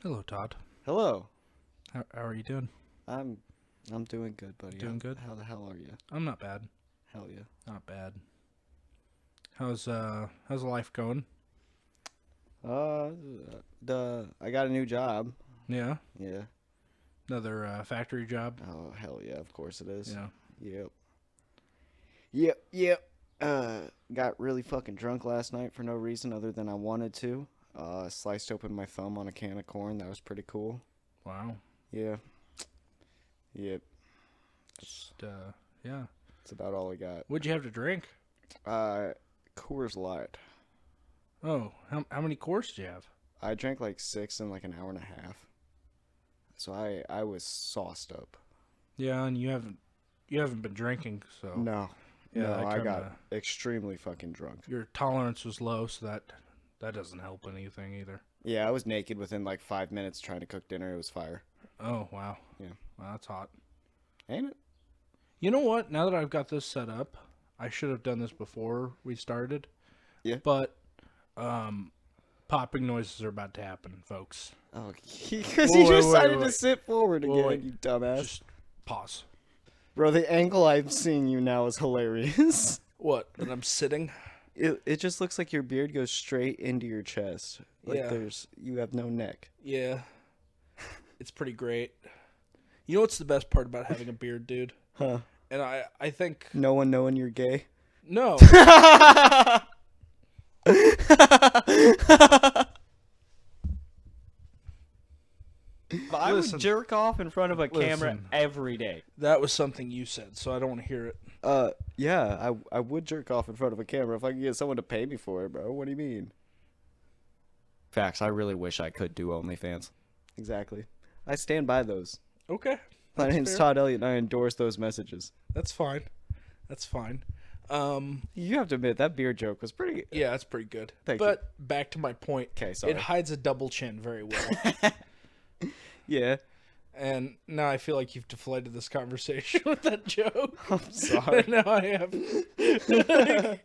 Hello, Todd. Hello. How are you doing? I'm I'm doing good, buddy. Doing good? How the hell are you? I'm not bad. Hell yeah. Not bad. How's life going? Uh, I got a new job. Yeah. Yeah. Another factory job. Oh hell yeah, of course it is. Yeah. Yep. Yep. Got really fucking drunk last night for no reason other than I wanted to. Sliced open my thumb on a can of corn. That was pretty cool. Wow. Yeah. Yep. Just yeah. That's about all I got. What'd you have to drink? Coors Light. Oh, how many courses do you have? I drank like 6 in like an hour and a half. So I was sauced up. Yeah, and you haven't been drinking, so No. Yeah, no, that I got kinda- extremely fucking drunk. your tolerance was low, so that doesn't help anything either. Yeah, I was naked within like 5 minutes trying to cook dinner. It was fire. Oh wow. Yeah. Wow, that's hot. Ain't it? You know what? Now that I've got this set up, I should have done this before we started. Yeah. But popping noises are about to happen, folks. Oh, because Whoa, you wait, decided wait. to sit forward Whoa, again, wait. you dumbass. Just pause. Bro, the angle I'm seeing you now is hilarious. What? That I'm sitting? It just looks like your beard goes straight into your chest. Like Yeah. you have no neck. Yeah. It's pretty great. You know what's the best part about having a beard, dude? Huh. And I think No one knowing you're gay. no. I Listen. would jerk off in front of a camera Listen. every day. That was something you said, so I don't want to hear it. Yeah, I would jerk off in front of a camera if I could get someone to pay me for it, bro. What do you mean? Facts. I really wish I could do OnlyFans. Exactly. I stand by those. Okay. My That's name's fair. Todd Elliott, and I endorse those messages. That's fine. That's fine. You have to admit, that beard joke was pretty... Yeah, that's pretty good. Thank but back to my point. Okay, sorry. It hides a double chin very well. Yeah. And now I feel like you've deflated this conversation with that joke. I'm sorry. Now I have.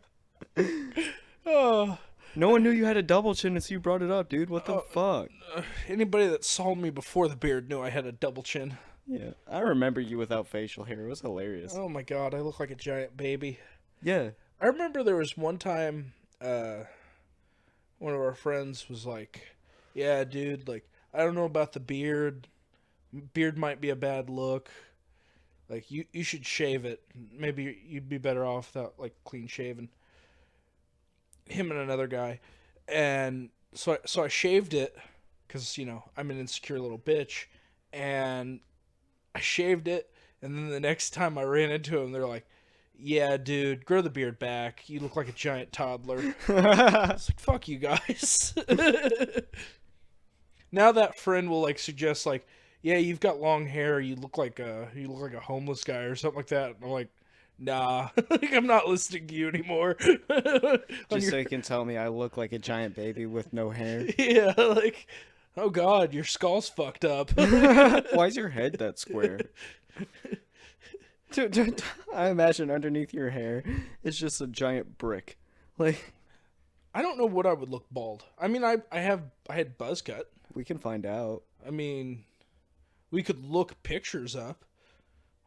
Oh, No one knew you had a double chin until you brought it up, dude. What the fuck? anybody that saw me before the beard knew I had a double chin. Yeah. I remember you without facial hair. It was hilarious. Oh my god, I look like a giant baby. Yeah. I remember there was one time, one of our friends was like, "Yeah, dude, like I don't know about the beard. Beard might be a bad look. Like you should shave it. Maybe you'd be better off without like clean shaven." Him and another guy, and so I shaved it because I'm an insecure little bitch, and I shaved it, and then the next time I ran into him, they're like, "Yeah, dude, grow the beard back. You look like a giant toddler." It's like, fuck you guys. Now that friend will like suggest like, "Yeah, you've got long hair. You look like a homeless guy or something like that." And I'm like, "Nah, like, I'm not listening to you anymore." On Just your- so you can tell me I look like a giant baby with no hair. yeah, like, oh god, your skull's fucked up. Why is your head that square? Dude, I imagine underneath your hair it's just a giant brick. Like, I don't know what I would look bald. I mean, I had buzz cut. we can find out. I mean, we could look pictures up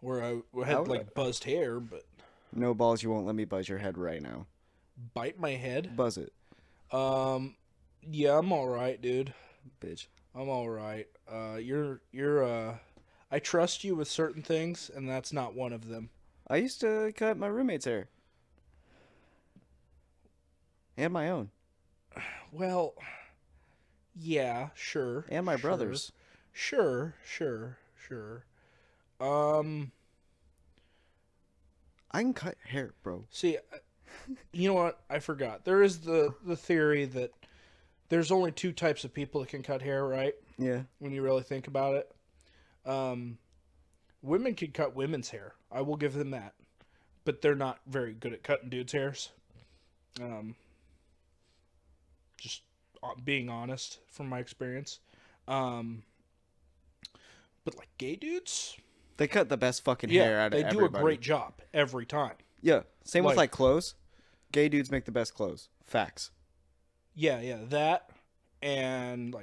where I How had would like buzzed hair, but No balls, you won't let me buzz your head right now. bite my head. Buzz it, Yeah, I'm all right, dude. bitch. I'm all right. You're I trust you with certain things, and that's not one of them. I used to cut my roommate's hair. And my own. Well, yeah, sure. And my sure, brother's. Sure. I can cut hair, bro. See, you know what? I forgot. There is the theory that there's only two types of people that can cut hair, right? Yeah. When you really think about it. Women can cut women's hair. I will give them that. But they're not very good at cutting dudes' hairs. Just being honest from my experience. But like gay dudes, They cut the best fucking hair out of they do everybody. a great job every time. Yeah. Same with Like- like clothes. Gay dudes make the best clothes. Facts. Yeah, that. and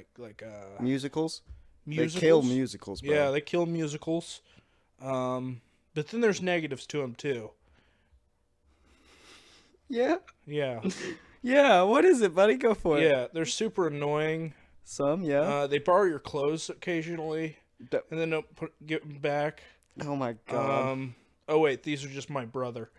Musicals? musicals. They kill musicals, bro. Yeah, they kill musicals. But then there's negatives to them too. Yeah? Yeah, Yeah, what is it, buddy? Go for it. yeah, they're super annoying. Some, yeah. They borrow your clothes occasionally, D- and then don't get them back. Oh my god. Oh wait, these are just my brother.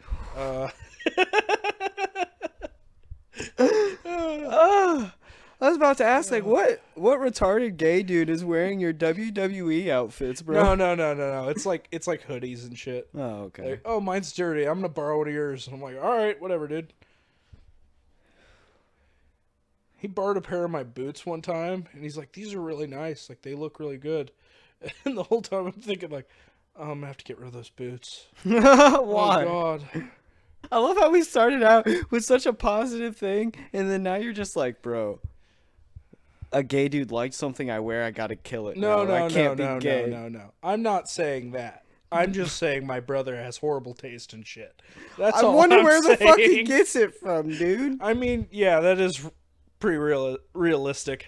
I was about to ask, like, what retarded gay dude is wearing your WWE outfits, bro? No. It's like hoodies and shit. Oh, okay. Like, oh, mine's dirty. I'm gonna borrow one of yours. And I'm like, all right, whatever, dude. He borrowed a pair of my boots one time, and he's like, these are really nice. Like, they look really good. And the whole time I'm thinking, like, oh, I'm gonna have to get rid of those boots. Why? Oh God. I love how we started out with such a positive thing, and then now you're just like, bro, a gay dude likes something I wear, I gotta kill it. No. I can't be gay. No. I'm not saying that. I'm just saying my brother has horrible taste in shit. That's I all wonder I'm where the fuck he saying. gets it from, dude. I mean, yeah, that is pretty realistic.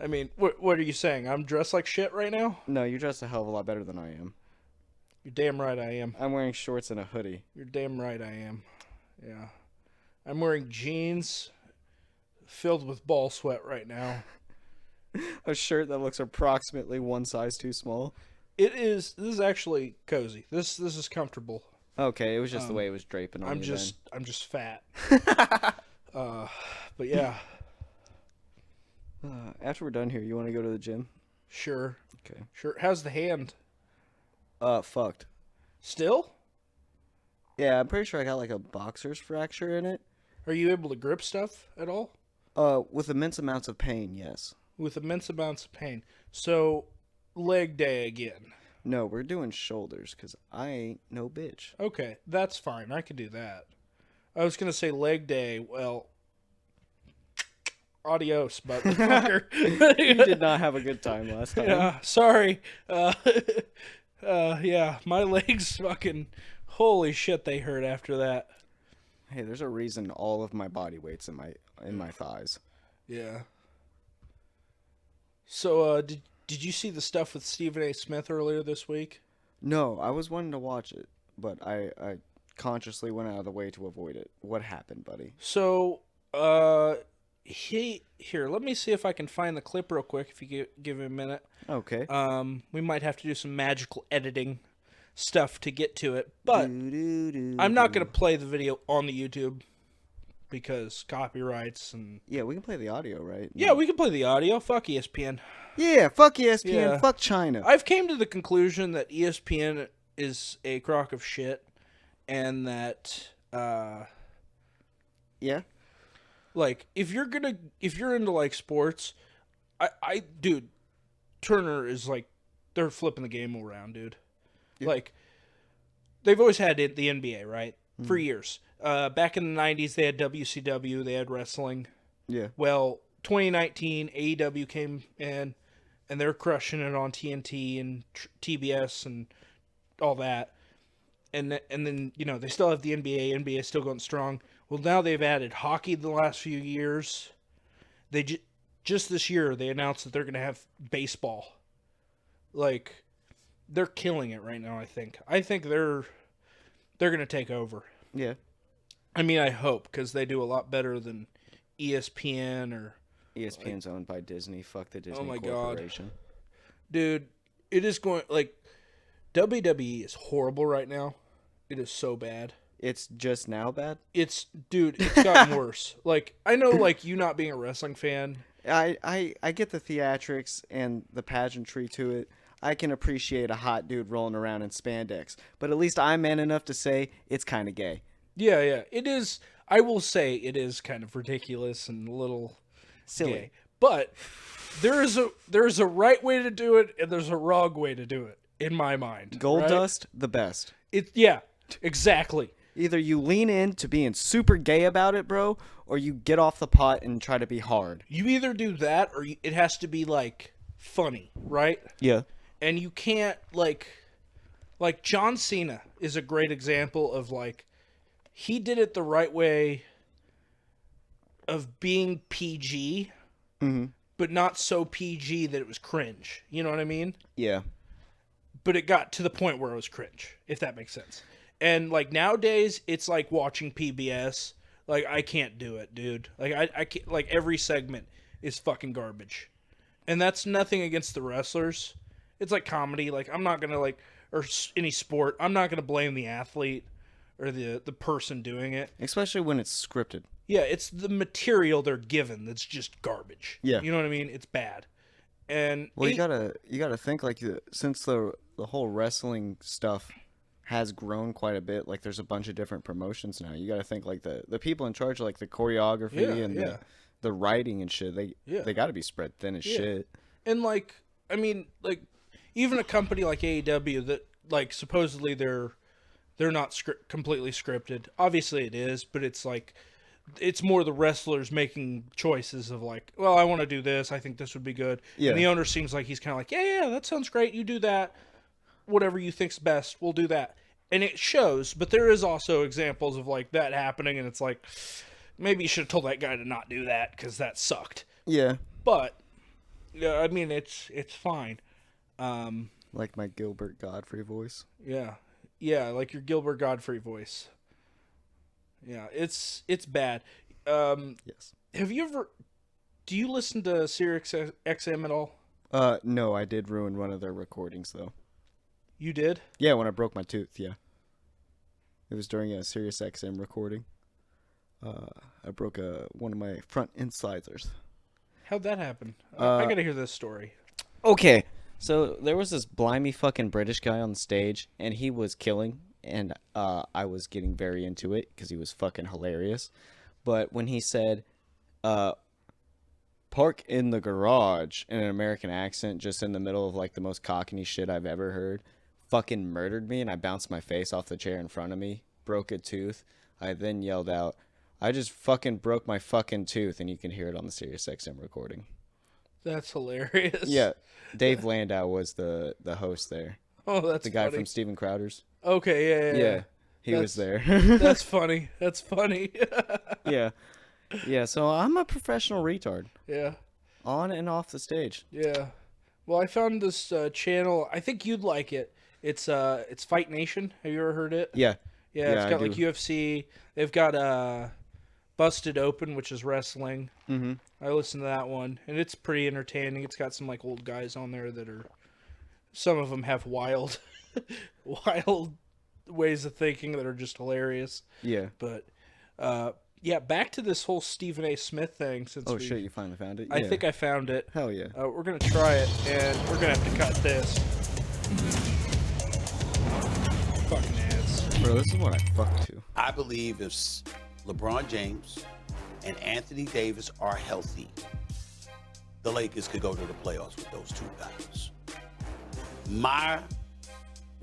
I mean, what are you saying? I'm dressed like shit right now? No, you dress a hell of a lot better than I am. You're damn right I am. I'm wearing shorts and a hoodie. You're damn right I am. Yeah. I'm wearing jeans filled with ball sweat right now. A shirt that looks approximately one size too small. This is actually cozy. This is comfortable. Okay, it was just the way it was draping on I'm you just fat. But yeah, after we're done here, you want to go to the gym? sure. Okay. Sure. How's the hand? Fucked. Still? Yeah, I'm pretty sure I got like a boxer's fracture in it. Are you able to grip stuff at all? With immense amounts of pain, yes. With immense amounts of pain. So, leg day again. No, we're doing shoulders, because I ain't no bitch. Okay, that's fine. I can do that. I was going to say leg day. Well, adios, motherfucker. You did not have a good time last time. Yeah, sorry. Yeah, my legs fucking, holy shit, they hurt after that. Hey, there's a reason all of my body weight's in my thighs. Yeah. So, did you see the stuff with Stephen A. Smith earlier this week? No, I was wanting to watch it, but I consciously went out of the way to avoid it. What happened, buddy? So, here, let me see if I can find the clip real quick, if you give me a minute. Okay. We might have to do some magical editing stuff to get to it, but I'm not going to play the video on the YouTube because copyrights and... Yeah, we can play the audio, right? Yeah, we can play the audio. Fuck ESPN. Yeah, fuck ESPN, Yeah. fuck China. I've came to the conclusion that ESPN is a crock of shit, and that Yeah? like if you're into like sports, dude, Turner is like, they're flipping the game around, dude. Yeah. Like, they've always had the NBA, right? For years. Back in the 90s, they had WCW, they had wrestling. Yeah. Well, 2019, AEW came in, and they're crushing it on TNT and TBS and all that. And then, you know, they still have the NBA. NBA is still going strong. Well, now they've added hockey the last few years. They just this year, they announced that they're going to have baseball. Like, they're killing it right now, I think. I think they're going to take over. Yeah. I mean, I hope, because they do a lot better than ESPN or... ESPN's owned by Disney. Fuck the Disney my Corporation. God. Dude, it is going... Like, WWE is horrible right now. It is so bad. It's just now bad? Dude, it's gotten worse. Like, I know, like, you not being a wrestling fan... I get the theatrics and the pageantry to it. I can appreciate a hot dude rolling around in spandex. But at least I'm man enough to say it's kind of gay. Yeah. It is... I will say it is kind of ridiculous and a little... Silly. Gay. But there's a right way to do it and there's a wrong way to do it in my mind. Gold right? dust, the best. Yeah, exactly. Either you lean into being super gay about it, bro, or you get off the pot and try to be hard. You either do that or it has to be like funny, right? Yeah. And you can't like John Cena is a great example of like he did it the right way of being PG, but but not so PG that it was cringe. You know what I mean? Yeah. But it got to the point where it was cringe, if that makes sense. And like nowadays, it's like watching PBS. Like I can't do it, dude. Like I can't, like every segment is fucking garbage, and that's nothing against the wrestlers. It's like comedy. Like I'm not gonna like or any sport. I'm not gonna blame the athlete or the person doing it. Especially when it's scripted. Yeah, it's the material they're given that's just garbage. Yeah. You know what I mean? It's bad. And Well, you gotta think like since the whole wrestling stuff has grown quite a bit. Like there's a bunch of different promotions now. You gotta think like the people in charge of like the choreography and the writing and shit. They gotta be spread thin as shit. And like I mean like even a company like AEW that like supposedly they're not completely scripted. Obviously it is, but it's like it's more the wrestlers making choices of like, well, I want to do this. I think this would be good. Yeah. And the owner seems like he's kind of like, yeah, that sounds great. You do that. Whatever you think's best, we'll do that. And it shows, but there is also examples of like that happening, and it's like maybe you should have told that guy to not do that because that sucked. Yeah. But yeah, I mean it's fine. Like my Gilbert Godfrey voice. Yeah, like your Gilbert Godfrey voice. Yeah, it's bad. Yes. Have you ever? Do you listen to Sirius XM at all? No, I did ruin one of their recordings though. You did? Yeah, when I broke my tooth. Yeah. It was during a Sirius XM recording. I broke one of my front incisors. How'd that happen? I gotta hear this story. Okay, so there was this blimey fucking British guy on the stage, and he was killing, and I was getting very into it because he was fucking hilarious. But when he said, park in the garage in an American accent just in the middle of like the most cockney shit I've ever heard, fucking murdered me, and I bounced my face off the chair in front of me, broke a tooth. I then yelled out, I just fucking broke my fucking tooth, and you can hear it on the Sirius XM recording. That's hilarious. Yeah, Dave Landau was the host there. Oh, that's the guy funny. from Steven Crowder's. Okay, yeah. He was there. That's funny. That's funny. Yeah, so I'm a professional retard. Yeah. On and off the stage. Yeah. Well, I found this channel. I think you'd like it. It's Fight Nation. Have you ever heard it? Yeah. Yeah, it's I got do. like UFC. They've got Busted Open, which is wrestling. Mm-hmm. I listened to that one, and it's pretty entertaining. It's got some like old guys on there that are. Some of them have wild ways of thinking that are just hilarious. Yeah. But yeah, back to this whole Stephen A. Smith thing. Since Shit, you finally found it? I think I found it. Hell yeah. We're gonna try it, and we're gonna have to cut this. Fucking ads. Bro, this is what I fuck to. I believe if LeBron James and Anthony Davis are healthy, the Lakers could go to the playoffs with those two guys. My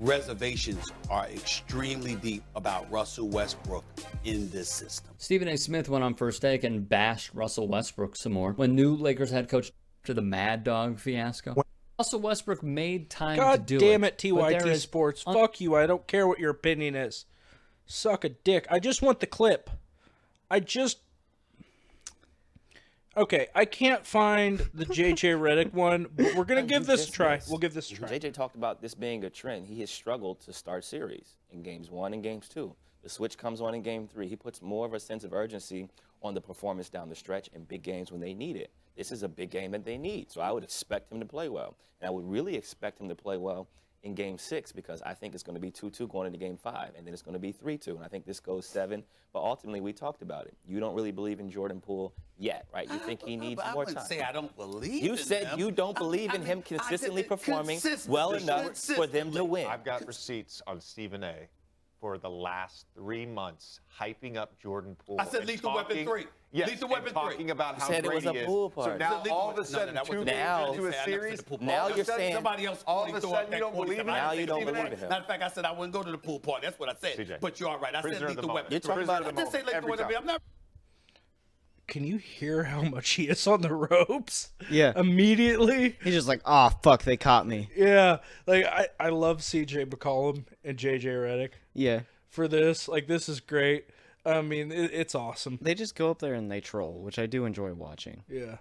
reservations are extremely deep about Russell Westbrook in this system. Stephen A. Smith went on First Take and bashed Russell Westbrook some more when new Lakers head coach after the Mad Dog fiasco. Russell Westbrook made time to God do damn it, but there TYT is Sports. Fuck you. I don't care what your opinion is. Suck a dick. I just want the clip. Okay, I can't find the JJ Redick one, but we're going to give this a try. We'll give this a try. JJ talked about this being a trend. He has struggled to start series in games 1 and games 2. The switch comes on in game 3. He puts more of a sense of urgency on the performance down the stretch in big games when they need it. This is a big game that they need, so I would expect him to play well. And I would really expect him to play well in game 6 because I think it's going to be 2-2 going into game 5, and then it's going to be 3-2, and I think this goes 7. But ultimately, we talked about it. You don't really believe in Jordan Poole yet, right? You think he needs more time. I wouldn't say I don't believe You in said him. you don't believe in him consistently performing well enough for them to win. I've got receipts on Stephen A. for the last 3 months hyping up Jordan Poole. I said and Lethal Weapon 3. Yes, Lethal and Weapon 3. talking about how said it great was he a is. pool So party. now all of a No, sudden, that wasn't 2 now- games into a I never said series, the pool now party. you're saying- somebody else all of a threw sudden out you that don't 47. believe in I him? Now didn't you say don't Stephen A. believe in him. Matter of fact, I said I wouldn't go to the pool party. That's what I said. CJ. But you are right. I said Prisoner of the Lethal moment. Weapon You're 3. talking about- I didn't say Lethal Every Weapon 3. I'm not. Can you hear how much he is on the ropes? Yeah. Immediately? He's just like, oh, fuck, they caught me. Yeah. Like, I love CJ McCollum and JJ Redick Yeah. for this. Like, this is great. I mean, it's awesome. They just go up there and they troll, which I do enjoy watching. Yeah.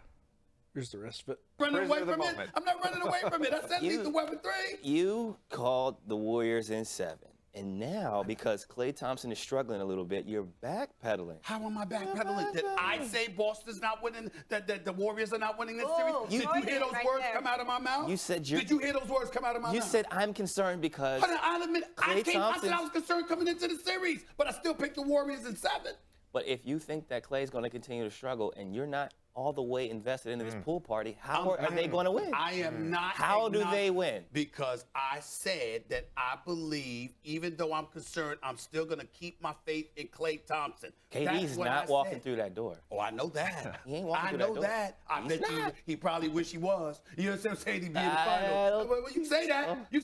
Here's the rest of it. Running away Prisoner of from the it. moment. I'm not running away from it. I said You- Lethal Weapon 3. You called the Warriors in 7. And now, because Klay Thompson is struggling a little bit, you're backpedaling. How am I backpedaling? Did I say Boston's not winning, that the Warriors are not winning this Oh, series? Did you hear those right words there. come out of my mouth? You said you're- Did you hear those words come out of my You mouth? said I'm concerned because I'll admit, I Klay said Thompson. I was concerned coming into the series, but I still picked the Warriors in 7. But if you think that Klay's going to continue to struggle and you're not all the way invested into this pool party, how are they going to win? I am not. How do they win? Because I said that I believe, even though I'm concerned, I'm still going to keep my faith in Klay Thompson. KD's That's what not I walking said. through that door. Oh, I know that. He ain't walking I through know that door. that. I He's bet you not. he probably wish he was. You know what I'm saying? He'd be in the I finals. don't- Well, you say that. You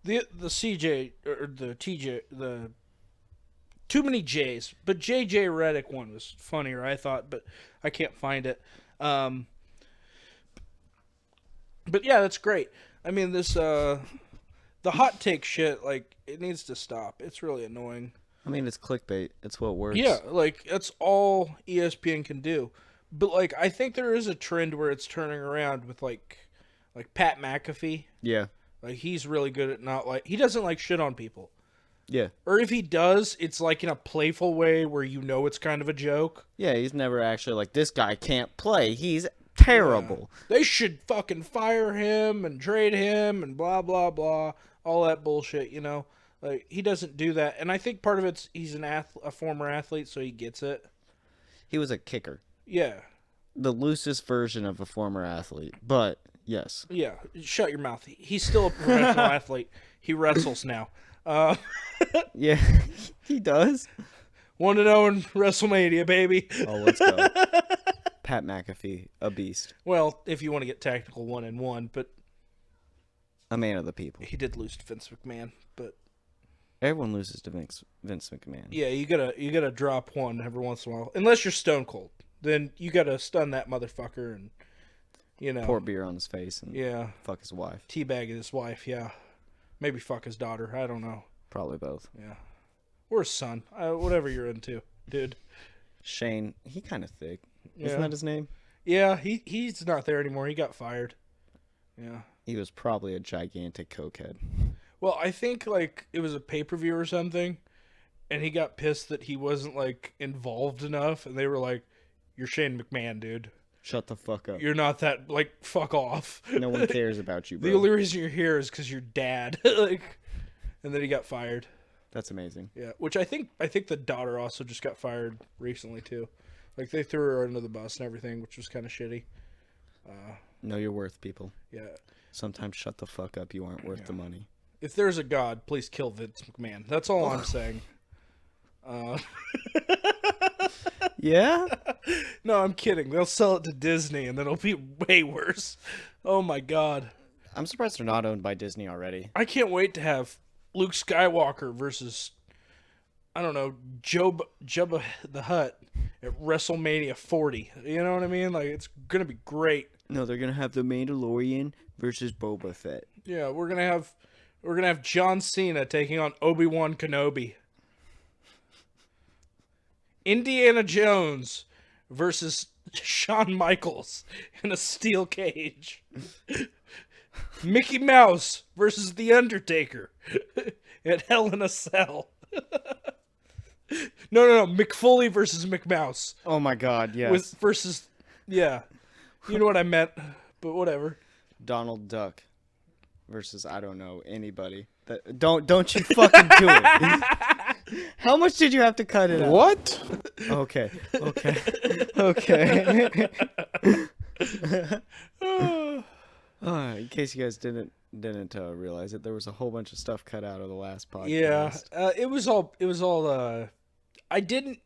The CJ or the TJ the too many J's, but JJ Redick one was funnier, I thought, but I can't find it. But yeah, that's great. I mean, this the hot take shit, like, it needs to stop. It's really annoying. I mean, it's clickbait. It's what works. Yeah, like, that's all ESPN can do. But like, I think there is a trend where it's turning around with like Pat McAfee. Yeah. Like, he's really good at not like, he doesn't like shit on people. Yeah. Or if he does, it's like in a playful way where you know it's kind of a joke. Yeah, he's never actually like, this guy can't play. He's terrible. They should fucking fire him and trade him and blah, blah, blah. All that bullshit, you know? Like, he doesn't do that. And I think part of it's he's a former athlete, so he gets it. He was a kicker. Yeah. The loosest version of a former athlete. But, yes. Yeah. Shut your mouth. He's still a professional athlete. He wrestles now. Yeah, he does. 1-0 in WrestleMania, baby. Oh, let's go. Pat McAfee, a beast. Well, if you want to get technical, 1-1, but A man of the people. he did lose to Vince McMahon. But Everyone loses to Vince McMahon. yeah, you gotta drop one every once in a while. Unless you're Stone Cold, then you gotta stun that motherfucker and, you know, Pour beer on his face and yeah, fuck his wife. teabag his wife. Yeah, maybe fuck his daughter. I don't know. Probably both. Yeah, or his son. Whatever you're into, dude. Shane, he kind of thick. Yeah. Isn't that his name? Yeah, he's not there anymore. He got fired. Yeah. He was probably a gigantic cokehead. Well, I think like it was a pay-per-view or something, and he got pissed that he wasn't like involved enough, and they were like, "You're Shane McMahon, dude. Shut the fuck up. You're not that, like, fuck off." No one cares about you, The bro. only reason you're here is because you're dad. Like, and then he got fired. That's amazing. Yeah, which I think the daughter also just got fired recently too. Like, they threw her under the bus and everything, which was kind of shitty. Know your worth, people. Yeah. Sometimes shut the fuck up. You aren't worth the money. If there's a God, please kill Vince McMahon. That's all I'm saying. Yeah? No, I'm kidding. They'll sell it to Disney, and then it'll be way worse. Oh my God. I'm surprised they're not owned by Disney already. I can't wait to have Luke Skywalker versus, I don't know, Jabba the Hutt at WrestleMania 40. You know what I mean? Like, it's gonna be great. No, they're going to have the Mandalorian versus Boba Fett. Yeah, we're gonna have John Cena taking on Obi-Wan Kenobi. Indiana Jones versus Shawn Michaels in a steel cage. Mickey Mouse versus The Undertaker at Hell in a Cell. No. McFoley versus McMouse. Oh my god, yes. Yeah. You know what I meant, but whatever. Donald Duck versus, I don't know, anybody. Don't you fucking do it. How much did you have to cut it out? What? Okay. In case you guys didn't realize it, there was a whole bunch of stuff cut out of the last podcast. Yeah, it was all. I didn't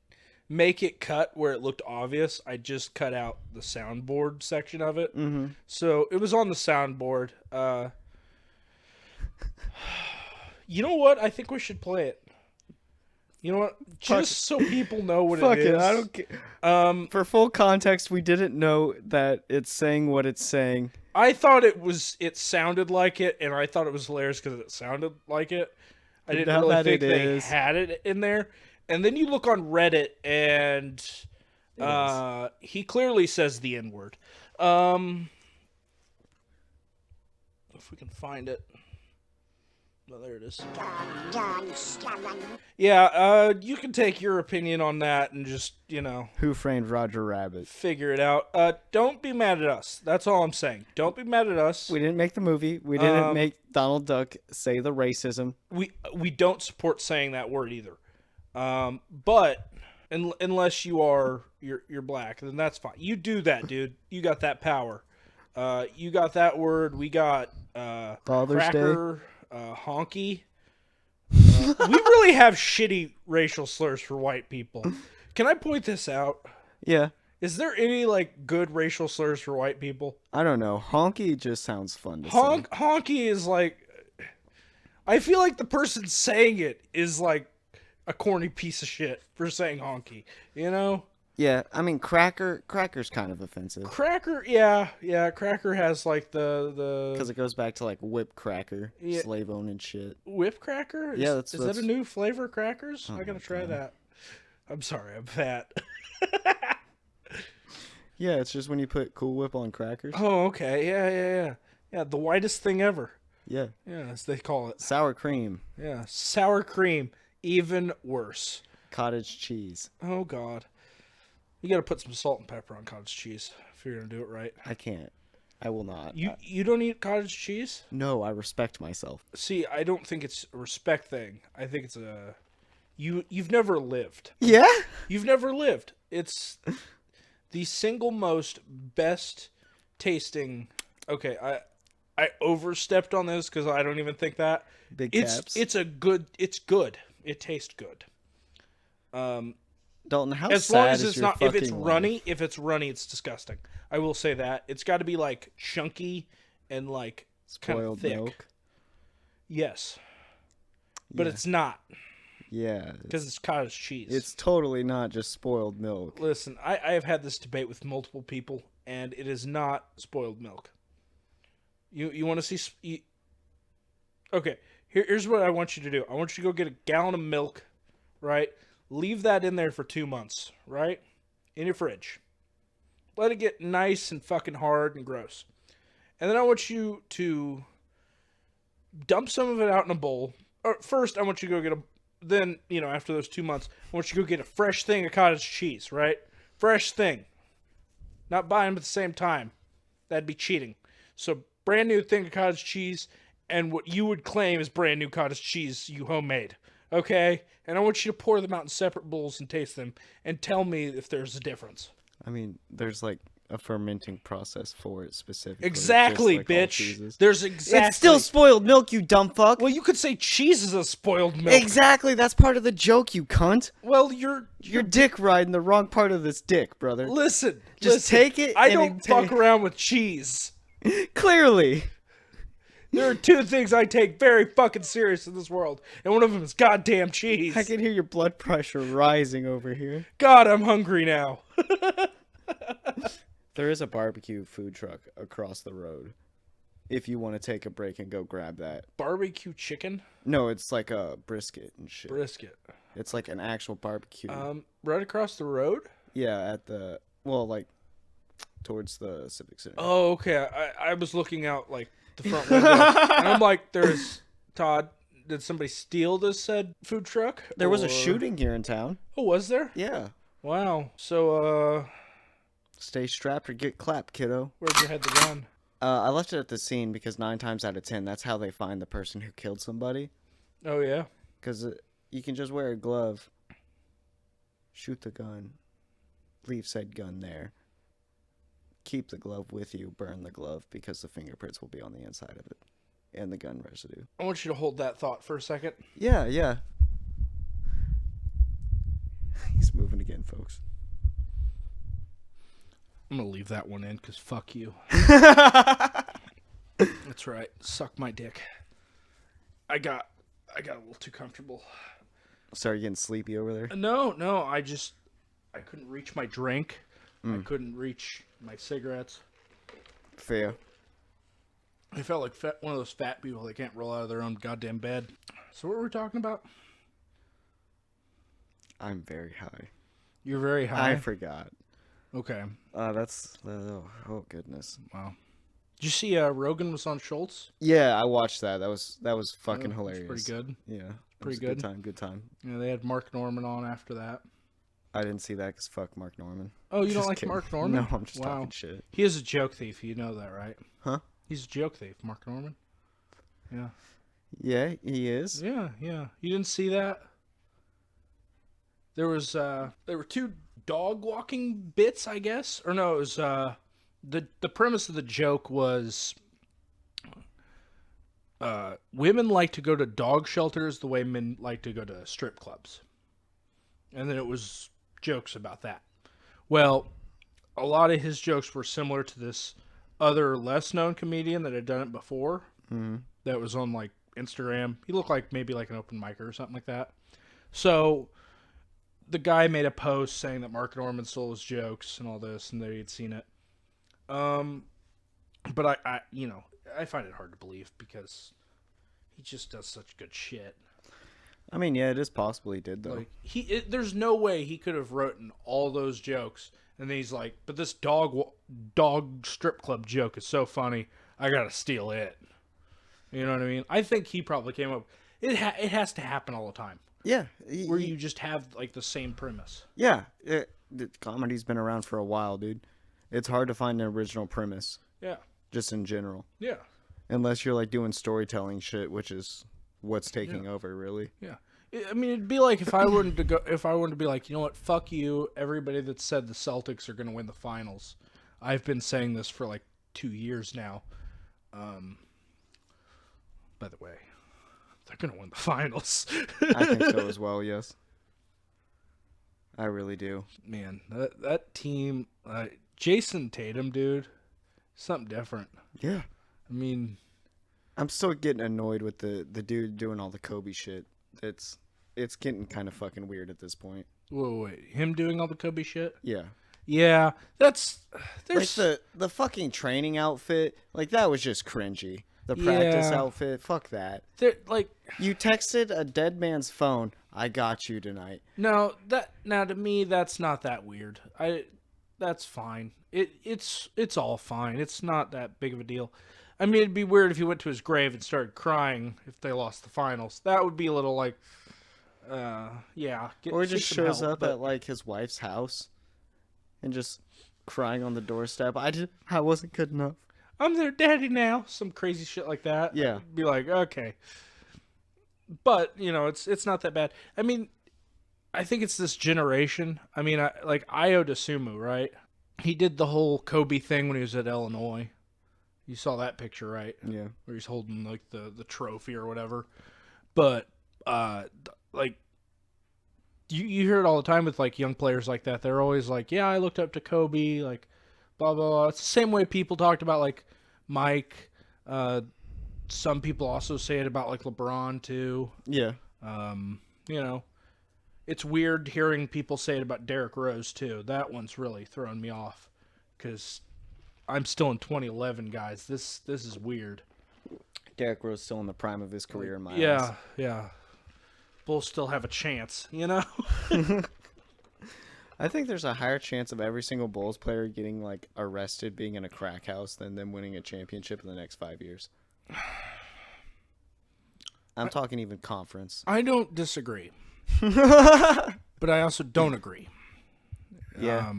make it cut where it looked obvious. I just cut out the soundboard section of it. Mm-hmm. So it was on the soundboard. You know what? I think we should play it. You know what? Just so people know what Fuck it is. it, I don't care. For full context, we didn't know that it's saying what it's saying. I thought it sounded like it, and I thought it was hilarious because it sounded like it. I didn't Now really that think it they is. had it in there. And then you look on Reddit, and he clearly says the N-word. If we can find it. Oh, there it is. Yeah, you can take your opinion on that and just, Who Framed Roger Rabbit? figure it out. Don't be mad at us. That's all I'm saying. Don't be mad at us. We didn't make the movie. We didn't make Donald Duck say the racism. We don't support saying that word either. But unless you're black, then that's fine. You do that, dude. You got that power. You got that word. We got Father's cracker, honky. We really have shitty racial slurs for white people. Can I point this out? Yeah. Is there any good racial slurs for white people? I don't know. Honky just sounds fun to say. Honky is I feel like the person saying it is a corny piece of shit for saying honky, Yeah, I mean cracker's kind of offensive. Cracker, yeah, cracker has the Because it goes back to whip cracker, Yeah. slave owning shit. whip cracker. Yeah, is that a new flavor, crackers? I gotta try that. I'm sorry, I'm fat. Yeah, it's just when you put Cool Whip on crackers. Oh, okay, yeah. The whitest thing ever. Yeah. Yeah, as they call it. Sour cream, Yeah, sour cream, even worse. cottage cheese. Oh God, you gotta put some salt and pepper on cottage cheese if you're gonna do it right. I can't. I will not. You don't eat cottage cheese? No, I respect myself. See, I don't think it's a respect thing. I think it's you've never lived. Yeah? You've never lived. It's the single most best tasting. Okay, I overstepped on this because I don't even think that. Big caps. It's good. It tastes good. Dalton, how As sad long as is it's your not, if it's fucking runny, life? if it's runny, it's disgusting. I will say that it's got to be chunky and kind of Spoiled thick. milk. Yes, but Yeah. it's not Yeah. because it's cottage cheese. It's totally not just spoiled milk. Listen, I have had this debate with multiple people, and it is not spoiled milk. You want to see? Okay, here's what I want you to do. I want you to go get a gallon of milk, right? Leave that in there for 2 months, right? In your fridge. Let it get nice and fucking hard and gross. And then I want you to dump some of it out in a bowl. Or first, I want you to go get then, after those 2 months, I want you to go get a fresh thing of cottage cheese, right? Fresh thing. Not buy them at the same time. That'd be cheating. So, brand new thing of cottage cheese and what you would claim is brand new cottage cheese you homemade. Okay? And I want you to pour them out in separate bowls and taste them and tell me if there's a difference. I mean, there's a fermenting process for it specifically. Exactly, just like all bitch. cheeses. There's exactly. It's still spoiled milk, you dumb fuck. Well, you could say cheese is a spoiled milk. Exactly, that's part of the joke, you cunt. Well, you're dick riding the wrong part of this dick, brother. Listen. Just take it I and don't fuck around with cheese. Clearly. There are two things I take very fucking serious in this world, and one of them is goddamn cheese. I can hear your blood pressure rising over here. God, I'm hungry now. There is a barbecue food truck across the road. If you want to take a break and go grab that. Barbecue chicken? No, it's like a brisket and shit. Brisket. It's like an actual barbecue. Right across the road? Yeah, towards the Civic Center. Oh, okay. I was looking out the front window, and I'm like, Todd, did somebody steal this said food truck? There was a shooting here in town. Oh, was there? Yeah. Wow. So, Stay strapped or get clapped, kiddo. where'd you hide the gun? I left it at the scene because 9 times out of 10, that's how they find the person who killed somebody. Oh, yeah? Because you can just wear a glove, shoot the gun, leave said gun there, keep the glove with you, burn the glove because the fingerprints will be on the inside of it and the gun residue. I want you to hold that thought for a second. Yeah. He's moving again, folks. I'm going to leave that one in because fuck you. That's right. Suck my dick. I got a little too comfortable. Sorry, getting sleepy over there? No, I couldn't reach my drink. I couldn't reach my cigarettes. Fair. I felt like one of those fat people that can't roll out of their own goddamn bed. So what were we talking about? I'm very high. You're very high. I forgot. Okay. That's oh goodness. Wow. Did you see Rogan was on Schultz? Yeah, I watched that. That was fucking That was hilarious. pretty good. Yeah, it Pretty was a good. Good time. Yeah, they had Mark Norman on after that. I didn't see that because fuck Mark Norman. Oh, you don't Just like kidding. Mark Norman? No, I'm just Wow. talking shit. He is a joke thief. You know that, right? Huh? He's a joke thief, Mark Norman. Yeah. Yeah, he is. Yeah, yeah. You didn't see that? There were 2 dog walking bits, I guess. Or no, it was the premise of the joke was women like to go to dog shelters the way men like to go to strip clubs. And then it was jokes about that. Well, a lot of his jokes were similar to this other less known comedian that had done it before. Mm-hmm. That was on like Instagram. He looked like maybe like an open micer or something like that. So the guy made a post saying that Mark Norman stole his jokes and all this, and that he had seen it. But I find it hard to believe because he just does such good shit. I mean, yeah, it is possible he did though. Like there's no way he could have written all those jokes, and then he's like, "But this dog strip club joke is so funny, I gotta steal it." You know what I mean? I think he probably came up. It has to happen all the time, Yeah, where you just have like the same premise. yeah. Comedy's been around for a while, dude. It's hard to find an original premise, Yeah, just in general, yeah, unless you're like doing storytelling shit, which is what's taking over, really. yeah. I mean, it'd be like if I wanted to be like, you know what, fuck you, everybody that said the Celtics are gonna win the finals. I've been saying this for like 2 years now. By the way, they're gonna win the finals. I think so as well. Yes, I really do. Man, that team, Jason Tatum, dude, something different. Yeah, I mean, I'm still getting annoyed with the dude doing all the Kobe shit. It's getting kind of fucking weird at this point. wait, him doing all the Kobe shit? Yeah. Yeah, there's Like the fucking training outfit, like that was just cringy. The practice Yeah. outfit, fuck that. like You texted a dead man's phone, "I got you tonight." no now to me that's not that weird. That's fine. It's all fine. It's not that big of a deal. I mean, it'd be weird if he went to his grave and started crying if they lost the finals. That would be a little like, yeah. Or just seek some shows help, up but- at like his wife's house and just crying on the doorstep. I wasn't good enough. I'm their daddy now. Some crazy shit like that. Yeah. I'd be like, okay. But, it's not that bad. I mean, I think it's this generation. I mean, like Io DeSumo, right? He did the whole Kobe thing when he was at Illinois. You saw that picture, right? Yeah. Where he's holding like the trophy or whatever. But like you hear it all the time with like young players like that. They're always like, yeah, I looked up to Kobe, like blah blah blah. It's the same way people talked about like Mike. Some people also say it about like LeBron too. Yeah. It's weird hearing people say it about Derrick Rose too. That one's really throwing me off because I'm still in 2011, guys. This is weird. Derrick Rose still in the prime of his career in my eyes. Yeah, yeah. Bulls still have a chance, I think there's a higher chance of every single Bulls player getting like arrested being in a crack house than them winning a championship in the next 5 years. I'm talking even conference. I don't disagree, but I also don't agree. Yeah.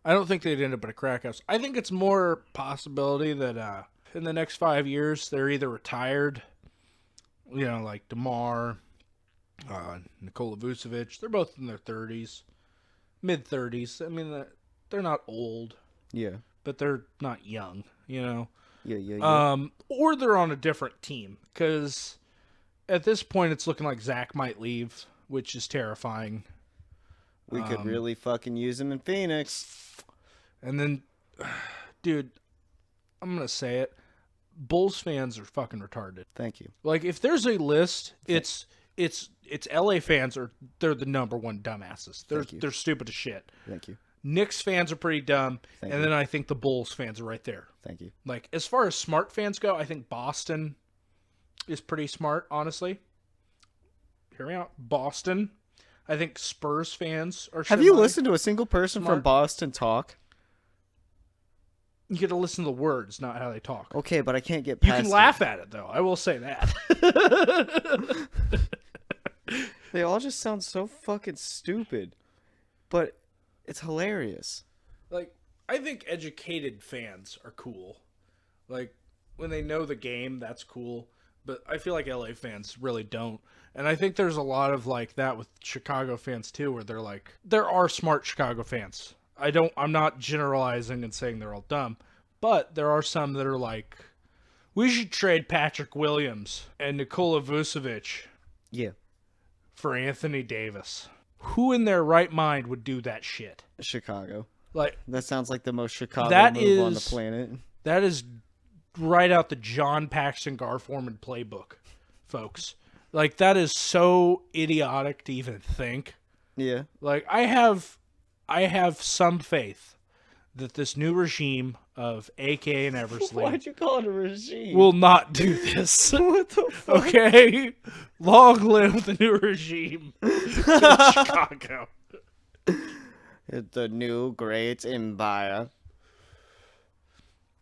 I don't think they'd end up in a crack house. I think it's more possibility that in the next 5 years they're either retired, like DeMar, Nikola Vucevic. They're both in their 30s, mid 30s. I mean, they're not old, Yeah. but they're not young, Yeah. Or they're on a different team because at this point it's looking like Zach might leave, which is terrifying. We could really fucking use him in Phoenix. And then, dude, I'm gonna say it. Bulls fans are fucking retarded. Thank you. Like, if there's a list, it's LA fans they're the number one dumbasses. Thank you. They're stupid as shit. Thank you. Knicks fans are pretty dumb, Thank and you. then I think the Bulls fans are right there. Thank you. Like, as far as smart fans go, I think Boston is pretty smart, honestly. Hear me out. Boston. I think Spurs fans are. Have you semi- listened to a single person smart. from Boston talk? You get to listen to the words, not how they talk. Okay, but I can't get You past can laugh at it though. I will say that. They all just sound so fucking stupid, but it's hilarious. Like, I think educated fans are cool. Like, when they know the game, that's cool. But I feel like LA fans really don't. And I think there's a lot of like that with Chicago fans too, where they're like, there are smart Chicago fans. I'm not generalizing and saying they're all dumb, but there are some that are like, we should trade Patrick Williams and Nikola Vucevic Yeah, for Anthony Davis. Who in their right mind would do that shit? Chicago. Like, That sounds like the most Chicago That move on the is- planet. that is right out the John Paxton Garforman playbook, folks. Like, that is so idiotic to even think. Yeah. Like, I have some faith that this new regime of AK and Eversley Why'd you call it a regime? will not do this. what the fuck? Okay? Long live the new regime in Chicago. The new great empire.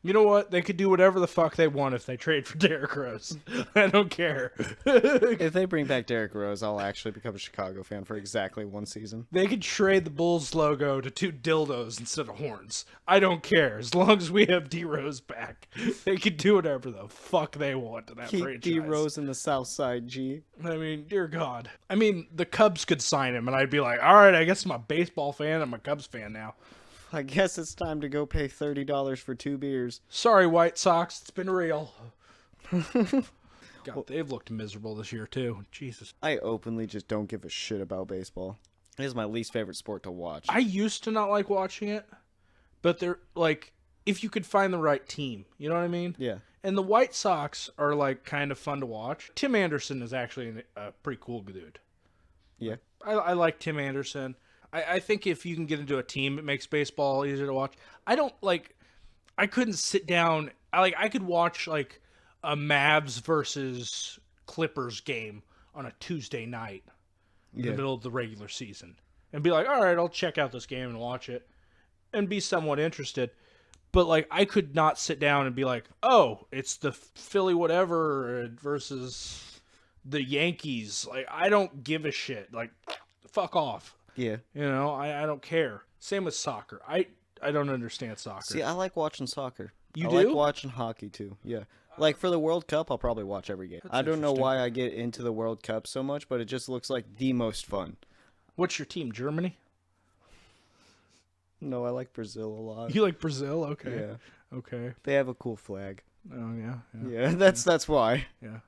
You know what? They could do whatever the fuck they want if they trade for Derrick Rose. I don't care. If they bring back Derrick Rose, I'll actually become a Chicago fan for exactly one season. They could trade the Bulls logo to 2 dildos instead of horns. I don't care. As long as we have D Rose back, they could do whatever the fuck they want to that Keep franchise. D Rose in the South Side, G. I mean, dear God. I mean, the Cubs could sign him, and I'd be like, all right, I guess I'm a baseball fan. I'm a Cubs fan now. I guess it's time to go pay $30 for 2 beers. Sorry, White Sox. It's been real. God, they've looked miserable this year, too. Jesus. I openly just don't give a shit about baseball. It is my least favorite sport to watch. I used to not like watching it, but they're like, if you could find the right team, you know what I mean? Yeah. And the White Sox are like kind of fun to watch. Tim Anderson is actually a pretty cool dude. Yeah. I like Tim Anderson. I think if you can get into a team, it makes baseball easier to watch. I couldn't sit down. I could watch like a Mavs versus Clippers game on a Tuesday night in the middle of the regular season and be like, all right, I'll check out this game and watch it and be somewhat interested. But like, I could not sit down and be like, oh, it's the Philly whatever versus the Yankees. Like, I don't give a shit. Like, fuck off. Yeah. You know, I don't care. Same with soccer. I don't understand soccer. See, I like watching soccer. You I do? like watching hockey too. Yeah. Like for the World Cup, I'll probably watch every game. I don't know interesting. why I get into the World Cup so much, but it just looks like the most fun. What's your team? Germany? No, I like Brazil a lot. You like Brazil? Okay. Yeah. Okay. They have a cool flag. Oh yeah. Yeah, that's why. Yeah.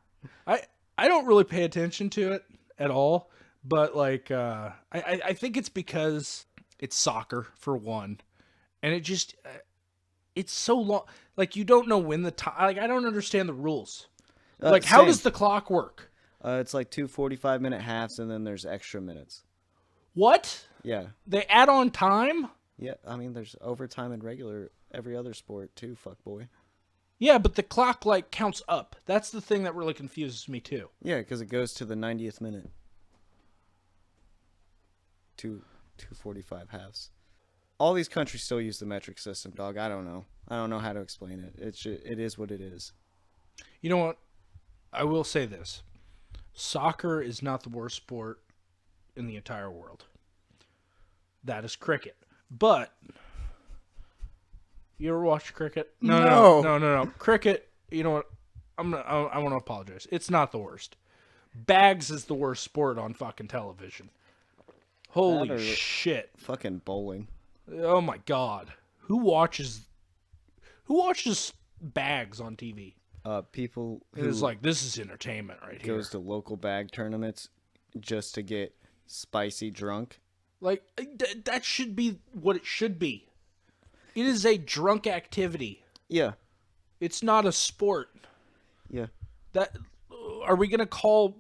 I don't really pay attention to it at all, but like I think it's because it's soccer for one, and it just it's so long. Like you don't know when the time. Like I don't understand the rules. Like how Same. does the clock work? It's like 2 45-minute halves, and then there's extra minutes. What? Yeah. They add on time? Yeah, I mean, there's overtime in every other sport too, fuck boy. Yeah, but the clock like counts up. That's the thing that really confuses me too. Yeah, because it goes to the 90th minute. 2:45 halves. All these countries still use the metric system, dog. I don't know how to explain it. It is what it is. You know what? I will say this. Soccer is not the worst sport in the entire world. That is cricket. But you ever watch cricket? No. Cricket, you know what? I want to apologize. It's not the worst. Bags is the worst sport on fucking television. Holy That or- shit. Fucking bowling. Oh my god. Who watches bags on TV? People It who is like, this is entertainment right here. goes to local bag tournaments just to get spicy drunk. Like, that should be what it should be. It is a drunk activity. Yeah, It's not a sport. yeah. That are we gonna call?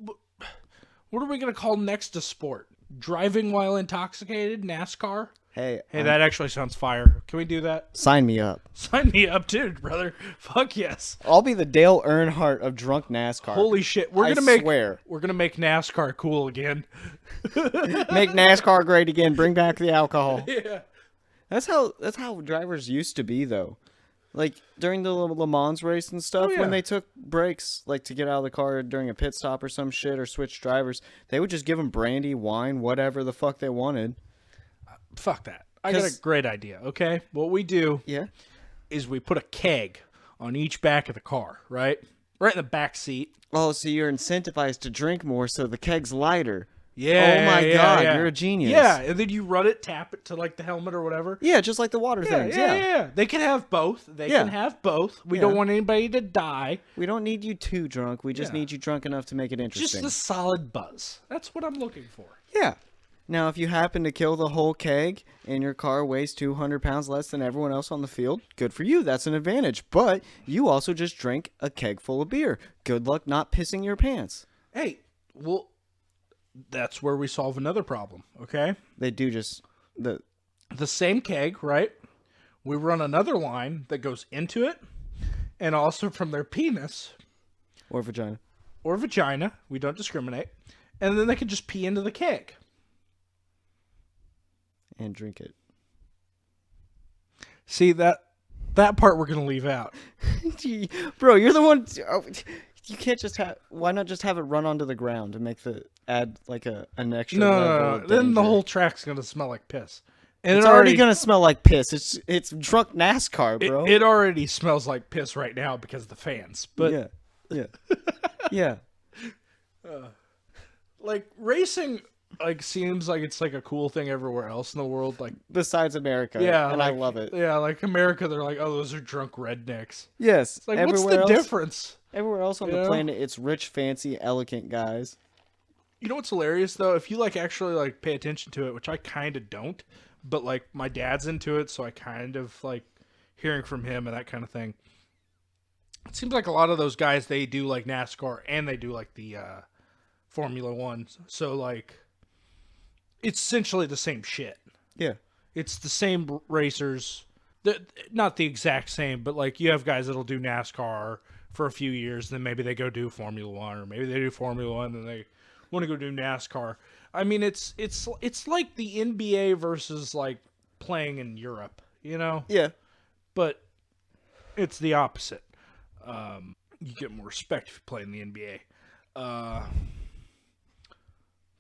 What are we gonna call next to sport? Driving while intoxicated, NASCAR. Hey, Hey, that actually sounds fire. Can we do that? sign me up. Sign me up, too, brother. Fuck yes. I'll be the Dale Earnhardt of drunk NASCAR. Holy shit. I swear. We're gonna make NASCAR cool again. Make NASCAR great again. Bring back the alcohol. Yeah. That's how drivers used to be, though. Like during the Le Mans race and stuff, yeah. when they took breaks, like to get out of the car during a pit stop or some shit, or switch drivers, they would just give them brandy, wine, whatever the fuck they wanted. Fuck that. I got a great idea, okay? What we do Yeah. is we put a keg on each back of the car, right? Right in the back seat. Oh, so you're incentivized to drink more, so the keg's lighter. Yeah. Oh my God, yeah. you're a genius. Yeah, and then you run it, tap it to like the helmet or whatever. Yeah, just like the water things. Yeah. They can have both. They Yeah. can have both. We Yeah. don't want anybody to die. We don't need you too drunk. We just Yeah. need you drunk enough to make it Just interesting. a solid buzz. That's what I'm looking for. Yeah. Now, if you happen to kill the whole keg and your car weighs 200 pounds less than everyone else on the field, good for you. That's an advantage. But you also just drank a keg full of beer. Good luck not pissing your pants. Hey, well, that's where we solve another problem, okay? They do just the Same keg, right? We run another line that goes into it and also from their penis or vagina. or vagina. We don't discriminate. And then they can just pee into the keg. And drink it. See, that part we're going to leave out. Bro, you're the one. You can't just have. Why not just have it run onto the ground and add like an extra No, level no, no. of Then the danger? whole track's going to smell like piss. And It's already gonna smell like piss. It's drunk NASCAR, bro. It already smells like piss right now because of the fans. But yeah, yeah. like racing like seems like it's like a cool thing everywhere else in the world. Like Besides America, yeah, and like, I love it. Yeah, like America, they're like, oh, those are drunk rednecks. Yes, It's like, what's the difference? Everywhere else on You the know? planet, it's rich, fancy, elegant guys. You know what's hilarious though? If you like actually like pay attention to it, which I kind of don't, but like my dad's into it, so I kind of like hearing from him and that kind of thing. It seems like a lot of those guys, they do like NASCAR and they do like the Formula One. So like, it's essentially the same shit. Yeah, It's the same racers. Not the exact same, but like you have guys that'll do NASCAR for a few years, then maybe they go do Formula One, or maybe they do Formula One, and they want to go do NASCAR. I mean, it's like the NBA versus like playing in Europe, you know? yeah. But it's the opposite. You get more respect if you play in the NBA.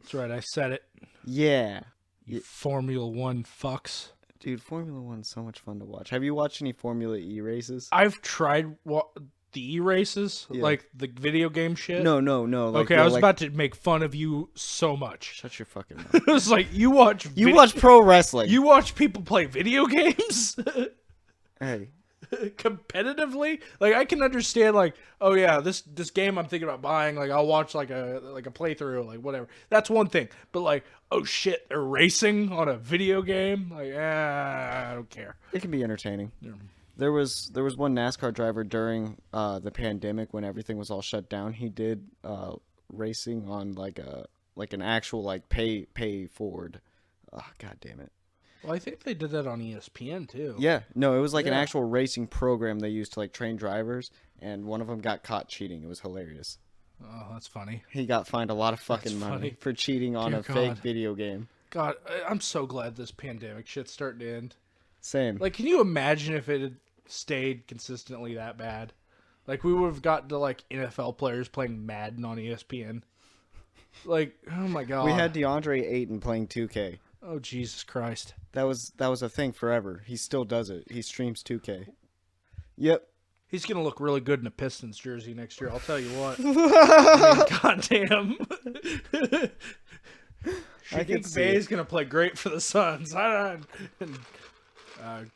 That's right, I said it. Yeah. You Formula One fucks. Dude, Formula One's so much fun to watch. Have you watched any Formula E races? I've tried the E races, Yeah. like the video game shit. No. Like, Okay, I was about to make fun of you so much. Shut your fucking mouth. It was like you watch watch pro wrestling. you watch people play video games Hey. competitively. Like I can understand like, oh yeah, this game I'm thinking about buying, like I'll watch like a playthrough, like whatever. That's one thing. But like, oh shit, they're racing on a video game? Like, I don't care. It can be entertaining. Yeah. There was one NASCAR driver during the pandemic when everything was all shut down. He did racing on like an actual like pay forward. Oh, God damn it. Well, I think they did that on ESPN too. Yeah, no, it was like an Yeah. actual racing program they used to like train drivers, and one of them got caught cheating. It was hilarious. Oh, that's funny. He got fined a lot of fucking That's money funny. for cheating on Dear a fake God. video game. God, I'm so glad this pandemic shit's starting to end. Same. Like, can you imagine if it had stayed consistently that bad? Like, we would have gotten to, like, NFL players playing Madden on ESPN. Like, oh my God. We had DeAndre Ayton playing 2K. Oh, Jesus Christ. That was a thing forever. He still does it. He streams 2K. Yep. He's going to look really good in a Pistons jersey next year, I'll tell you what. I mean, goddamn. I can Shaquille see Bay it. is going to play great for the Suns. And,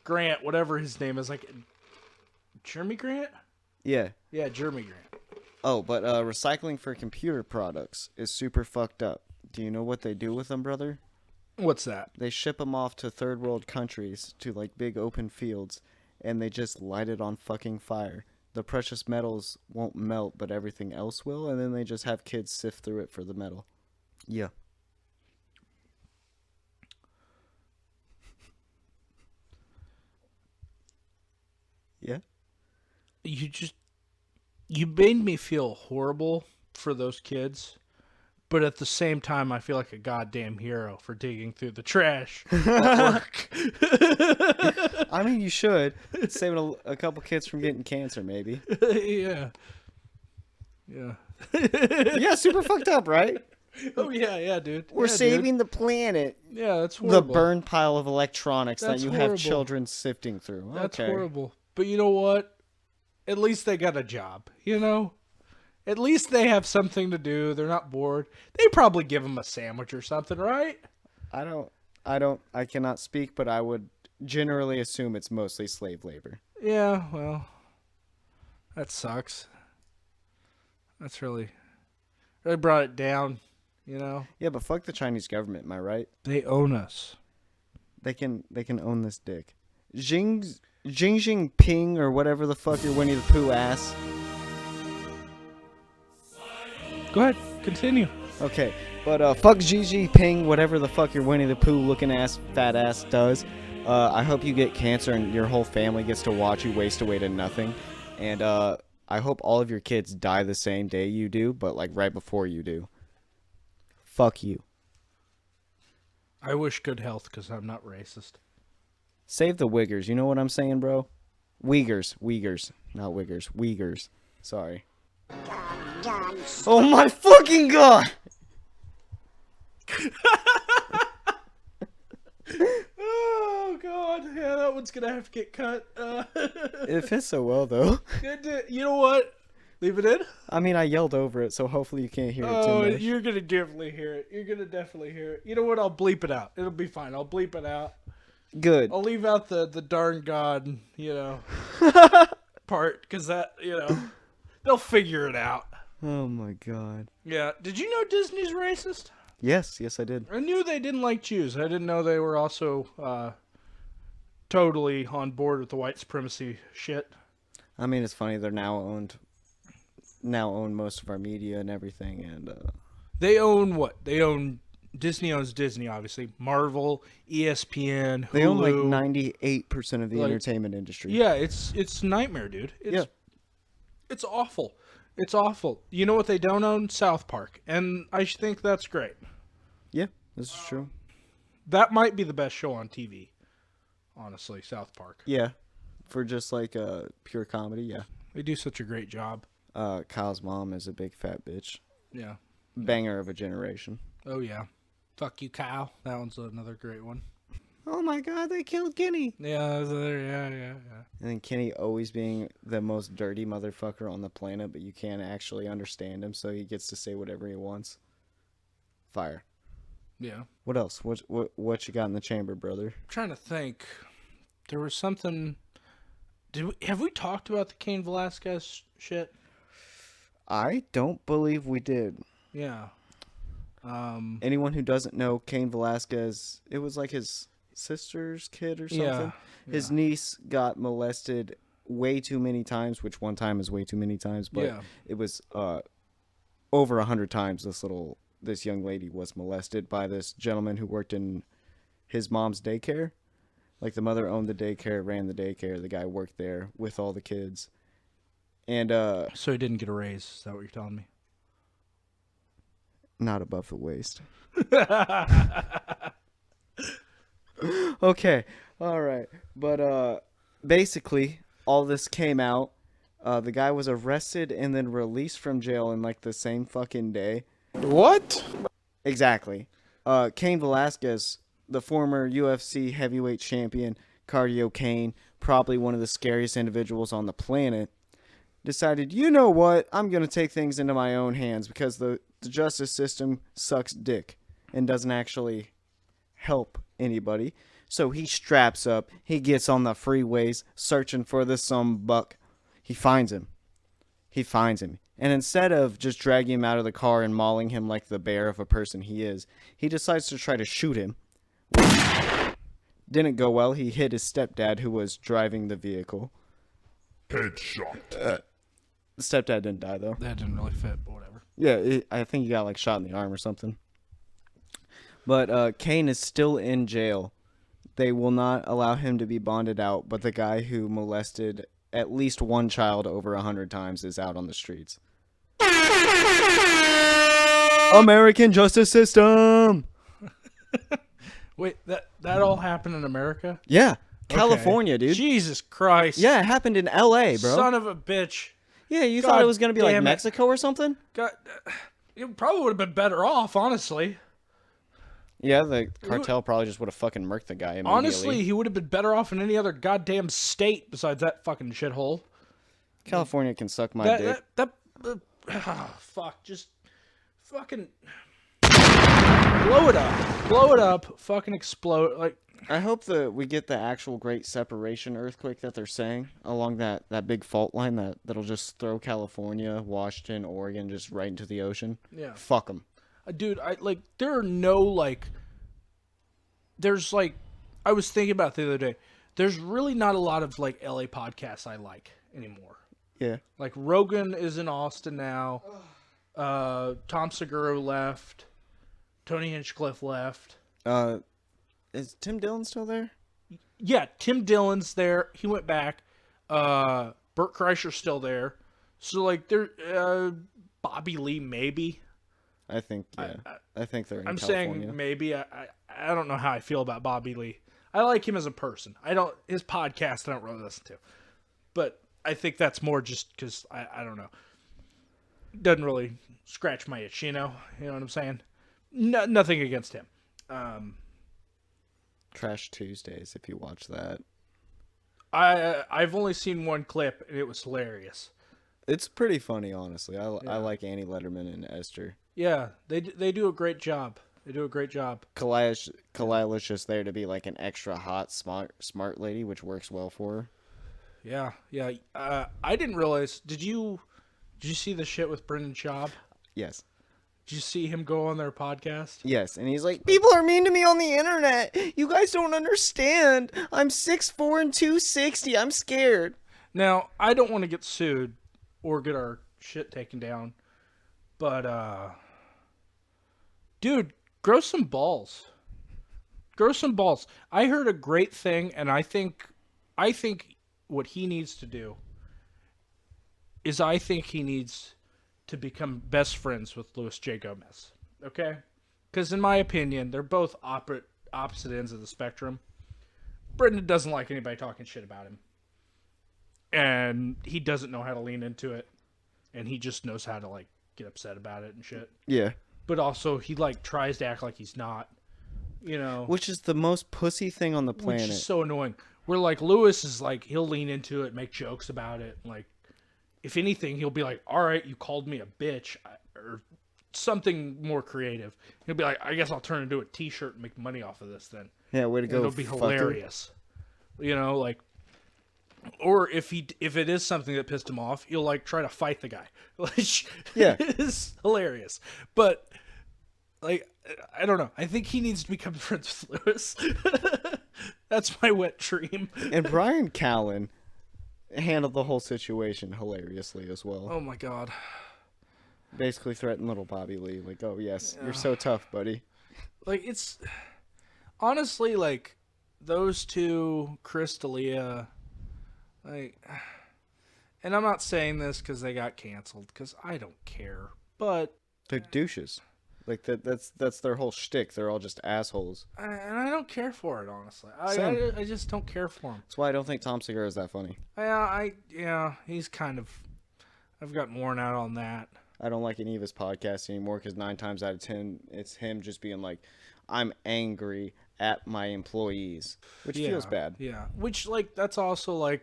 Grant, whatever his name is, like, Jeremy Grant? Yeah. Yeah, Jeremy Grant. Oh, but recycling for computer products is super fucked up. Do you know what they do with them, brother? What's that? They ship them off to third world countries to like big open fields, and they just light it on fucking fire. The precious metals won't melt, but everything else will, and then they just have kids sift through it for the metal. Yeah. Yeah. You made me feel horrible for those kids, but at the same time, I feel like a goddamn hero for digging through the trash at work. I mean, you should. Saving a couple kids from getting cancer, maybe. Yeah. Yeah. Yeah, super fucked up, right? Oh, yeah, dude. We're Yeah, saving the planet. Dude. Yeah, that's The horrible. burn pile of electronics That's that you horrible. have children sifting through. That's Okay. horrible. But you know what? At least they got a job, you know? At least they have something to do. They're not bored. They probably give them a sandwich or something, right? I cannot speak, but I would generally assume it's mostly slave labor. Yeah, well, that sucks. That's really brought it down, you know? Yeah, but fuck the Chinese government, am I right? They own us. They can own this dick. Xi Jinping or whatever the fuck your Winnie the Pooh ass. Go ahead, continue. Okay, but fuck Xi Jinping, whatever the fuck your Winnie the Pooh looking ass, fat ass does. I hope you get cancer and your whole family gets to watch you waste away to nothing. And I hope all of your kids die the same day you do, but like right before you do. Fuck you. I wish good health because I'm not racist. Save the Uyghurs, you know what I'm saying, bro? Uyghurs, not Uyghurs, Uyghurs. Sorry. Oh my fucking god! Oh god, yeah, that one's gonna have to get cut. It fits so well, though. You know what? Leave it in. I mean, I yelled over it, so hopefully you can't hear it Oh, too much. you're gonna definitely hear it. You're gonna definitely hear it. You know what? I'll bleep it out. It'll be fine. I'll bleep it out. Good. I'll leave out the darn god, part, because that, they'll figure it out. Oh my god. Yeah. Did you know Disney's racist? Yes, I did. I knew they didn't like Jews. I didn't know they were also totally on board with the white supremacy shit. I mean, it's funny they're now own most of our media and everything, and They own what? Disney owns Disney, obviously. Marvel, ESPN, Hulu. they own like 98% of the entertainment industry. Yeah, it's a nightmare, dude. It's awful. It's awful. You know what they don't own? South Park. And I think that's great. Yeah, this is true. That might be the best show on TV. Honestly, South Park. Yeah, for just like pure comedy, yeah. They do such a great job. Kyle's mom is a big fat bitch. Yeah. Banger of a generation. Oh, yeah. Fuck you, Kyle. That one's another great one. Oh my god, they killed Kenny. Yeah, yeah. And then Kenny always being the most dirty motherfucker on the planet, but you can't actually understand him, so he gets to say whatever he wants. Fire. Yeah. What else? What you got in the chamber, brother? I'm trying to think. There was something... Have we talked about the Cain Velasquez shit? I don't believe we did. Yeah. Anyone who doesn't know, Cain Velasquez, it was like his sister's kid or something. Yeah. His niece got molested way too many times, which one time is way too many times, but Yeah. it was over 100 times this young lady was molested by this gentleman who worked in his mom's daycare. Like the mother owned the daycare, ran the daycare, the guy worked there with all the kids. And So he didn't get a raise. Is that what you're telling me? not above the waist. Okay, all right. But basically, all this came out. The guy was arrested and then released from jail in like the same fucking day. What? Exactly. Cain Velasquez, the former UFC heavyweight champion, Cardio Cain, probably one of the scariest individuals on the planet, decided, you know what, I'm going to take things into my own hands because the justice system sucks dick and doesn't actually help anybody. So he straps up, he gets on the freeways searching for this some buck. He finds him. And instead of just dragging him out of the car and mauling him like the bear of a person he is, he decides to try to shoot him. Didn't go well. He hit his stepdad who was driving the vehicle. Headshot. The stepdad didn't die though. That didn't really fit, but whatever. Yeah, I think he got like shot in the arm or something. But Cain is still in jail. They will not allow him to be bonded out, but the guy who molested at least one child over 100 times is out on the streets. American justice system. Wait, that all happened in America? Yeah, Okay. California, dude. Jesus Christ. Yeah, it happened in L.A., bro. Son of a bitch. Yeah, you God thought it was gonna be like damn it. Mexico or something? God, it probably would have been better off, honestly. Yeah, the cartel probably just would have fucking murked the guy immediately. Honestly, he would have been better off in any other goddamn state besides that fucking shithole. California can suck my dick. Fuck, just fucking blow it up. Blow it up. Fucking explode. Like, I hope that we get the actual Great Separation earthquake that they're saying along that big fault line that'll just throw California, Washington, Oregon just right into the ocean. Yeah. Fuck them. dude, there are no, there's, I was thinking about it the other day. There's really not a lot of, LA podcasts I like anymore. Yeah. Like, Rogan is in Austin now. Tom Segura left. Tony Hinchcliffe left. Is Tim Dillon still there? Yeah, Tim Dillon's there. He went back. Bert Kreischer's still there. So, Bobby Lee, maybe. I think, yeah. I think they're in I'm California. saying maybe. I don't know how I feel about Bobby Lee. I like him as a person. His podcast I don't really listen to. But I think that's more just because, I don't know. Doesn't really scratch my itch, you know? You know what I'm saying? Nothing against him. Trash Tuesdays, if you watch that. I've only seen one clip, and it was hilarious. It's pretty funny, honestly. I like Annie Letterman and Esther. Yeah, they do a great job. They do a great job. Kalila's just there to be like an extra hot, smart lady, which works well for her. Yeah. I didn't realize. Did you see the shit with Brendan Schaub? Yes. Did you see him go on their podcast? Yes, and he's like, people are mean to me on the internet. You guys don't understand. I'm 6'4" and 260. I'm scared. Now, I don't want to get sued or get our shit taken down, but dude, grow some balls. Grow some balls. I heard a great thing, and I think what he needs to do is he needs to become best friends with Luis J. Gomez. Okay? Because in my opinion, they're both opposite ends of the spectrum. Brendan doesn't like anybody talking shit about him. And he doesn't know how to lean into it. And he just knows how to, get upset about it and shit. Yeah. But also, he, tries to act like he's not. You know? Which is the most pussy thing on the planet. Which is so annoying. Where, Lewis is, he'll lean into it, make jokes about it. If anything, he'll be like, all right, you called me a bitch. Or something more creative. He'll be like, I guess I'll turn into a t-shirt and make money off of this then. Yeah, way to go. It'll be hilarious. You know, or if it is something that pissed him off, he'll try to fight the guy. Yeah. It's hilarious. But I don't know. I think he needs to become friends with Lewis. That's my wet dream. And Brian Callen handled the whole situation hilariously as well. Oh my god. Basically threatened little Bobby Lee, oh yes, you're so tough, buddy. It's honestly those two, Chris D'Elia, and I'm not saying this because they got canceled, because I don't care, but They're douches. That's their whole shtick. They're all just assholes. And I don't care for it, honestly. I just don't care for him. That's why I don't think Tom Segura is that funny. He's kind of. I've got worn out on that. I don't like any of his podcasts anymore because 9 times out of 10, it's him just being like, I'm angry at my employees, which feels bad. Yeah, which that's also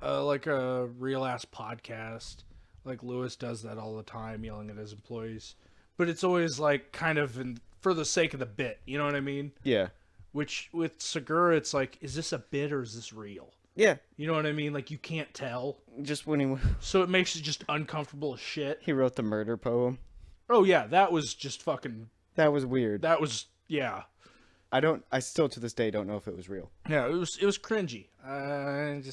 a real ass podcast. Lewis does that all the time, yelling at his employees. But it's always kind of for the sake of the bit, you know what I mean? Yeah. Which with Segura, it's is this a bit or is this real? Yeah. You know what I mean? You can't tell. Just when he So it makes it just uncomfortable as shit. he wrote the murder poem. Oh yeah, that was just fucking. That was weird. That was I still to this day don't know if it was real. Yeah, it was cringy. And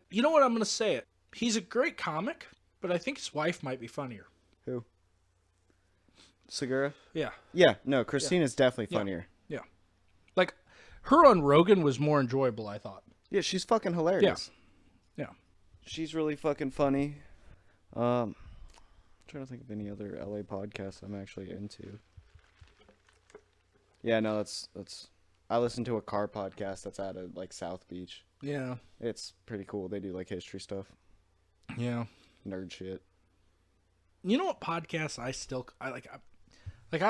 you know what? I'm gonna say it. He's a great comic, but I think his wife might be funnier. Who? Segura? Yeah. Yeah, no, Christina's definitely funnier. Yeah. Her on Rogan was more enjoyable, I thought. Yeah, she's fucking hilarious. She's really fucking funny. I'm trying to think of any other LA podcasts I'm actually into. Yeah, no, that's I listen to a car podcast that's out of like South Beach. Yeah. It's pretty cool. They do like history stuff, Yeah. nerd shit. You know what podcasts I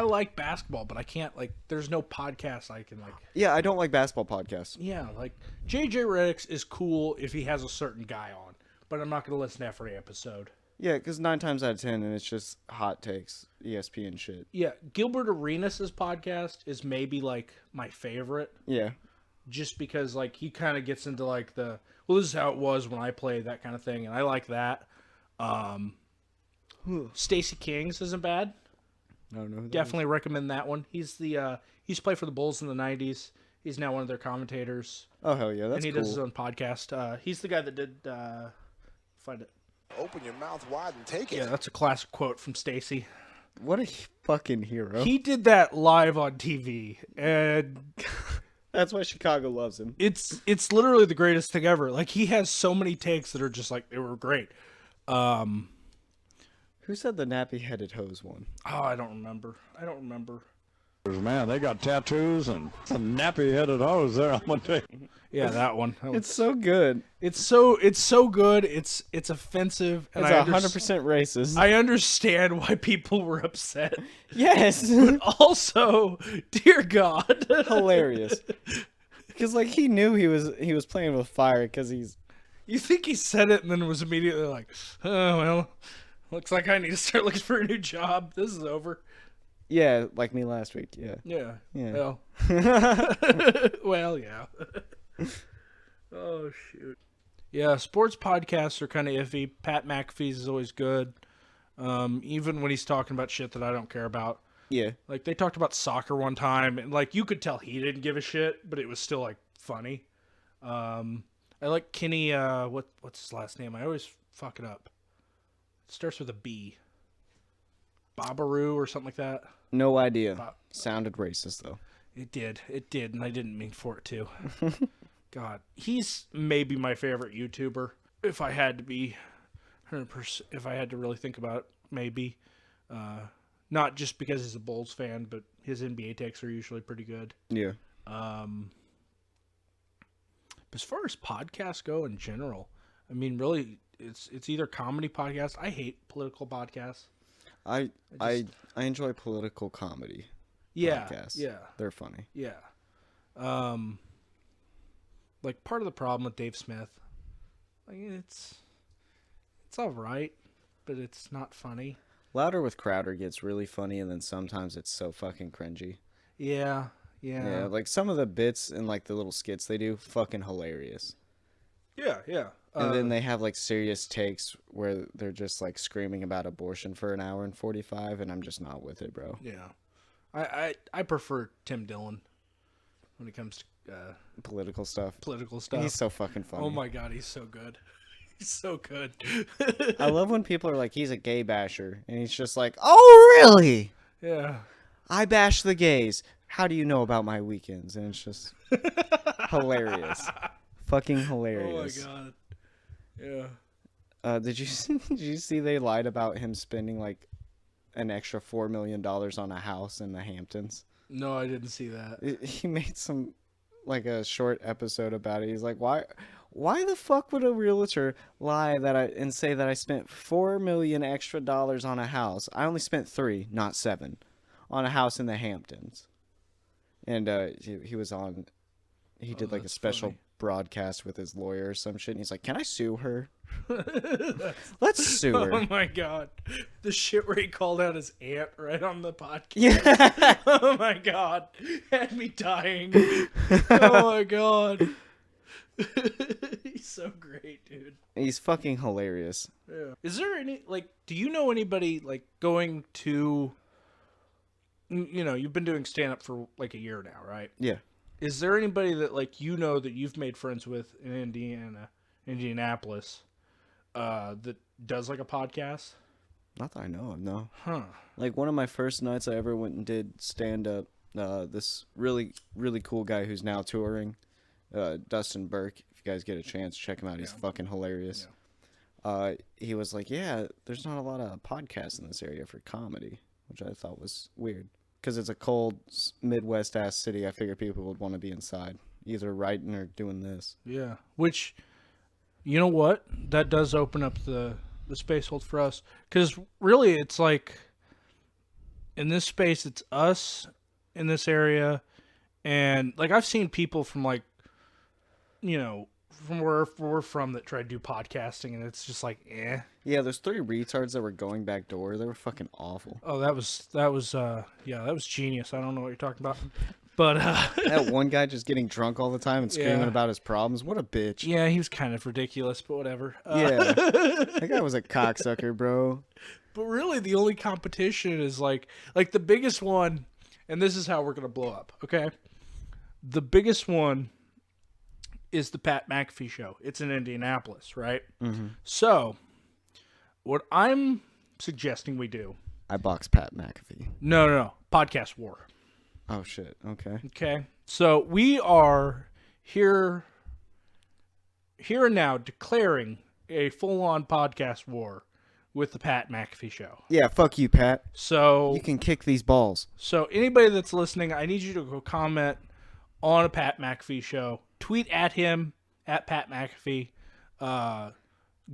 like basketball, but I can't there's no podcast I can Yeah, I don't like basketball podcasts. Yeah, JJ Redick's is cool if he has a certain guy on, but I'm not going to listen to every episode. Yeah, because 9 times out of 10, and it's just hot takes, ESPN shit. Yeah, Gilbert Arenas' podcast is maybe my favorite. Yeah. Just because he kind of gets into this is how it was when I played, that kind of thing, and I like that. Stacey Kings isn't bad. I don't know who that Definitely recommend that one. He's he's played for the Bulls in the 90s. He's now one of their commentators. is. Oh, hell yeah, that's and he cool. does his own podcast. He's the guy that did find it. Open your mouth wide and take it. Yeah, that's a classic quote from Stacey. What a fucking hero. He did that live on TV, and That's why Chicago loves him. it's literally the greatest thing ever. He has so many takes that are just they were great. Who said the nappy-headed hose one? Oh, I don't remember. Man, they got tattoos and some nappy-headed hose there. I'm gonna tell you. Yeah, that one. It's so good. It's so good. It's offensive, and It's 100% racist. I understand why people were upset. Yes. But also, dear God, Hilarious. Because he knew he was playing with fire because he's. You think he said it and then was immediately like, oh well, looks like I need to start looking for a new job. This is over. Yeah, like me last week. Yeah. Yeah. Yeah. Well. Well, yeah. Oh shoot. Yeah, sports podcasts are kind of iffy. Pat McAfee's is always good. Even when he's talking about shit that I don't care about. Yeah. They talked about soccer one time, and you could tell he didn't give a shit, but it was still funny. I like Kenny. What's his last name? I always fuck it up. It starts with a B. Babaru or something like that. No idea. Sounded racist though. It did, and I didn't mean for it to. God, he's maybe my favorite YouTuber. If I had to be, 100%, if I had to really think about it, maybe. Not just because he's a Bulls fan, but his NBA takes are usually pretty good. Yeah. As far as podcasts go in general, I mean, really, it's either comedy podcasts. I hate political podcasts. I enjoy political comedy. Yeah, podcasts. yeah, They're funny. yeah. Part of the problem with Dave Smith, it's all right, but it's not funny. Louder with Crowder gets really funny, and then sometimes it's so fucking cringy. Yeah. Yeah, some of the bits and the little skits they do, fucking hilarious. Yeah. And then they have serious takes where they're just screaming about abortion for an hour and 45, and I'm just not with it, bro. Yeah. I prefer Tim Dillon when it comes to Political stuff. He's so fucking funny. Oh my God, he's so good. He's so good. I love when people are he's a gay basher, and he's just oh really? Yeah. I bash the gays. How do you know about my weekends? And it's just hilarious. Fucking hilarious. Oh my God. Yeah. Did you see they lied about him spending an extra $4 million on a house in the Hamptons? No, I didn't see that. He made some a short episode about it. He's why the fuck would a realtor lie and say that I spent $4 million extra on a house? I only spent 3, not 7, on a house in the Hamptons. And he was on. He did a special funny. broadcast with his lawyer or some shit. And he's can I sue her? Let's sue her. Oh my God. The shit where he called out his aunt right on the podcast. Yeah. Oh my God. Had me dying. Oh my God. He's so great, dude. He's fucking hilarious. Yeah. Is there any do you know anybody going to you've been doing stand up for a year now, right? Yeah. Is there anybody that that you've made friends with in Indianapolis that does a podcast? Not that I know of, no. Huh. One of my first nights I ever went and did stand up, this really, really cool guy who's now touring, Dustin Burke. If you guys get a chance, check him out. He's fucking hilarious. he was like, yeah, there's not a lot of podcasts in this area for comedy, which I thought was weird. Because it's a cold, Midwest-ass city, I figured people would want to be inside, either writing or doing this. Yeah. Which, you know what? That does open up the space hold for us. Because really, it's like, in this space, it's us in this area. And, like, I've seen people from, like, you know, from where we're from that try to do podcasting, and it's just like, eh. Yeah, there's 3 retards that were going back door. They were fucking awful. Oh, that was genius. I don't know what you're talking about. But, that one guy just getting drunk all the time and screaming Yeah. about his problems. What a bitch. Yeah, he was kind of ridiculous, but whatever. Yeah. That guy was a cocksucker, bro. But really, the only competition is like the biggest one, and this is how we're going to blow up, okay? The biggest one is the Pat McAfee show. It's in Indianapolis, right? Mm-hmm. So, what I'm suggesting we do... I box Pat McAfee. No. Podcast war. Oh, shit. Okay. Okay? So, we are here and now declaring a full-on podcast war with the Pat McAfee show. Yeah, fuck you, Pat. So... You can kick these balls. So, anybody that's listening, I need you to go comment on a Pat McAfee show. Tweet at him, at Pat McAfee.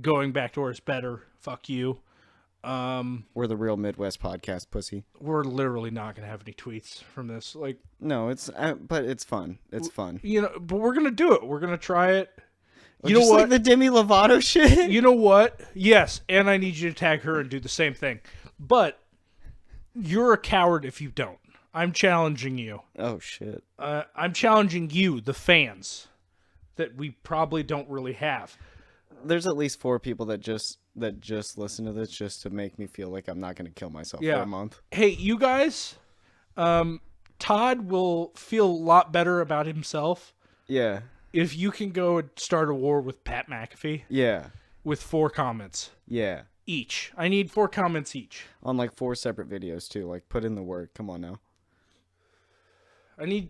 Going back door is better. Fuck you. We're the real Midwest podcast, pussy. We're literally not going to have any tweets from this. Like, no, it's but it's fun. It's fun. You know, but we're going to do it. We're going to try it. You know what? Like the Demi Lovato shit? You know what? Yes, and I need you to tag her and do the same thing. But you're a coward if you don't. I'm challenging you. Oh, shit. I'm challenging you, the fans, that we probably don't really have. There's at least 4 people that just listen to this just to make me feel like I'm not going to kill myself for a month. Hey, you guys, Todd will feel a lot better about himself. Yeah. If you can go and start a war with Pat McAfee. Yeah. With 4 comments. Yeah. Each. I need 4 comments each. On like 4 separate videos too. Like put in the work. Come on now. I need,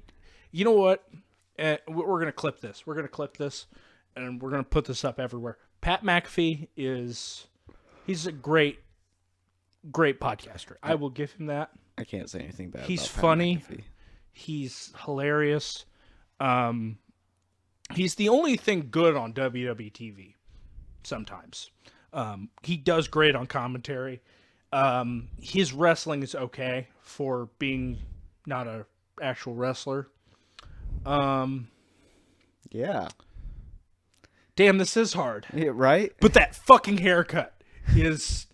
you know what? We're going to clip this. We're going to clip this and we're going to put this up everywhere. Pat McAfee he's a great podcaster. I will give him that. I can't say anything bad He's about Pat funny. McAfee. He's hilarious. He's the only thing good on WWE TV sometimes. He does great on commentary. His wrestling is okay for being not a actual wrestler. Yeah. Damn, this is hard. Yeah, right? But that fucking haircut is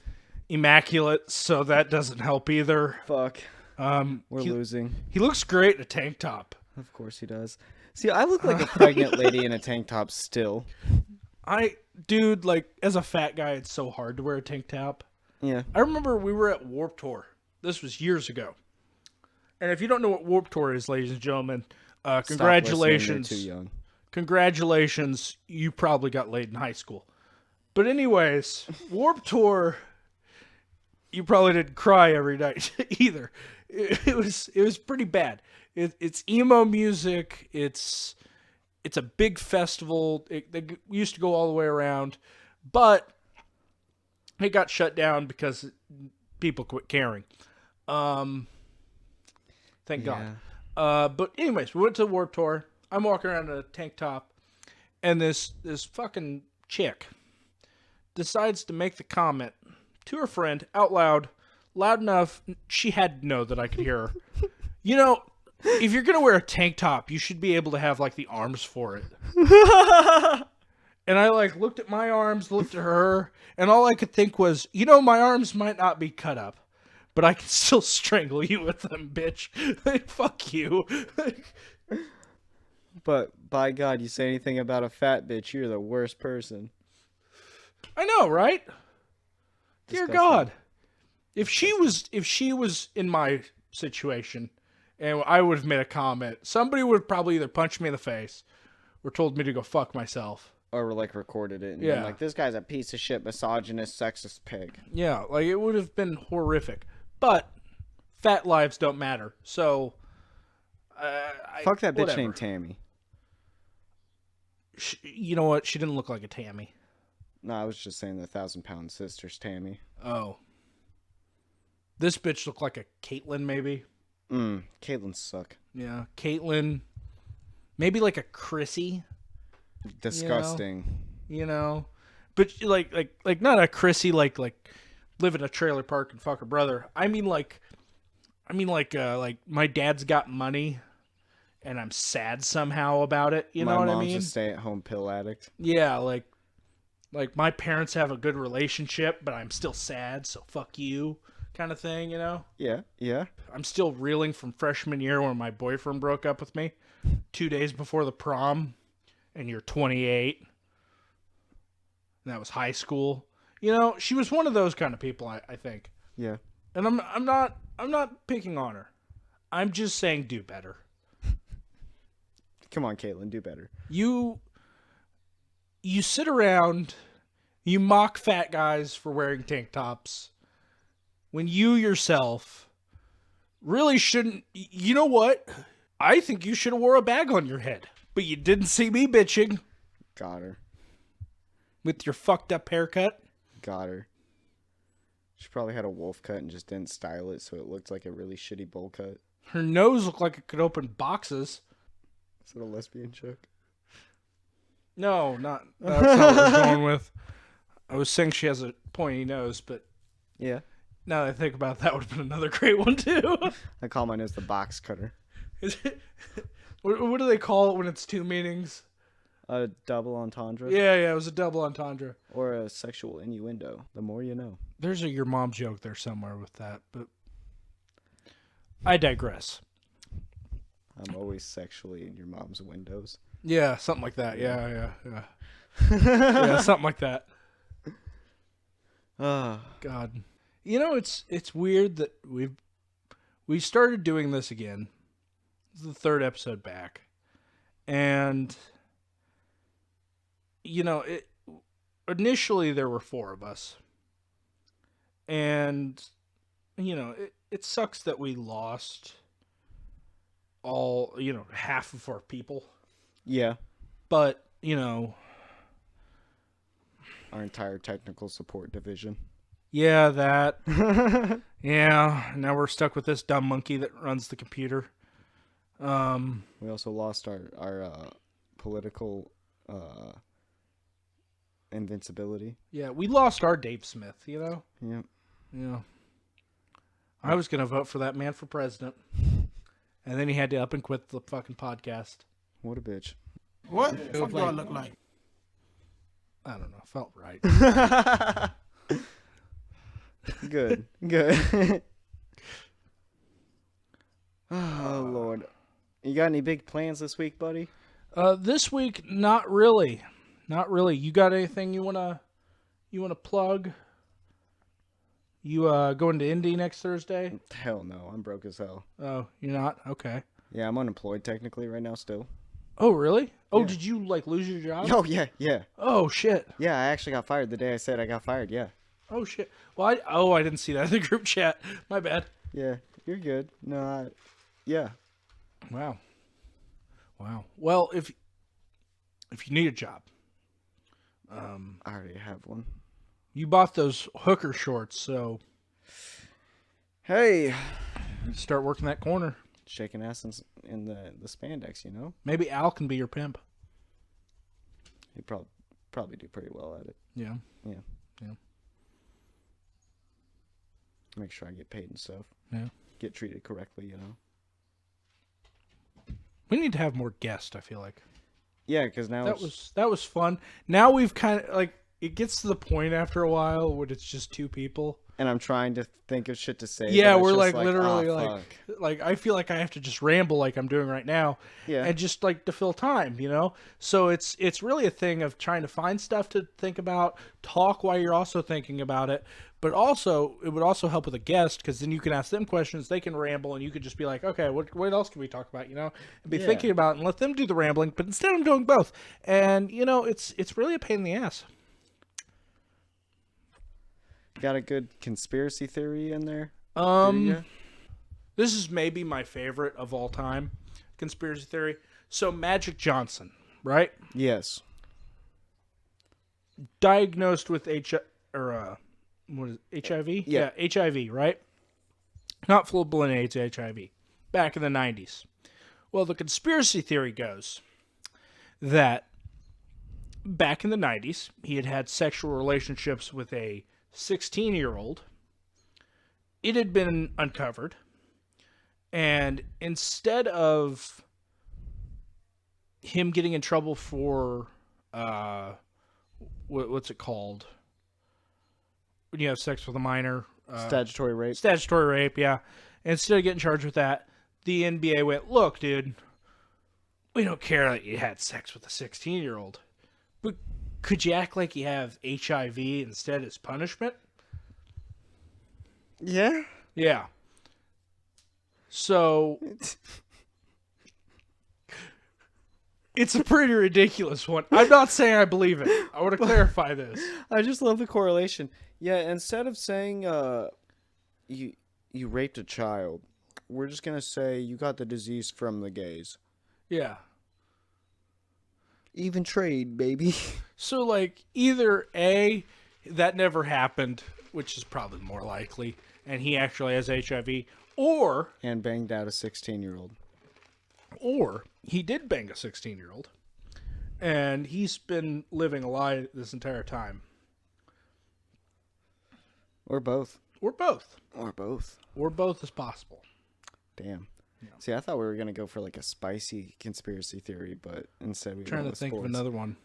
immaculate, so that doesn't help either. Fuck. We're losing. He looks great in a tank top. Of course he does. See, I look like a pregnant lady in a tank top still. Dude, like, as a fat guy, it's so hard to wear a tank top. Yeah. I remember we were at Warped Tour. This was years ago. And if you don't know what Warped Tour is, ladies and gentlemen, congratulations. You're too young. Congratulations, you probably got laid in high school. But anyways, Warped Tour, you probably didn't cry every night either. It was pretty bad. It's emo music. It's a big festival. They used to go all the way around, but it got shut down because people quit caring. Thank God. But anyways, we went to Warped Tour. I'm walking around in a tank top, and this fucking chick decides to make the comment to her friend out loud enough she had to know that I could hear her. You know, if you're gonna wear a tank top, you should be able to have like the arms for it. And I like looked at my arms, looked at her, and all I could think was, you know, my arms might not be cut up, but I can still strangle you with them, bitch. Like, fuck you. But by God, you say anything about a fat bitch, you're the worst person. I know, right? Dear Disgusting. God. If she was in my situation and I would have made a comment, somebody would have probably either punched me in the face or told me to go fuck myself. Or like recorded it and Yeah. been like, this guy's a piece of shit, misogynist, sexist pig. Yeah, like it would have been horrific. But fat lives don't matter. So Fuck that bitch whatever. named Tammy. You know what? She didn't look like a Tammy. No, I was just saying the 1,000-pound sisters, Tammy. Oh. This bitch looked like a Caitlyn, maybe. Caitlyn suck. Yeah, Caitlyn. Maybe like a Chrissy. Disgusting. You know? But like not a Chrissy like live in a trailer park and fuck her brother. I mean like my dad's got money and I'm sad somehow about it. You know what I mean? My mom's a stay-at-home pill addict. Yeah, like my parents have a good relationship, but I'm still sad, so fuck you kind of thing, you know? Yeah, yeah. I'm still reeling from freshman year when my boyfriend broke up with me 2 days before the prom, and you're 28. And that was high school. You know, she was one of those kind of people, I think. Yeah. And I'm not picking on her. I'm just saying do better. Come on, Caitlyn, do better. You sit around, you mock fat guys for wearing tank tops, when you yourself really shouldn't. You know what? I think you should have wore a bag on your head, but you didn't see me bitching. Got her. With your fucked up haircut. Got her. She probably had a wolf cut and just didn't style it, so it looked like a really shitty bowl cut. Her nose looked like it could open boxes. Is it a lesbian joke? No, that's not what I was going with. I was saying she has a pointy nose, but yeah. Now that I think about it, that would have been another great one too. I call my nose the box cutter. Is it? What do they call it when it's two meanings? A double entendre? Yeah, it was a double entendre. Or a sexual innuendo. The more you know. There's a your mom joke there somewhere with that, but I digress. I'm always sexually in your mom's windows. Yeah, something like that. Yeah. Yeah, something like that. God. You know, it's weird that we started doing this again. This is the third episode back. And you know, initially there were 4 of us. And you know, it sucks that we lost all, you know, half of our people. Yeah. But, you know, our entire technical support division. Yeah, that. Yeah, now we're stuck with this dumb monkey that runs the computer. We also lost our political invincibility. Yeah, we lost our Dave Smith, you know? Yeah. Yeah. I was going to vote for that man for president. And then he had to up and quit the fucking podcast. What a bitch. What the fuck do I look like? I don't know. Felt right. Good. Oh, Lord. You got any big plans this week, buddy? This week, not really. Not really. You got anything you wanna plug? You going to Indy next Thursday? Hell no. I'm broke as hell. Oh, you're not? Okay. Yeah, I'm unemployed technically right now still. Oh, really? Oh, yeah. Did you lose your job? Oh, yeah. Oh, shit. Yeah, I actually got fired the day I said I got fired, yeah. Oh, shit. Well, I didn't see that in the group chat. My bad. Yeah, you're good. No, yeah. Wow. Well, if you need a job, I already have one. You bought those hooker shorts, so hey, start working that corner. Shaking ass in the spandex, you know? Maybe Al can be your pimp. He'd probably do pretty well at it. Yeah. Make sure I get paid and stuff. Yeah. Get treated correctly, you know? We need to have more guests, I feel like. Yeah, because now that was fun. Now we've kind of, it gets to the point after a while when it's just 2 people. And I'm trying to think of shit to say. Yeah, we're literally I feel like I have to just ramble like I'm doing right now. Yeah. And just to fill time, you know? So it's really a thing of trying to find stuff to think about, talk while you're also thinking about it. But also, it would also help with a guest, because then you can ask them questions, they can ramble, and you could just be like, okay, what else can we talk about, you know? And be thinking about it and let them do the rambling, but instead I'm doing both. And, you know, it's really a pain in the ass. Got a good conspiracy theory in there? This is maybe my favorite of all time, conspiracy theory. So Magic Johnson, right? Yes. diagnosed with what is it, HIV? Yeah. HIV, right? Not full-blown AIDS, HIV. Back in the 90s. Well, the conspiracy theory goes that back in the 90s, he had had sexual relationships with a 16-year-old. It had been uncovered. And instead of him getting in trouble for, what's it called? When you have sex with a minor. Statutory rape. Statutory rape, yeah. Instead of getting charged with that, the NBA went, look, dude, we don't care that you had sex with a 16-year-old. But could you act like you have HIV instead as punishment? Yeah. Yeah. So it's a pretty ridiculous one. I'm not saying I believe it. I want to clarify this. I just love the correlation. Yeah, instead of saying you raped a child, we're just gonna say you got the disease from the gays. Yeah. Even trade, baby. So, like, either A, that never happened, which is probably more likely, and he actually has HIV, or... And banged out a 16-year-old. Or he did bang a 16-year-old, and he's been living a lie this entire time. Or both. Or both. Or both. Or both is possible. Damn. Yeah. See, I thought we were gonna go for like a spicy conspiracy theory, but instead we I'm trying to think sports. of another one.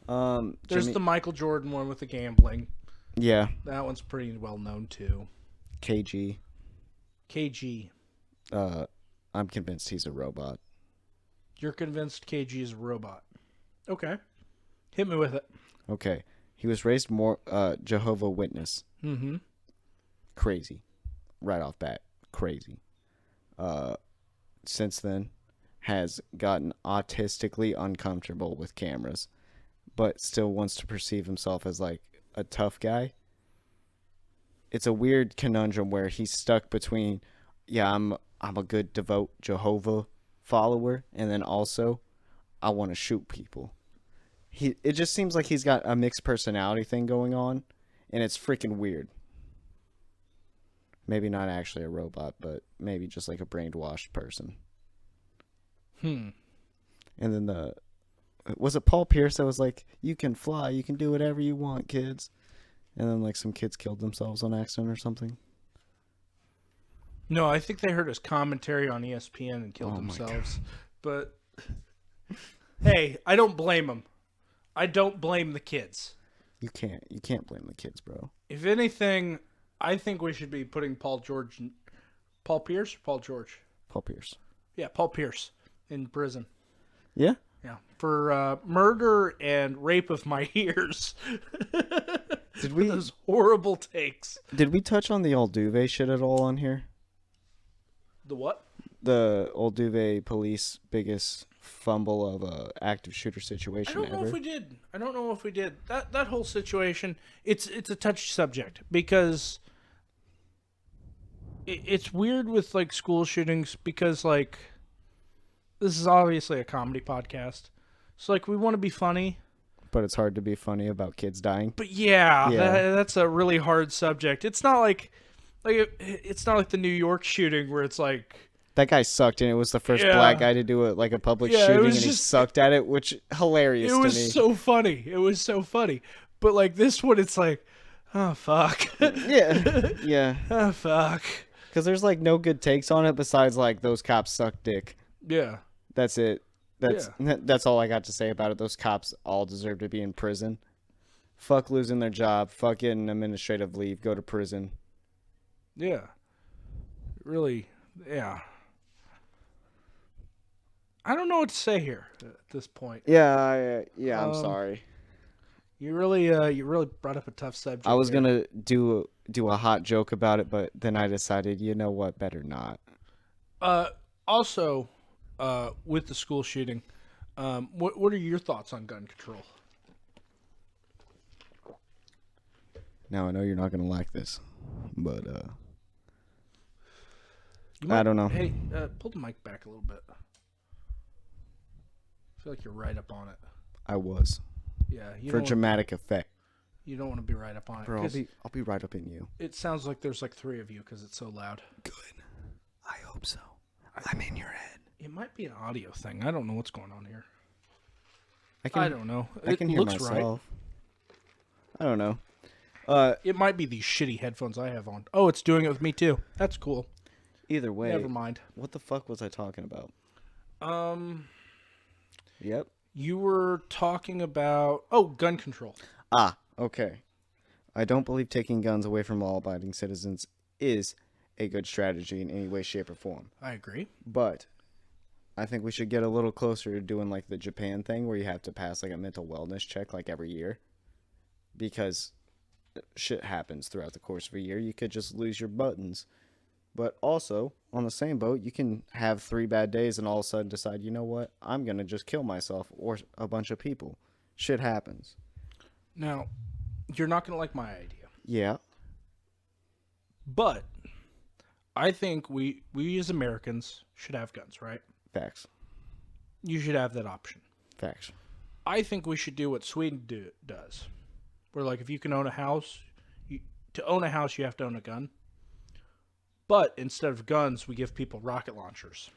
There's the Michael Jordan one with the gambling. Yeah. That one's pretty well known too. KG. I'm convinced he's a robot. You're convinced KG is a robot. Okay. Hit me with it. Okay. He was raised more Jehovah Witness. Mm-hmm. Crazy. Right off bat. Crazy. Since then has gotten autistically uncomfortable with cameras, but still wants to perceive himself as like a tough guy. It's a weird conundrum where he's stuck between, yeah, I'm a good devout Jehovah follower, and then also I want to shoot people. It just seems like he's got a mixed personality thing going on, and it's freaking weird. Maybe not actually a robot, but maybe just like a brainwashed person. And then was it Paul Pierce that was like, you can fly, you can do whatever you want, kids. And then like some kids killed themselves on accident or something. No, I think they heard his commentary on ESPN and killed themselves. But hey, I don't blame them. I don't blame the kids. You can't blame the kids, bro. If anything, I think we should be putting Paul Pierce or Paul George? Paul Pierce. Yeah, Paul Pierce in prison. Yeah? Yeah, for murder and rape of my ears. Did we those horrible takes? Did we touch on the Alduve shit at all on here? The what? The Alduve police biggest fumble of a active shooter situation ever. I don't know if we did. That whole situation, it's a touchy subject because it's weird with like school shootings because like this is obviously a comedy podcast. So like we want to be funny, but it's hard to be funny about kids dying. But yeah. That's a really hard subject. It's not like it's not like the New York shooting where it's like that guy sucked, and it was the first black guy to do it, like a public shooting, and he sucked at it, which hilarious to me. It was so funny. It was so funny. But like this one, it's like, oh fuck. Yeah. Oh fuck. Because there's like no good takes on it besides like those cops suck dick. Yeah. That's it. That's all I got to say about it. Those cops all deserve to be in prison. Fuck losing their job. Fuck getting administrative leave. Go to prison. Yeah. Really. Yeah. I don't know what to say here at this point. Yeah. I'm sorry. You really brought up a tough subject. I was gonna do a hot joke about it, but then I decided, you know what, better not. Also, with the school shooting, what are your thoughts on gun control? Now I know you're not gonna like this, but I don't know. Hey, pull the mic back a little bit. I feel like you're right up on it. I was. Yeah. For dramatic effect. You don't want to be right up on it. Bro, I'll be right up in you. It sounds like there's like 3 of you because it's so loud. Good. I hope so. I'm in your head. It might be an audio thing. I don't know what's going on here. I don't know. I can hear looks myself. I don't know. It might be these shitty headphones I have on. Oh, it's doing it with me too. That's cool. Either way. Never mind. What the fuck was I talking about? Yep. You were talking about gun control. Ah, okay. I don't believe taking guns away from law-abiding citizens is a good strategy in any way, shape, or form. I agree. But I think we should get a little closer to doing like the Japan thing where you have to pass like a mental wellness check like every year. Because shit happens throughout the course of a year. You could just lose your buttons. But also, on the same boat, you can have 3 bad days and all of a sudden decide, you know what? I'm going to just kill myself or a bunch of people. Shit happens. Now, you're not going to like my idea. Yeah. But I think we as Americans should have guns, right? Facts. You should have that option. Facts. I think we should do what Sweden does. Where, like, if you can own a house, to own a house, you have to own a gun. But instead of guns, we give people rocket launchers.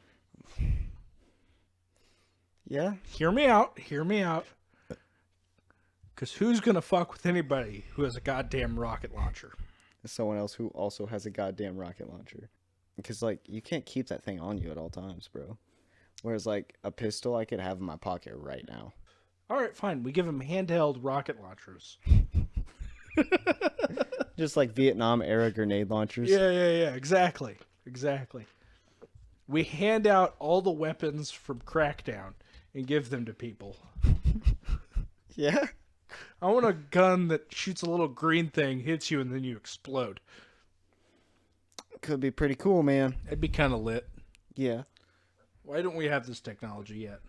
Yeah. Hear me out. Hear me out. Because who's going to fuck with anybody who has a goddamn rocket launcher? Someone else who also has a goddamn rocket launcher. Because, like, you can't keep that thing on you at all times, bro. Whereas, like, a pistol I could have in my pocket right now. All right, fine. We give them handheld rocket launchers. Just like Vietnam-era grenade launchers. Yeah. Exactly. We hand out all the weapons from Crackdown and give them to people. Yeah? I want a gun that shoots a little green thing, hits you, and then you explode. Could be pretty cool, man. That'd be kind of lit. Yeah. Why don't we have this technology yet?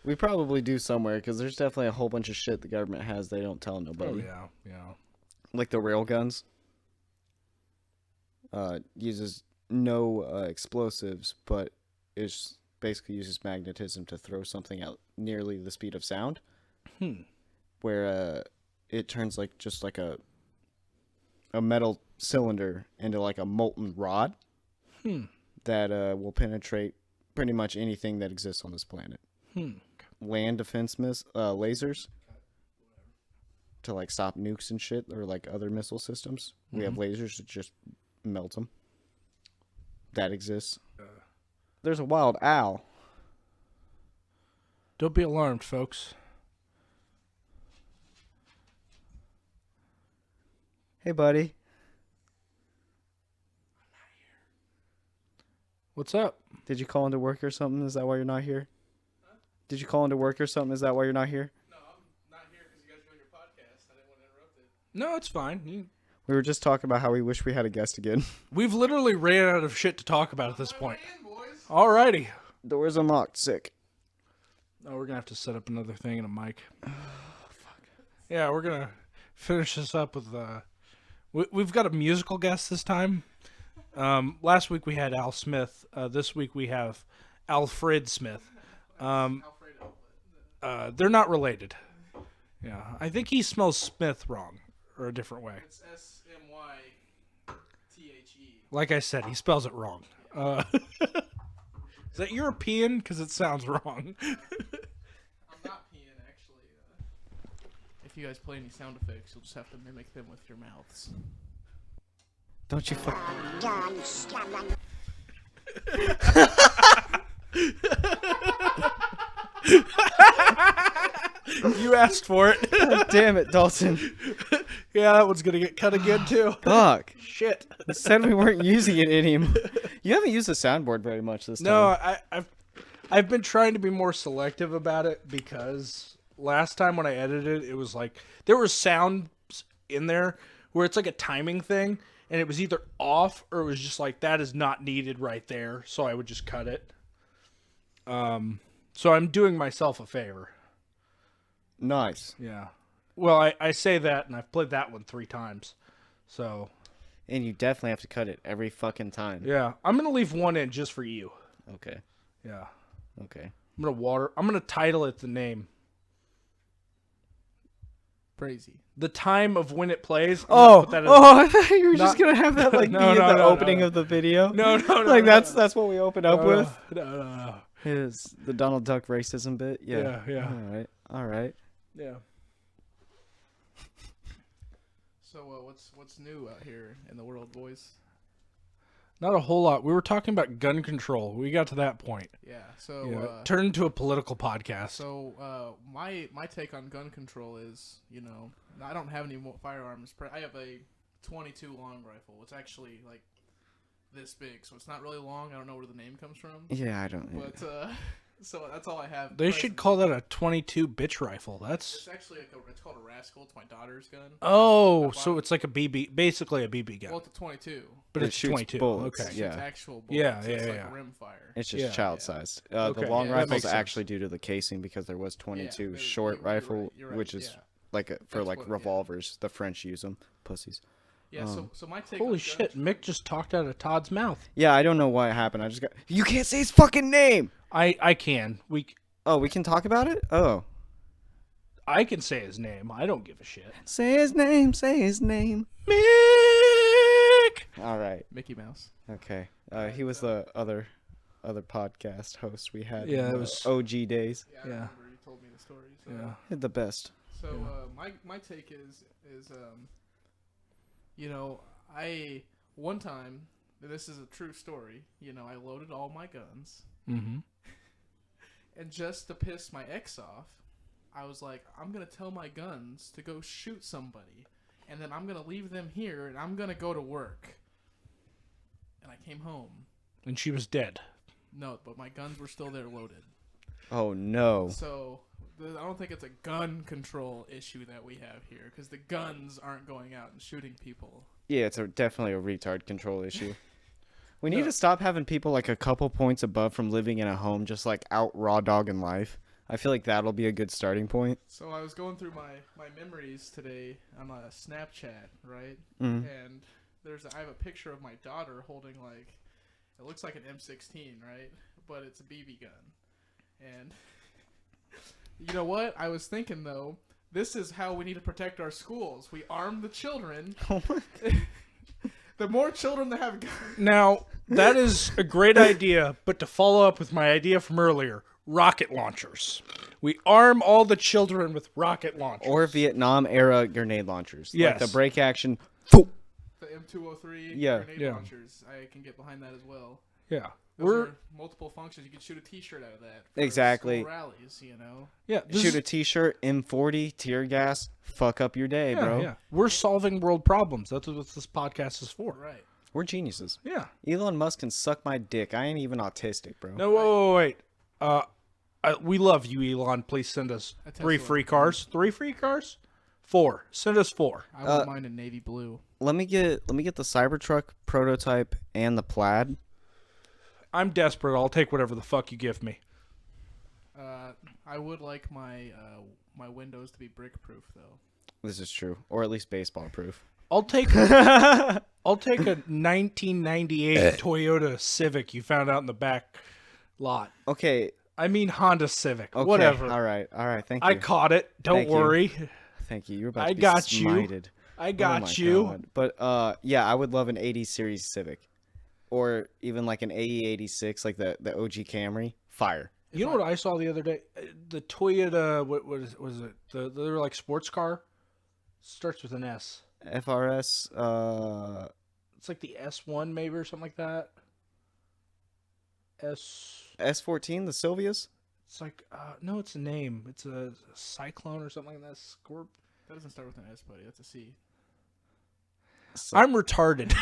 We probably do somewhere, because there's definitely a whole bunch of shit the government has they don't tell nobody. Oh, yeah. Like the rail guns. Uses no explosives, but it basically uses magnetism to throw something out nearly the speed of sound. Where it turns like just like a metal cylinder into like a molten rod that will penetrate pretty much anything that exists on this planet. Land defense lasers to like stop nukes and shit, or like other missile systems. We have lasers that just melt them. That exists. There's a wild owl. Don't be alarmed, folks. Hey, buddy. What's up? Did you call into work or something? Is that why you're not here? Huh? Did you call into work or something? Is that why you're not here? No, I'm not here because you guys are doing your podcast. I didn't want to interrupt it. No, it's fine. We were just talking about how we wish we had a guest again. We've literally ran out of shit to talk about at this point. Alrighty. Doors unlocked. Sick. Oh, we're going to have to set up another thing and a mic. Oh, fuck. Yeah, we're going to finish this up with... We've got a musical guest this time. Last week we had Al Smith. This week we have Alfred Smith. They're not related. Yeah, I think he smells Smith wrong, or a different way. It's Smythe. Like I said, he spells it wrong. Is that European? Because it sounds wrong. I'm not peeing, actually. If you guys play any sound effects, you'll just have to mimic them with your mouths. Don't you fuck... You asked for it. God damn it, Dalton. Yeah, that one's gonna get cut again too. Fuck. Shit. I said we weren't using it anymore. You haven't used the soundboard very much this time. No, I've been trying to be more selective about it because last time when I edited it was like there were sounds in there where it's like a timing thing and it was either off or it was just like that is not needed right there, so I would just cut it. So I'm doing myself a favor. Nice. Yeah. Well, I say that, and I've played that one 3 times. So. And you definitely have to cut it every fucking time. Yeah. I'm going to leave one in just for you. Okay. Yeah. Okay. I'm going to title it the name. crazy. The time of when it plays. I thought you were just gonna have that like No, be in no, the no, opening no. of the video. No, like no. that's what we open up with. No. Is the Donald Duck racism bit? Yeah. Yeah. All right. Yeah. So what's new out here in the world, boys? Not a whole lot. We were talking about gun control. We got to that point. Yeah. So turned into a political podcast. So my take on gun control is, I don't have any more firearms. I have a 22 long rifle. It's actually like this big, so it's not really long. I don't know where the name comes from. Yeah, I don't. But so that's all I have. They should call that a 22 bitch rifle. It's actually it's called a Rascal. It's my daughter's gun. Oh, so it's like a BB, basically a BB gun. Well, it's a 22. But it it's shoots 22. bullets. Okay. Yeah. It's actual bullets. Yeah, It's yeah, like yeah. rimfire. It's just child-sized. The Okay. long Yeah, that makes rifles sense. actually due to the casing because there was 22 Yeah, short you're right, rifle, you're right, which is yeah. like for That's like what- revolvers. The French use them, pussies. Yeah. So my take. Holy on shit! Mick just talked out of Todd's mouth. Yeah, I don't know why it happened. I just got. You can't say his fucking name. I can. Oh, we can talk about it. Oh, I can say his name. I don't give a shit. say his name. Say his name. Mick. All right. Mickey Mouse. Okay. He was the other podcast host we had. Yeah, in it the was- OG days. Yeah. I remember you told me the story. So, Yeah. The best. So my take is I one time, this is a true story. I loaded all my guns, Mm-hmm. and just to piss my ex off, I was like, I'm gonna tell my guns to go shoot somebody, and then I'm gonna leave them here, and I'm gonna go to work. And I came home. And she was dead. No, but my guns were still there loaded. Oh no. So I don't think it's a gun control issue that we have here, because the guns aren't going out and shooting people. Yeah, it's definitely a retard control issue. We need No. to stop having people like a couple points above from living in a home just like out raw dogging life. I feel like that'll be a good starting point. So I was going through my memories today on a Snapchat, right? Mhm. And I have a picture of my daughter holding it looks like an M16, right? But it's a BB gun. And you know what? I was thinking though, this is how we need to protect our schools. We arm the children. The more children that have guns. Now, that is a great idea, but to follow up with my idea from earlier, rocket launchers. We arm all the children with rocket launchers. Or Vietnam era grenade launchers. Yes. Like the break action. The M203 Yeah. grenade Yeah. launchers. I can get behind that as well. Yeah. Those are multiple functions. You can shoot a T-shirt out of that. For Exactly. School rallies, Yeah. Shoot a t-shirt, M40, tear gas, fuck up your day, bro. Yeah. We're solving world problems. That's what this podcast is for. Right. We're geniuses. Yeah. Elon Musk can suck my dick. I ain't even autistic, bro. No, wait. We love you, Elon. Please send us A 3 Tesla. free cars. 3 free cars? 4. Send us 4. I wouldn't mind a navy blue. Let me get the Cybertruck prototype and the Plaid. I'm desperate. I'll take whatever the fuck you give me. I would like my my windows to be brick proof though. This is true, or at least baseball proof. I'll take a 1998 Toyota Civic you found out in the back lot. Okay. I mean Honda Civic. Okay. Whatever. All right. Thank you. I caught it. Don't Thank you. worry. Thank you. You're about I to be got you. smited. I Oh got my you. God. But yeah, I would love an 80 series Civic, or even like an AE86, like the OG Camry. Fire. You know what I saw the other day? The Toyota. What was it? They're like sports car. Starts with an S. FRS. It's like the S1 maybe or something like that. S14, the Silvias. It's like no, it's a name. It's a Cyclone or something like that. That doesn't start with an S, buddy. That's a C. I'm retarded.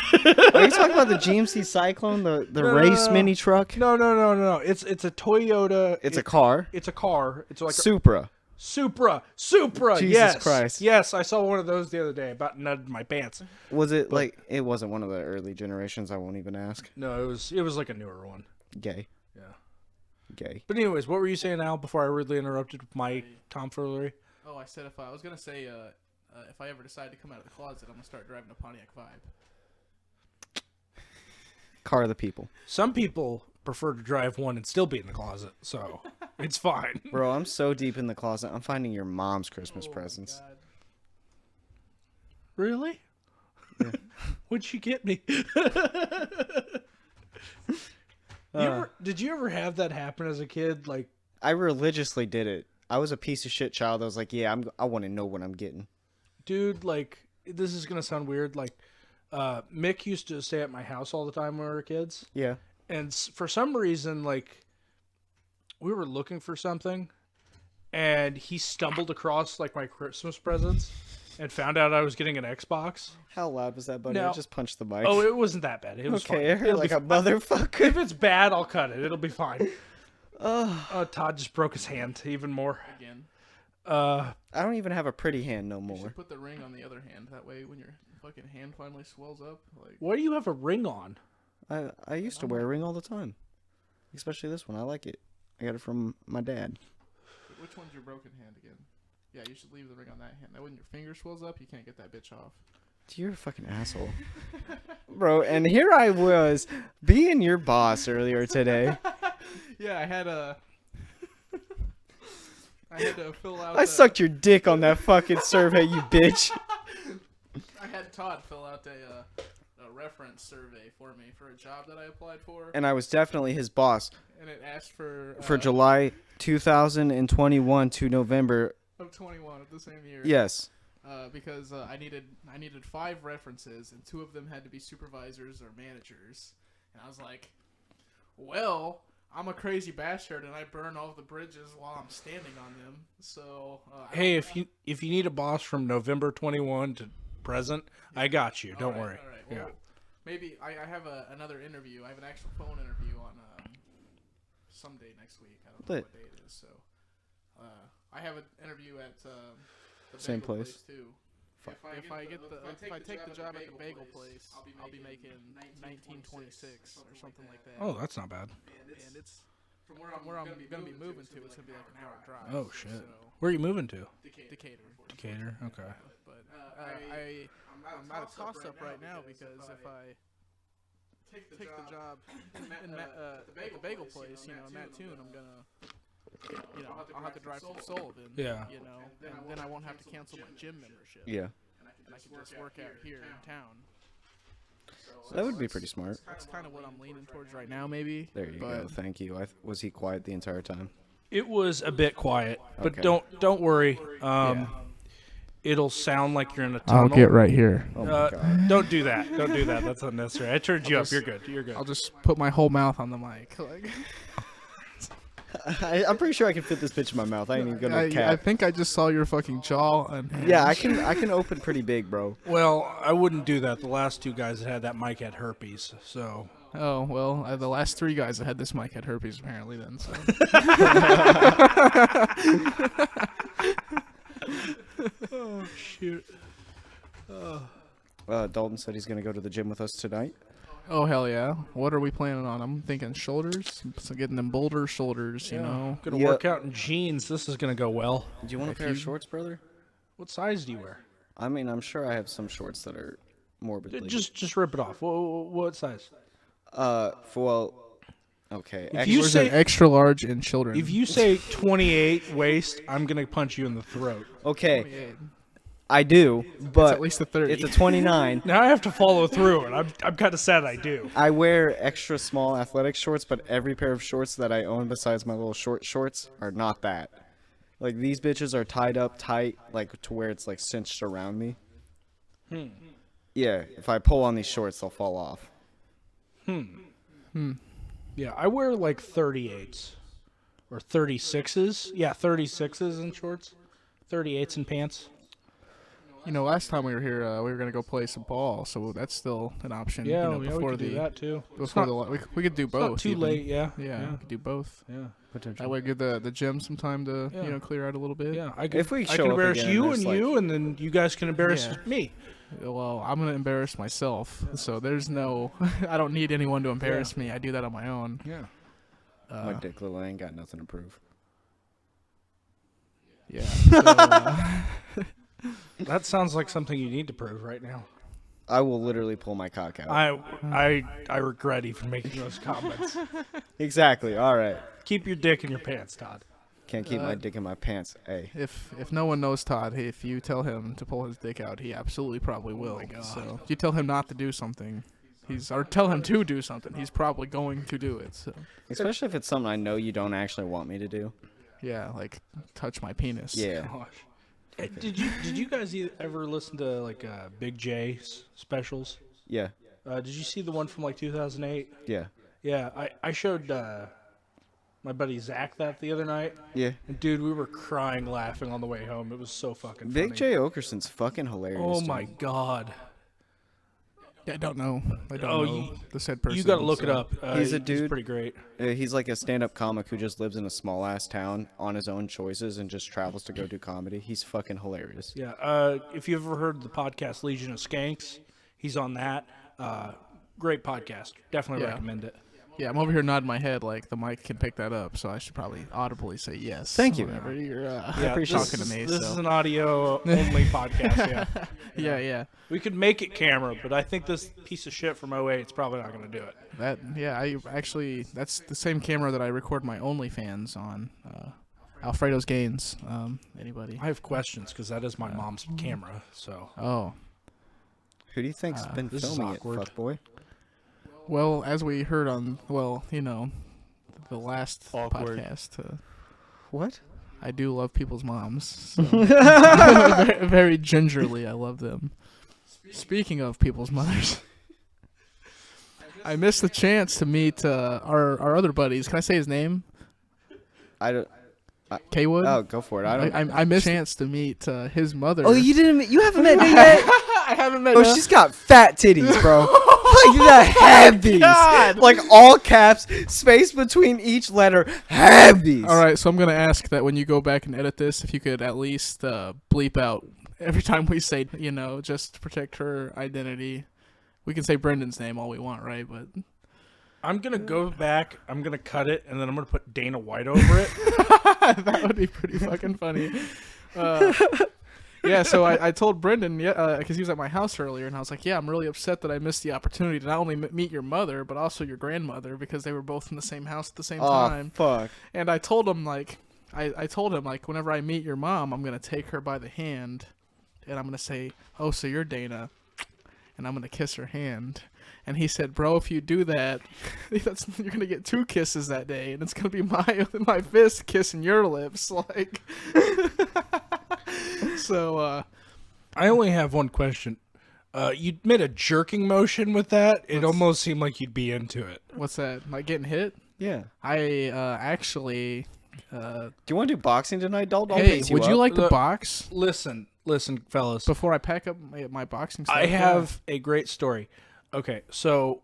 Are you talking about the GMC Cyclone, the race mini truck? No. It's a Toyota. It's a car. It's a car. It's like Supra. Supra. Jesus Yes. Christ. Yes, I saw one of those the other day. About nutted my pants. Was it like it wasn't one of the early generations? I won't even ask. No, it was like a newer one. Gay. Yeah. Gay. But anyways, what were you saying, Al? Before I rudely interrupted with my tomfoolery. Oh, I said I was gonna say if I ever decide to come out of the closet, I'm gonna start driving a Pontiac Vibe. Car of the people. Some people prefer to drive one and still be in the closet, so it's fine. Bro, I'm so deep in the closet. I'm finding your mom's Christmas presents. God. Really? Yeah. What'd you get me? Did you ever have that happen as a kid? Like, I religiously did it. I was a piece of shit child. I was like, yeah, I want to know what I'm getting. dude, like, this is gonna sound weird. Like, Mick used to stay at my house all the time when we were kids. Yeah. And for some reason, like, we were looking for something, and he stumbled across like my Christmas presents and found out I was getting an Xbox. How loud was that, buddy? No. I just punched the mic. Oh, it wasn't that bad. It was okay, fine. I heard It'll like be a motherfucker. If it's bad, I'll cut it. It'll be fine. Todd just broke his hand even more. Again. I don't even have a pretty hand no You more. should put the ring on the other hand. That way, when your fucking hand finally swells up, like. Why do you have a ring on? I used to wear a ring all the time, especially this one. I like it. I got it from my dad. Which one's your broken hand again? Yeah, you should leave the ring on that hand. That when your finger swells up, you can't get that bitch off. You're a fucking asshole, bro. And here I was being your boss earlier today. Yeah, I had to fill out. I sucked your dick on that fucking survey, you bitch. I had Todd fill out a reference survey for me for a job that I applied for. And I was definitely his boss. And it asked for July 2021 to November of 21 of the same year. Yes. Because I needed 5 references, and 2 of them had to be supervisors or managers. And I was like, well, I'm a crazy bastard, and I burn all the bridges while I'm standing on them. So hey, if you need a boss from November 21 to present, yeah. I got you. Don't worry. All right. Well, maybe I have another interview. I have an actual phone interview on someday next week. I don't know what day it is. So I have an interview at the same bagel place too. If I take the job at the bagel place, I'll be making $19.26 or something like that. Oh, that's not bad. And it's from where I'm gonna be moving to. It's gonna be like an hour drive. Oh shit. So, Where are you moving to? Decatur. Decatur. Okay. But I'm not a toss-up right now because if I take the job in the bagel place, in Mattoon, I'm gonna, I'll have to drive to Sullivan. Yeah. And then I won't have to cancel my gym membership. Yeah. And I can just work out here in town. So that would be pretty smart. That's kind of what I'm leaning towards right now, maybe. There you go. Thank you. Was he quiet the entire time? It was a bit quiet, but Okay. don't worry. It'll sound like you're in a tunnel. I'll get right here. Oh my God. Don't do that. Don't do that. That's unnecessary. I turned you up. You're good. You're good. I'll just put my whole mouth on the mic. Like. I'm pretty sure I can fit this bitch in my mouth. I ain't even gonna I cap. think I just saw your fucking jaw. Yeah, I can open pretty big, bro. Well, I wouldn't do that. The last 2 guys that had that mic had herpes, so. Oh, well, the last 3 guys that had this mic had herpes, apparently, then, so. Oh, shoot. Dalton said he's gonna go to the gym with us tonight. Oh, hell yeah. What are we planning on? I'm thinking shoulders. So getting them boulder shoulders, you know. Gonna work out in jeans. This is gonna go well. Do you want a pair of shorts, brother? What size do you wear? I mean, I'm sure I have some shorts that are morbidly. Just rip it off. What size? Okay. If you say extra large in children. If you say 28 waist, I'm gonna punch you in the throat. Okay. 28. I do, but It's at least a 30. It's a 29. Now I have to follow through, and I'm kind of sad I do. I wear extra small athletic shorts, but every pair of shorts that I own besides my little short shorts are not that. Like, these bitches are tied up tight, like, to where it's, like, cinched around me. Yeah, if I pull on these shorts, they'll fall off. Yeah, I wear like 38s or 36s. Yeah, 36s in shorts, 38s in pants. Last time we were here, we were gonna go play some ball, so that's still an option. Yeah, before we could do that too. Before we could do both. Not too even. late. Yeah. We could do both. Yeah. That way, give the gym some time to clear out a little bit. Yeah, I If we can show up embarrass again, you there's, and like- you, and then you guys can embarrass me. Well, I'm gonna embarrass myself, so there's no. I don't need anyone to embarrass me. I do that on my own. Yeah. My dick little, I ain't got nothing to prove. Yeah. So, That sounds like something you need to prove right now. I will literally pull my cock out. I regret even making those comments. Exactly. All right. Keep your dick in your pants, Todd. Can't keep my dick in my pants. Hey. If no one knows Todd, if you tell him to pull his dick out, he absolutely probably will. my God. So if you tell him not to do something, or tell him to do something, he's probably going to do it. So Especially if it's something I know you don't actually want me to do. yeah, like touch my penis. Yeah. Gosh. Hey, did you guys ever listen to like Big J's specials? Yeah. Did you see the one from like 2008? Yeah. Yeah, I showed my buddy Zach that the other night. Yeah. And dude, we were crying laughing on the way home. It was so fucking funny. Big J Okerson's fucking hilarious. Oh dude. my God. I don't know. I don't know the said person. You got to look it up. He's a dude. He's pretty great. He's like a stand-up comic who just lives in a small-ass town on his own choices and just travels to go do comedy. He's fucking hilarious. Yeah. If you ever heard the podcast Legion of Skanks, he's on that. Great podcast. Definitely recommend it. Yeah, I'm over here nodding my head like the mic can pick that up, so I should probably audibly say yes. Thank you. Whenever you're Talking to me. This is an audio-only podcast, yeah. Yeah. We could make it camera, but I think this piece of shit from 08 is probably not going to do it. That's the same camera that I record my OnlyFans on. Alfredo's Gains. Anybody? I have questions because that is my mom's camera. So. Oh. Who do you think's been this is filming it, awkward. fuckboy? Well, as we heard on, the last Awkward. podcast. What? I do love people's moms. So. very, very gingerly, I love them. Speaking of people's mothers, I missed the chance to meet our other buddies. Can I say his name? I don't. K-Wood? Oh, go for it. I missed the chance to meet his mother. Oh, you haven't met me yet? I haven't met Oh, her. she's got fat titties, bro. Like the heavies. God. Like all caps, space between each letter, heavies. All right, so I'm going to ask that when you go back and edit this, if you could at least bleep out every time we say, just to protect her identity. We can say Brendan's name all we want, right? But I'm going to go back, I'm going to cut it, and then I'm going to put Dana White over it. That would be pretty fucking funny. Yeah, so I told Brendan, because he was at my house earlier, and I was like, yeah, I'm really upset that I missed the opportunity to not only meet your mother, but also your grandmother, because they were both in the same house at the same time. Fuck. And I told him, I told him, whenever I meet your mom, I'm going to take her by the hand, and I'm going to say, oh, so you're Dana, and I'm going to kiss her hand. And he said, bro, if you do that, you're going to get 2 kisses that day, and it's going to be my fist kissing your lips, like... So, I only have one question. You made a jerking motion with that. It almost seemed like you'd be into it. What's that? Like getting hit? Yeah. I actually. Do you want to do boxing tonight, Dalton? Hey, would you like to box? Listen, fellas. Before I pack up my boxing stuff. I have a great story. Okay, so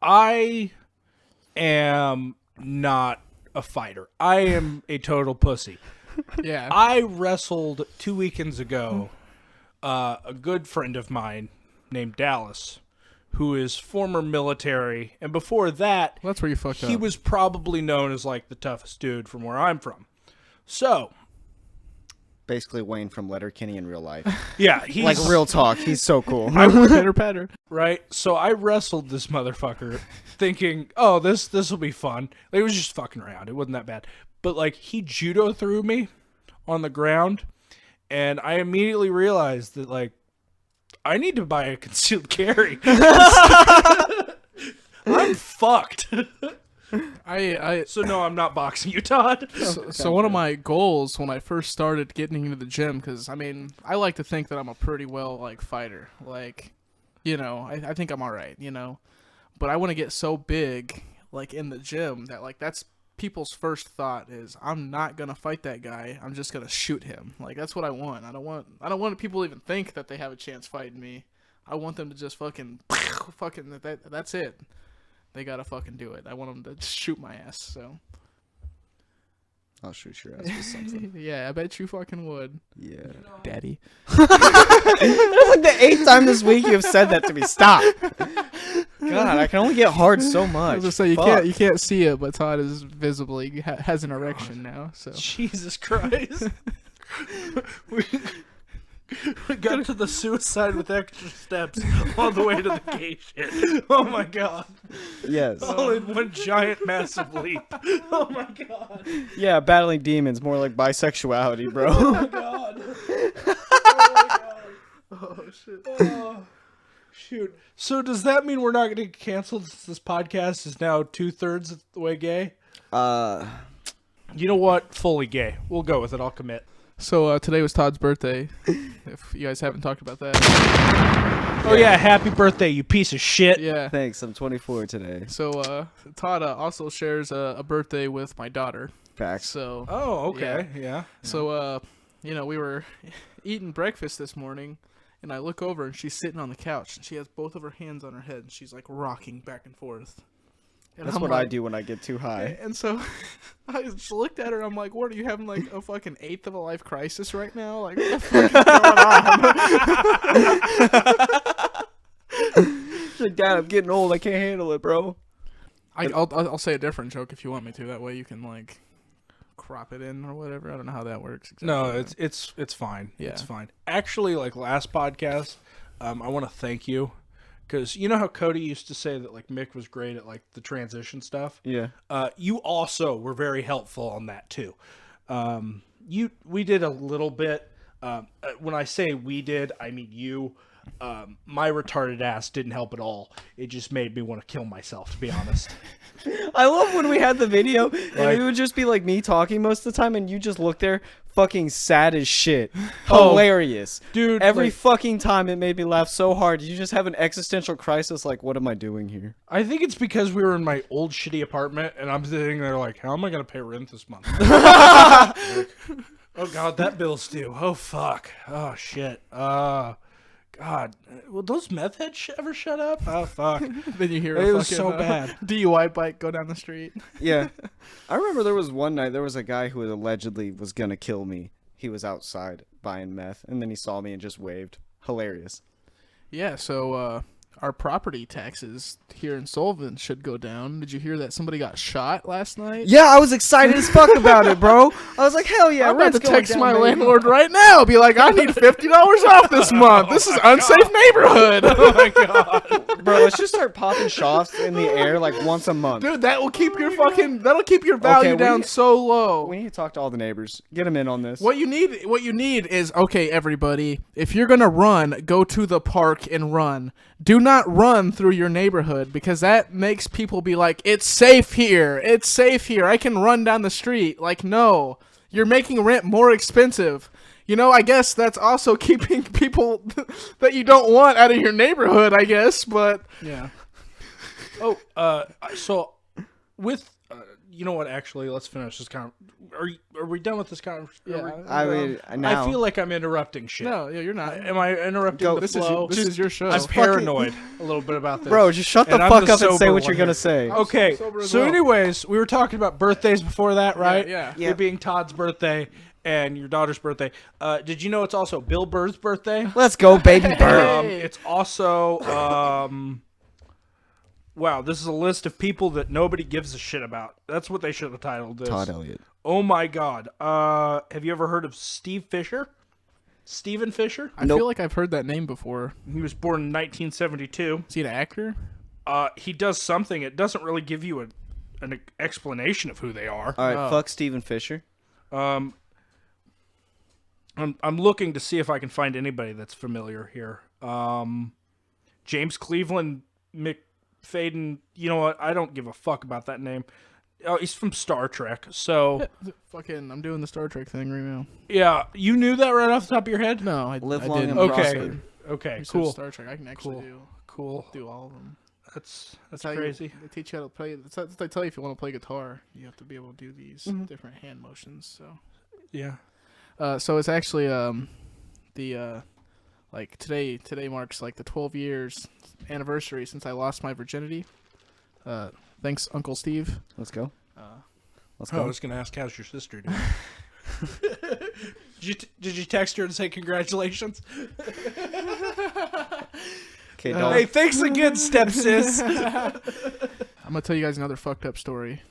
I am not a fighter. I am a total pussy. Yeah. I wrestled 2 weekends ago a good friend of mine named Dallas, who is former military, and before that, Well, that's where you fucked up. he was probably known as like the toughest dude from where I'm from. So, Basically Wayne from Letterkenny in real life. yeah, he's Like real talk, he's so cool. Pitter patter. right. So I wrestled this motherfucker, thinking, "Oh, this will be fun." Like, it was just fucking around. It wasn't that bad. But like, he judo threw me on the ground, and I immediately realized that like, I need to buy a concealed carry. I'm fucked. So no, I'm not boxing you, Todd. So one of my goals when I first started getting into the gym, because I mean, I like to think that I'm a pretty well fighter. Like, I think I'm all right. But I want to get so big in the gym that that's people's first thought is I'm not gonna fight that guy. I'm just gonna shoot him. Like, that's what I want. I don't want people to even think that they have a chance fighting me. I want them to just fucking that's it. They gotta fucking do it. I want them to shoot my ass. So I'll shoot your ass with something. yeah, I bet you fucking would. Yeah. Daddy. That's like the 8th time this week you've said that to me. Stop. God, I can only get hard so much. I was gonna say you can't see it, but Todd is visibly has an erection now. So Jesus Christ. We got to the suicide with extra steps all the way to the gay shit. Oh my God. Yes. All in one giant massive leap. Oh my god. Yeah, battling demons, more like bisexuality, bro. Oh my god. Oh my god. Oh shit. Oh, shoot. So does that mean we're not going to get canceled since this podcast is now 2/3 of the way gay? You know what? Fully gay. We'll go with it. I'll commit. So today was Todd's birthday. If you guys haven't talked about that. Oh yeah, happy birthday, you piece of shit. Yeah. Thanks, I'm 24 today. So Todd also shares a birthday with my daughter. Facts. So. Oh, okay. Yeah. So we were eating breakfast this morning, and I look over and she's sitting on the couch and she has both of her hands on her head and she's like rocking back and forth. And That's what I do when I get too high. And so I just looked at her. I'm like, "What are you having? Like a fucking eighth of a life crisis right now? Like what the fuck is going on?" She's like, Dad, I'm getting old. I can't handle it, bro. I'll say a different joke if you want me to. That way you can like crop it in or whatever. I don't know how that works exactly. No, it's fine. Yeah. It's fine. Actually, like last podcast, I want to thank you. Because you know how Cody used to say that like Mick was great at like the transition stuff? Yeah. You also were very helpful on that too. We did a little bit. When I say we did, I mean you. My retarded ass didn't help at all. It just made me want to kill myself, to be honest. I love when we had the video and it would just be like me talking most of the time and you just look there fucking sad as shit. Hilarious. Dude. Every fucking time it made me laugh so hard. You just have an existential crisis like, what am I doing here? I think it's because we were in my old shitty apartment and I'm sitting there like, how am I going to pay rent this month? Oh god, that bill's due. Oh fuck. Oh shit. God, will those meth heads ever shut up? Oh fuck! Then you hear it was so bad. DUI bike go down the street. Yeah, I remember there was one night there was a guy who allegedly was gonna kill me. He was outside buying meth, and then he saw me and just waved. Hilarious. Yeah. So our property taxes here in Sullivan should go down. Did you hear that somebody got shot last night? Yeah, I was excited as fuck about it, bro. I was like, hell yeah! I'm about to text my landlord right now. Be like, I need $50 off this month. This is unsafe neighborhood. Oh my god, bro! Let's just start popping shots in the air like once a month, dude. That will keep your that'll keep your value down so low. We need to talk to all the neighbors. Get them in on this. What you need is okay, everybody. If you're gonna run, go to the park and run. Do not run through your neighborhood because that makes people be like, it's safe here. It's safe here. I can run down the street. Like, no, you're making rent more expensive. You know, I guess that's also keeping people that you don't want out of your neighborhood, I guess, but yeah. Oh, so with you know what? Actually, let's finish this Are we done with this conversation? Yeah. I mean, now I feel like I'm interrupting shit. No, yeah, you're not. Am I interrupting the flow? This is your show. I'm paranoid a little bit about this. Bro, just shut the fuck up and say what you're gonna say. Okay. So, anyways, we were talking about birthdays before that, right? Yeah. It being Todd's birthday and your daughter's birthday. Did you know it's also Bill Burr's birthday? Let's go, baby Burr. It's also wow, this is a list of people that nobody gives a shit about. That's what they should have titled this. Todd Elliott. Oh my god. Have you ever heard of Steve Fisher? Steven Fisher? I feel like I've heard that name before. He was born in 1972. Is he an actor? He does something. It doesn't really give you an explanation of who they are. All right, fuck Steven Fisher. I'm looking to see if I can find anybody that's familiar here. James Cleveland McFadden. You know what? I don't give a fuck about that name. Oh, he's from Star Trek. So fucking, I'm doing the Star Trek thing right now. Yeah, you knew that right off the top of your head? No, I Live long didn't. and prosper. Okay, cool. Star Trek. I can actually do all of them. That's crazy. They teach you how to play. They tell you if you want to play guitar, you have to be able to do these different hand motions. So yeah. So it's actually like today marks like the 12 years anniversary since I lost my virginity. Thanks, Uncle Steve. Let's go. Let's go. I was gonna ask, how's your sister doing? Did you text her and say congratulations? Okay, dog. Hey, thanks again, stepsis. I'm gonna tell you guys another fucked up story.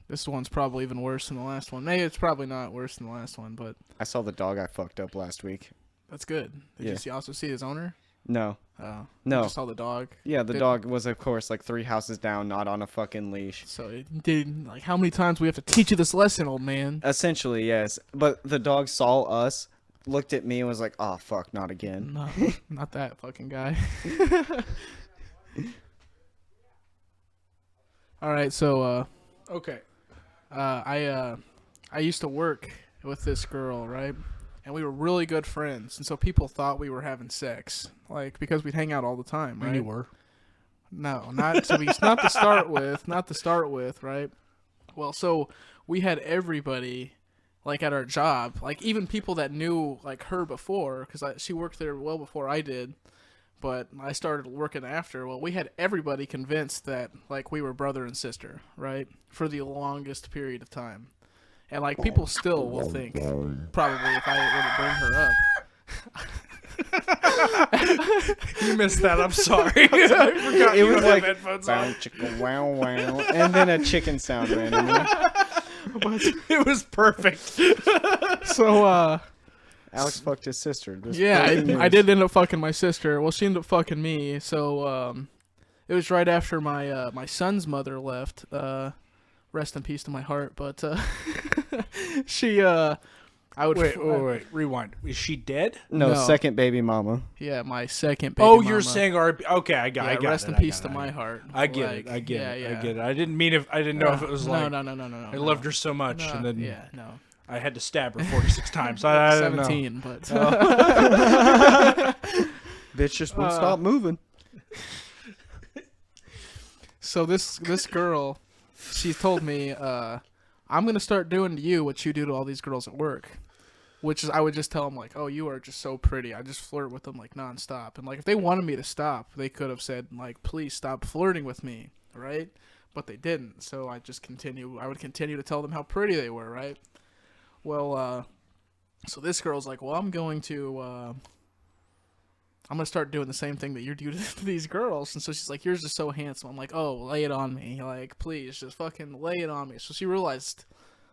This one's probably even worse than the last one. Maybe it's probably not worse than the last one, but I saw the dog I fucked up last week. That's good. Did you also see his owner? No. You No. just saw the dog. Yeah, the dog was, of course, like 3 houses down, not on a fucking leash. So it did like how many times we have to teach you this lesson, old man? Essentially, yes. But the dog saw us, looked at me, and was like, "Oh fuck, not again." No, not that fucking guy. All right, so Okay. I used to work with this girl, right? And we were really good friends, and so people thought we were having sex, like because we'd hang out all the time, right? And you were. No, not to start with, right? Well, so we had everybody like at our job, like even people that knew like her before, because she worked there well before I did, but I started working after. Well, we had everybody convinced that like we were brother and sister, right? For the longest period of time. And like people still will think probably if I were to bring her up. You missed that. I'm sorry. I forgot It was like headphones bow, on. chicka, wow, wow, and then a chicken sound randomly. It was perfect. So Alex fucked his sister. Just yeah, breaking I news. did end up fucking my sister. Well, she ended up fucking me. So it was right after my my son's mother left. Rest in peace to my heart. But she I would Wait. Rewind. Is she dead? No, No. second baby mama. Yeah, my second baby Oh, mama. you're saying R.I.P. Okay, I got it. Rest in peace to my heart. I get Like, it. I get yeah, it. yeah. I get it. I didn't mean if I didn't know if it was like no. I loved her so much, No, and then yeah, no. I had to stab her 46 times. I don't know. 17, but Bitch just won't stop moving. so this girl, she told me, I'm gonna start doing to you what you do to all these girls at work. Which is, I would just tell them like, oh, you are just so pretty. I just flirt with them like nonstop. And like, if they wanted me to stop, they could have said like, please stop flirting with me, right? But they didn't. So I just I would continue to tell them how pretty they were, right? Well, so this girl's like, well, I'm gonna start doing the same thing that you're doing to these girls. And so she's like, you're just so handsome. I'm like, oh, lay it on me. Like, please, just fucking lay it on me. So she realized,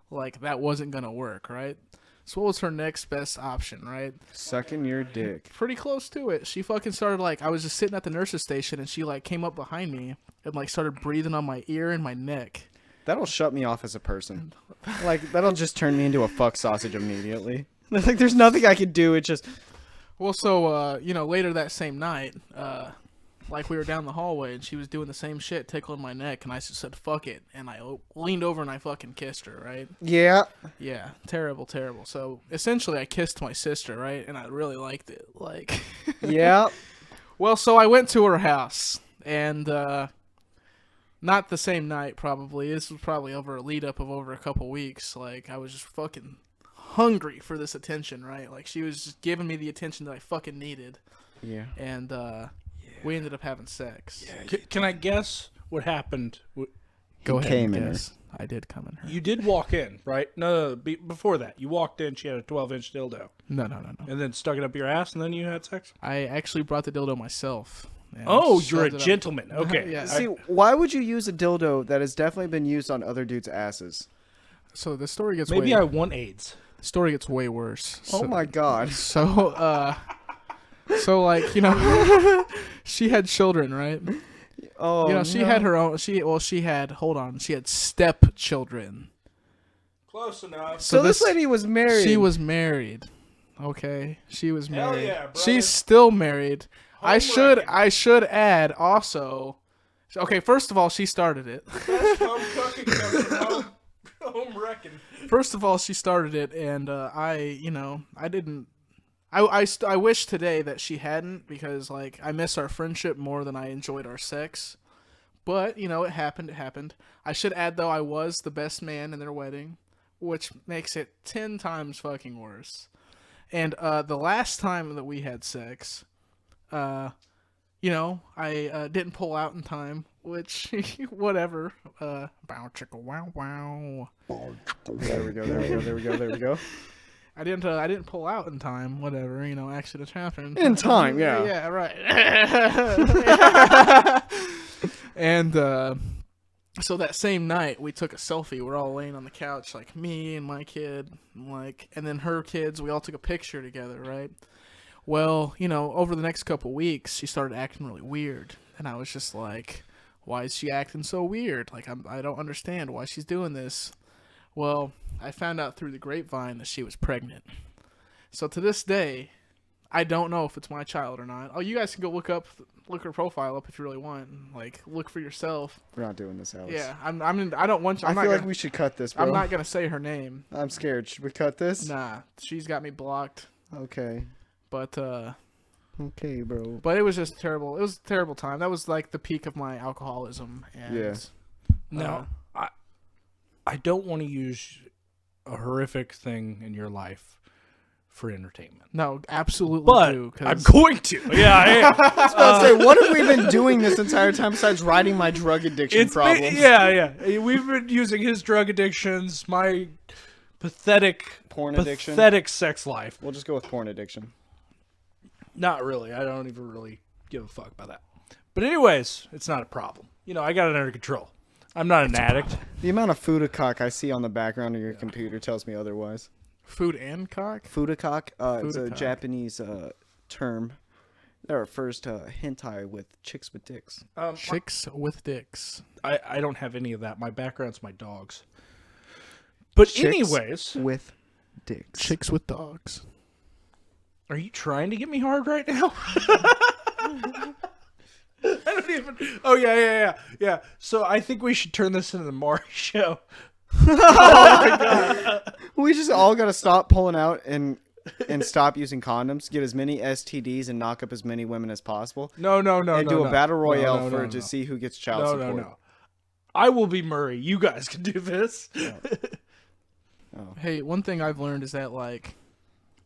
like, that wasn't gonna work, right? So what was her next best option, right? Sucking your dick. Pretty close to it. She fucking started, like, I was just sitting at the nurse's station, and she, like, came up behind me and, like, started breathing on my ear and my neck. That'll shut me off as a person. Like, that'll just turn me into a fuck sausage immediately. Like, there's nothing I can do. It just... Well, so, later that same night, like, we were down the hallway, and she was doing the same shit, tickling my neck, and I just said, fuck it, and I leaned over and I fucking kissed her, right? Yeah. Yeah, terrible. So, essentially, I kissed my sister, right? And I really liked it, like... Yeah. Well, so I went to her house, and, not the same night, probably. This was probably over a lead-up of over a couple weeks. Like, I was just fucking hungry for this attention, right? Like, she was just giving me the attention that I fucking needed. Yeah. And, we ended up having sex. Yeah. Can I guess what happened? Go ahead. Came in Guess. I did come in her. You did walk in, right? No. Before that, you walked in. She had a 12-inch dildo. No. And then stuck it up your ass, and then you had sex. I actually brought the dildo myself. Oh, you're a gentleman. Okay. Yeah. See, why would you use a dildo that has definitely been used on other dudes' asses? So the story gets Maybe I want AIDS. The story gets way worse. Oh my god. So, like, she had children, right? Oh, she had her own. She had stepchildren. Close enough. So this lady was married. She was married. Okay, she was Hell married. yeah, brother. She's still married. I should add also. Okay, first of all, she started it. That's home cooking comes from home wrecking. First of all, she started it, and I didn't. I wish today that she hadn't, because like I miss our friendship more than I enjoyed our sex. But it happened. I should add though, I was the best man in their wedding, which makes it 10 times fucking worse. And the last time that we had sex, I didn't pull out in time, which whatever. Bow chicka wow wow. There we go. I didn't pull out in time. Whatever, accidents happen. In time, yeah. Yeah, right. And so that same night, we took a selfie. We're all laying on the couch, like me and my kid, and then her kids. We all took a picture together, right? Well, you know, over the next couple weeks, she started acting really weird, and I was just like, why is she acting so weird? Like, I don't understand why she's doing this. Well, I found out through the grapevine that she was pregnant. So to this day, I don't know if it's my child or not. Oh, you guys can go look her profile up if you really want. Like, look for yourself. We're not doing this, Alex. Yeah, I don't want you. I feel like we should cut this, bro. I'm not gonna say her name. I'm scared. Should we cut this? Nah, she's got me blocked. Okay. But okay, bro. But it was just terrible. It was a terrible time. That was like the peak of my alcoholism. And, Yeah. No, I don't want to use a horrific thing in your life for entertainment. No, absolutely. But do, I'm going to. Yeah, I am. I was about to say, what have we been doing this entire time besides writing my drug addiction problems? Yeah. We've been using his drug addictions, my pathetic sex life. We'll just go with porn addiction. Not really. I don't even really give a fuck about that. But anyways, it's not a problem. You know, I got it under control. I'm not an addict. The amount of fudacock I see on the background of your computer tells me otherwise. Food and cock? Fudacock, it's a Fudacock. Japanese term that refers to hentai with chicks with dicks. Chicks with dicks. I don't have any of that. My background's my dogs. But Chicks anyways, with dicks. Chicks with dogs. Are you trying to get me hard right now? I don't even. Oh yeah. So I think we should turn this into the Maury show. Oh my god. We just all gotta stop pulling out and stop using condoms, get as many STDs and knock up as many women as possible. No. And do a battle royale to see who gets child support. No. I will be Murray. You guys can do this. Oh. Hey, one thing I've learned is that, like,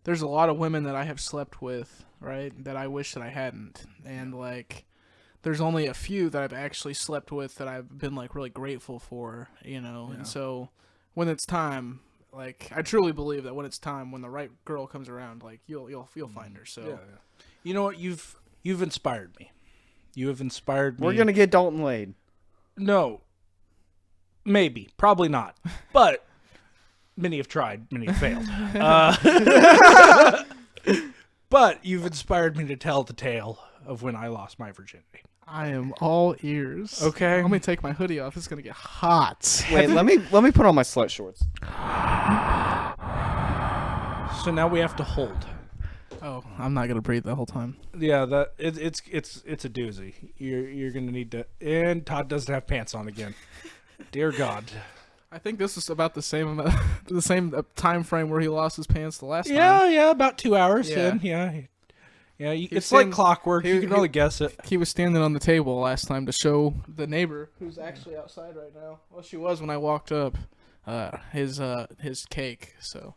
there's a lot of women that I have slept with, right, that I wish that I hadn't. And, like, there's only a few that I've actually slept with that I've been, like, really grateful for, you know. Yeah. And so when it's time, like, I truly believe that when it's time, when the right girl comes around, like, you'll find her. So, Yeah. You know what? You've inspired me. You have inspired me. We're gonna get Dalton laid. No. Maybe. Probably not. But many have tried. Many have failed. But you've inspired me to tell the tale of when I lost my virginity. I am all ears. Okay. Let me take my hoodie off. It's gonna get hot. Wait, let me put on my slut shorts. So now we have to hold. Oh, I'm not gonna breathe the whole time. Yeah, it's a doozy. You're gonna need to. And Todd doesn't have pants on again. Dear God. I think this is about the same time frame where he lost his pants the last time. Yeah, about 2 hours in. Yeah. It's like clockwork. You can really guess it. He was standing on the table last time to show the neighbor, who's actually outside right now. Well, she was when I walked up. His cake. So,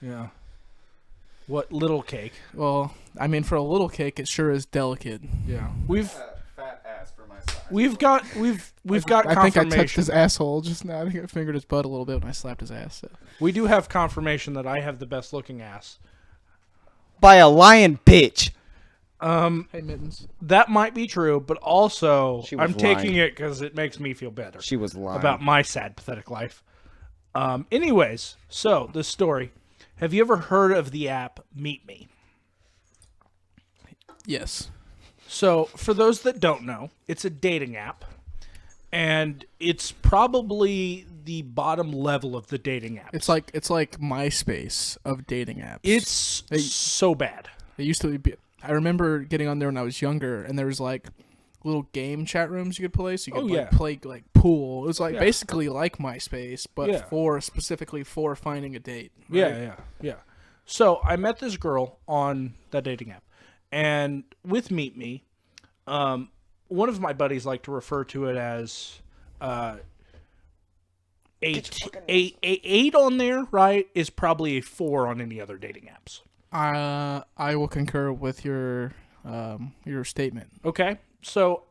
yeah. What little cake? Well, I mean, for a little cake, it sure is delicate. Yeah. Fat ass for my size. We've got I think confirmation. I touched his asshole just now. I think I fingered his butt a little bit when I slapped his ass. So. We do have confirmation that I have the best looking ass. By a lion bitch. Hey, Mittens. That might be true, but also She was I'm taking lying. it because it makes me feel better She was lying. about my sad, pathetic life. Anyways, so this story. Have you ever heard of the app Meet Me? Yes. So, for those that don't know, it's a dating app, and it's probably the bottom level of the dating apps. It's like MySpace of dating apps. It's so bad. It used to be. I remember getting on there when I was younger, and there was like little game chat rooms you could play, so you could play like pool. It was like basically like MySpace, but specifically for finding a date. Right? Yeah. So I met this girl on that dating app, and with Meet Me, one of my buddies like to refer to it as a 8 on there, right? Is probably a 4 on any other dating apps. I will concur with your statement. Okay. So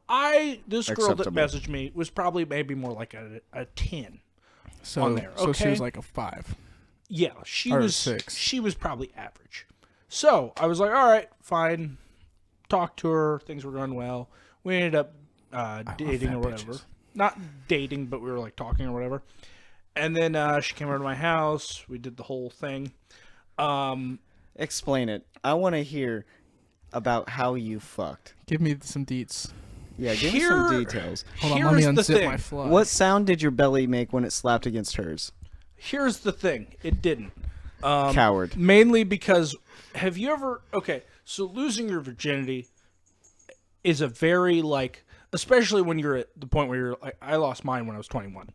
this girl that Acceptable. messaged me was probably maybe more like a 10 So, on there. so she okay? was like a 5. Yeah, she Or was 6. She was probably average. So I was like, all right, fine. Talked to her. Things were going well. We ended up dating or whatever. bitches. Not dating, but we were like talking or whatever. And then she came over to my house. We did the whole thing. Explain it. I want to hear about how you fucked. Give me some deets. Yeah, give me some details. Hold on, let me unzip my fly. What sound did your belly make when it slapped against hers? Here's the thing. It didn't. Coward. Mainly because, have you ever... Okay, so losing your virginity is a very, like... Especially when you're at the point where you're like... I lost mine when I was 21.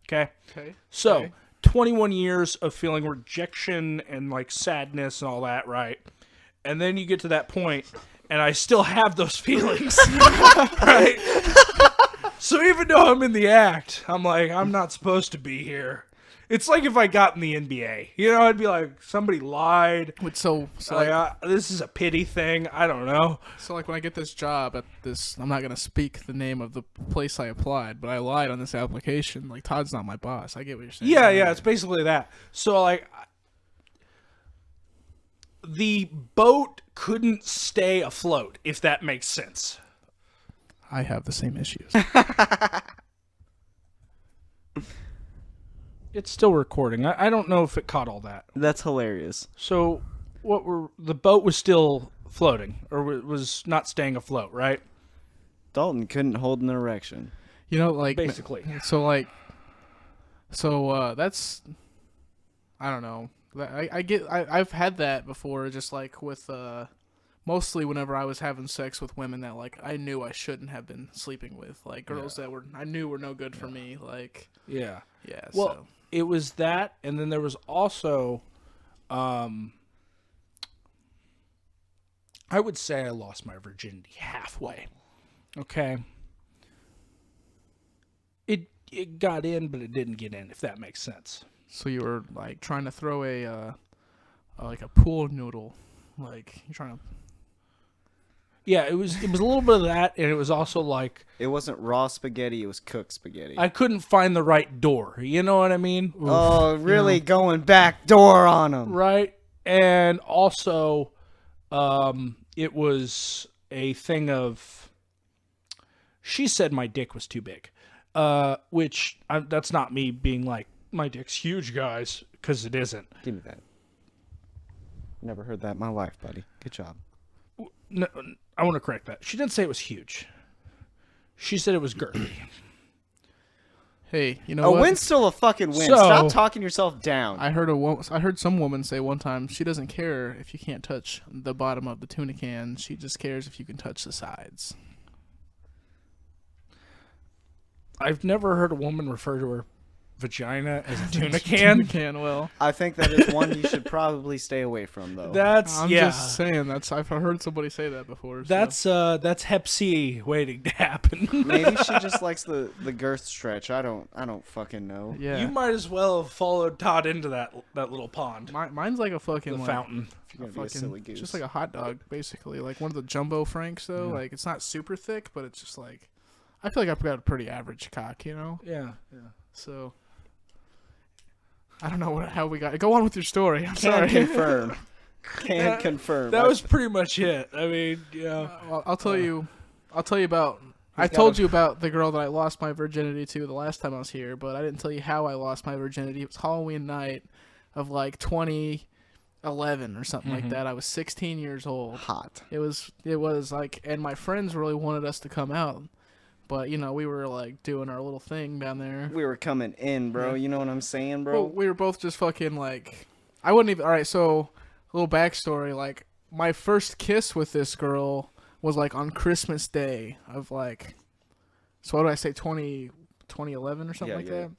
Okay? Okay. So, Okay. 21 years of feeling rejection and, like, sadness and all that, right? And then you get to that point, and I still have those feelings. Right? So even though I'm in the act, I'm like, I'm not supposed to be here. It's like if I got in the NBA. You know, I'd be like, somebody lied. So like, this is a pity thing. I don't know. So like when I get this job at this, I'm not gonna speak the name of the place I applied, but I lied on this application. Like Todd's not my boss. I get what you're saying. Yeah, it's basically that. So like, the boat couldn't stay afloat, if that makes sense. I have the same issues. It's still recording. I don't know if it caught all that. That's hilarious. So, the boat was still floating, or was not staying afloat, right? Dalton couldn't hold an erection. You know, like basically. So that's, I don't know. I've had that before, just like with mostly whenever I was having sex with women that like I knew I shouldn't have been sleeping with, like girls that I knew were no good for me, like yeah. Well, so. It was that, and then there was also, I would say I lost my virginity halfway. Okay. It got in, but it didn't get in, if that makes sense. So you were like trying to throw like a pool noodle, like you're trying to. Yeah, it was a little bit of that, and it was also like... It wasn't raw spaghetti, it was cooked spaghetti. I couldn't find the right door, you know what I mean? Oof, oh, really going back door on them. Right, and also, it was a thing of... She said my dick was too big, which, that's not me being like, my dick's huge, guys, because it isn't. Give me that. Never heard that in my life, buddy. Good job. No, I want to correct that. She didn't say it was huge. She said it was girthy. Hey, you know a what? win's still a fucking win. So, stop talking yourself down. I heard some woman say one time she doesn't care if you can't touch the bottom of the tuna can. She just cares if you can touch the sides. I've never heard a woman refer to her vagina as a tuna can. Tuna can, well. I think that is one you should probably stay away from, though. I'm just saying I've heard somebody say that before. So. That's Hep C waiting to happen. Maybe she just likes the girth stretch. I don't fucking know. Yeah. You might as well have followed Todd into that little pond. Mine's like a fucking fountain. If you're gonna be a silly goose. Just like a hot dog, basically. Like one of the jumbo franks, though. Yeah. Like it's not super thick, but it's just like I feel like I've got a pretty average cock, you know? Yeah. So I don't know how we got. Go on with your story. I'm sorry. Confirm. Can't confirm. That was pretty much it. I mean, yeah. Well, I'll tell you about. I told you about the girl that I lost my virginity to the last time I was here, but I didn't tell you how I lost my virginity. It was Halloween night of like 2011 or something like that. I was 16 years old. Hot. It was like, and my friends really wanted us to come out. But, you know, we were, like, doing our little thing down there. We were coming in, bro. Yeah. You know what I'm saying, bro? Well, we were both just fucking, like... I wouldn't even... Alright, so, a little backstory. Like, my first kiss with this girl was, like, on Christmas Day of, like... So, what did I say? 2011 or something that?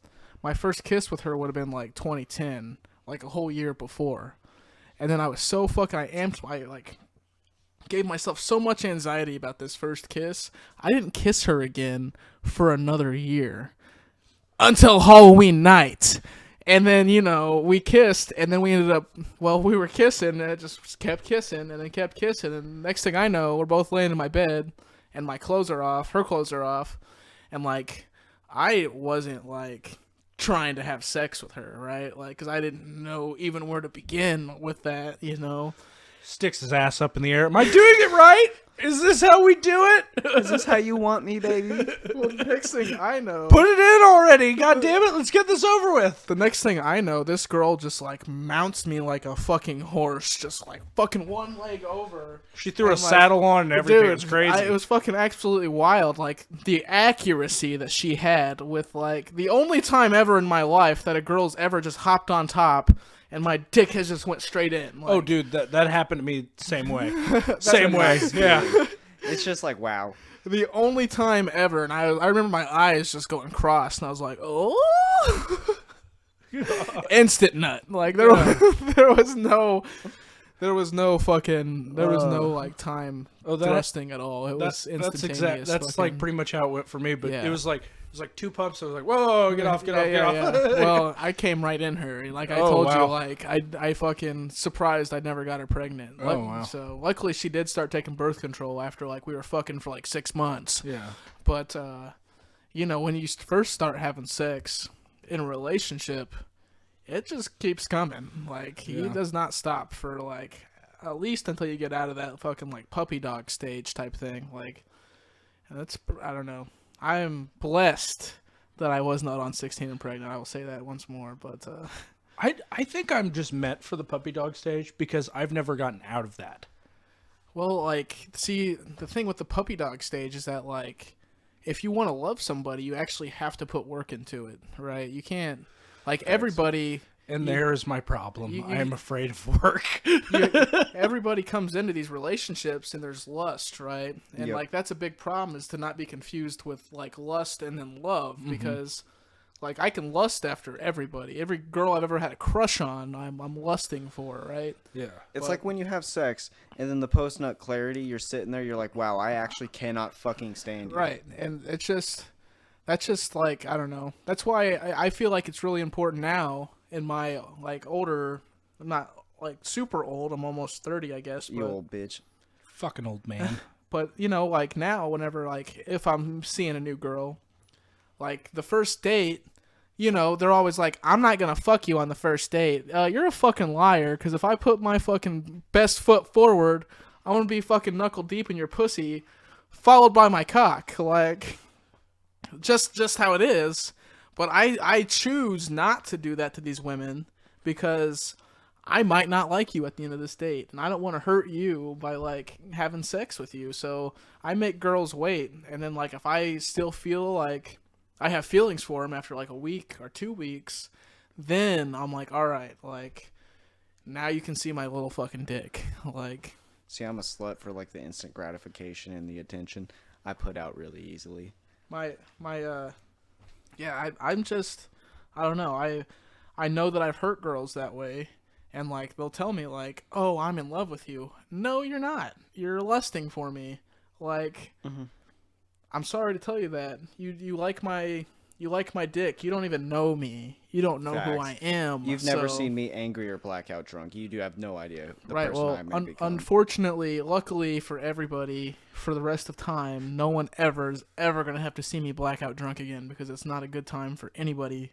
My first kiss with her would have been, like, 2010. Like, a whole year before. And then I was so fucking... I gave myself so much anxiety about this first kiss. I didn't kiss her again for another year until Halloween night. And then, you know, we kissed, and then we ended up, we were kissing, and it just kept kissing, and then kept kissing. And next thing I know, we're both laying in my bed, and my clothes are off, her clothes are off, and, like, I wasn't, like, trying to have sex with her, right? Like, because I didn't know even where to begin with that, you know? sticks his ass up in the air. Am I doing it right? Is this how we do it? Is this how you want me, baby? Well, the next thing I know, Put it in already. God damn it. Let's get this over with. the next thing I know, this girl just like mounts me like a fucking horse, just like fucking one leg over. She threw a And, like, saddle on and everything. Dude, It was crazy. it was fucking absolutely wild. Like the accuracy that she had with like the only time ever in my life that a girl's ever just hopped on top and my dick has just went straight in. Like, Oh, dude, that happened to me same way. Same way. nice Yeah. It's just like, wow. the only time ever, and I remember my eyes just going cross, and I was like, oh, instant nut. Like there was no fucking like time thrusting at all. It was instantaneous. That's like pretty much how it went for me. But Yeah. it was like 2 pumps. I was like, whoa, get off, get off. Well, I came right in her. Like I Oh, told you, wow. like I fucking surprised I never got her pregnant. Oh, wow. So luckily she did start taking birth control after like we were fucking for like 6 months. Yeah. But you know, when you first start having sex in a relationship, it just keeps coming. Like he does not stop for like at least until you get out of that fucking like puppy dog stage type thing. Like, and that's, I don't know. I am blessed that I was not on 16 and pregnant. I will say that once more. But I think I'm just meant for the puppy dog stage because I've never gotten out of that. well, like, see, the thing with the puppy dog stage is that like, if you want to love somebody, you actually have to put work into it, right? You can't, like, everybody. And there's my problem. I am afraid of work. Everybody comes into these relationships and there's lust, right? And like that's a big problem, is to not be confused with like lust and then love, because like I can lust after everybody. Every girl I've ever had a crush on, I'm lusting for, right? Yeah. It's like when you have sex and then the post-nut clarity, you're sitting there, you're like, wow, I actually cannot fucking stand you. Right. And that's just like, I don't know. That's why I feel like it's really important now in my like older, I'm not like super old, I'm almost 30, I guess. You old bitch. Fucking old man. But, you know, like now, whenever, like, if I'm seeing a new girl, like, the first date, you know, they're always like, I'm not going to fuck you on the first date. You're a fucking liar, because if I put my fucking best foot forward, I'm going to be fucking knuckle deep in your pussy, followed by my cock. Like, just how it is. But I choose not to do that to these women, because I might not like you at the end of this date, and I don't want to hurt you by like having sex with you. So I make girls wait, and then like if I still feel like I have feelings for them after like a week or 2 weeks, then I'm like, all right, like now you can see my little fucking dick. Like, See, I'm a slut for like the instant gratification and the attention. I put out really easily. Yeah, I'm just, I don't know. I know that I've hurt girls that way, and like they'll tell me like, "Oh, I'm in love with you." No, you're not. You're lusting for me. Like, I'm sorry to tell you that. You like my dick. You don't even know me. You don't know who I am. You've never seen me angry or blackout drunk. You do have no idea the right. person Well, I may become. unfortunately, luckily for everybody, for the rest of time, no one is ever gonna have to see me blackout drunk again, because it's not a good time for anybody.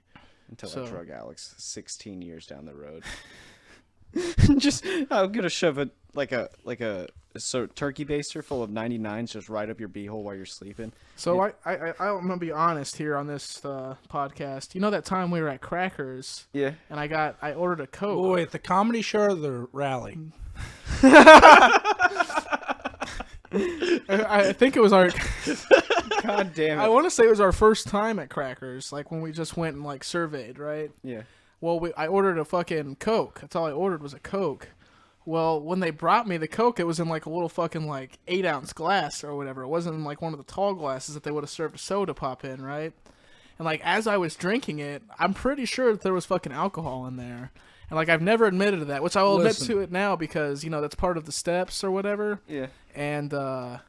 Until I drug Alex 16 years down the road. Just, I'm gonna shove a turkey baster full of 99s just right up your beehole while you're sleeping. So I'm gonna be honest here on this podcast. You know that time we were at Crackers? Yeah. And I ordered a Coke. Oh, wait, the comedy show or the rally? I think it was our. God damn it. I want to say it was our first time at Crackers, like when we just went and like surveyed, right? Yeah. Well, I ordered a fucking Coke. That's all I ordered was a Coke. Well, when they brought me the Coke, it was in like a little fucking like 8-ounce glass or whatever. It wasn't in like one of the tall glasses that they would have served a soda pop in, right? And like as I was drinking it, I'm pretty sure that there was fucking alcohol in there. And like I've never admitted to that, which I will admit to it now because, you know, that's part of the steps or whatever. Yeah. And I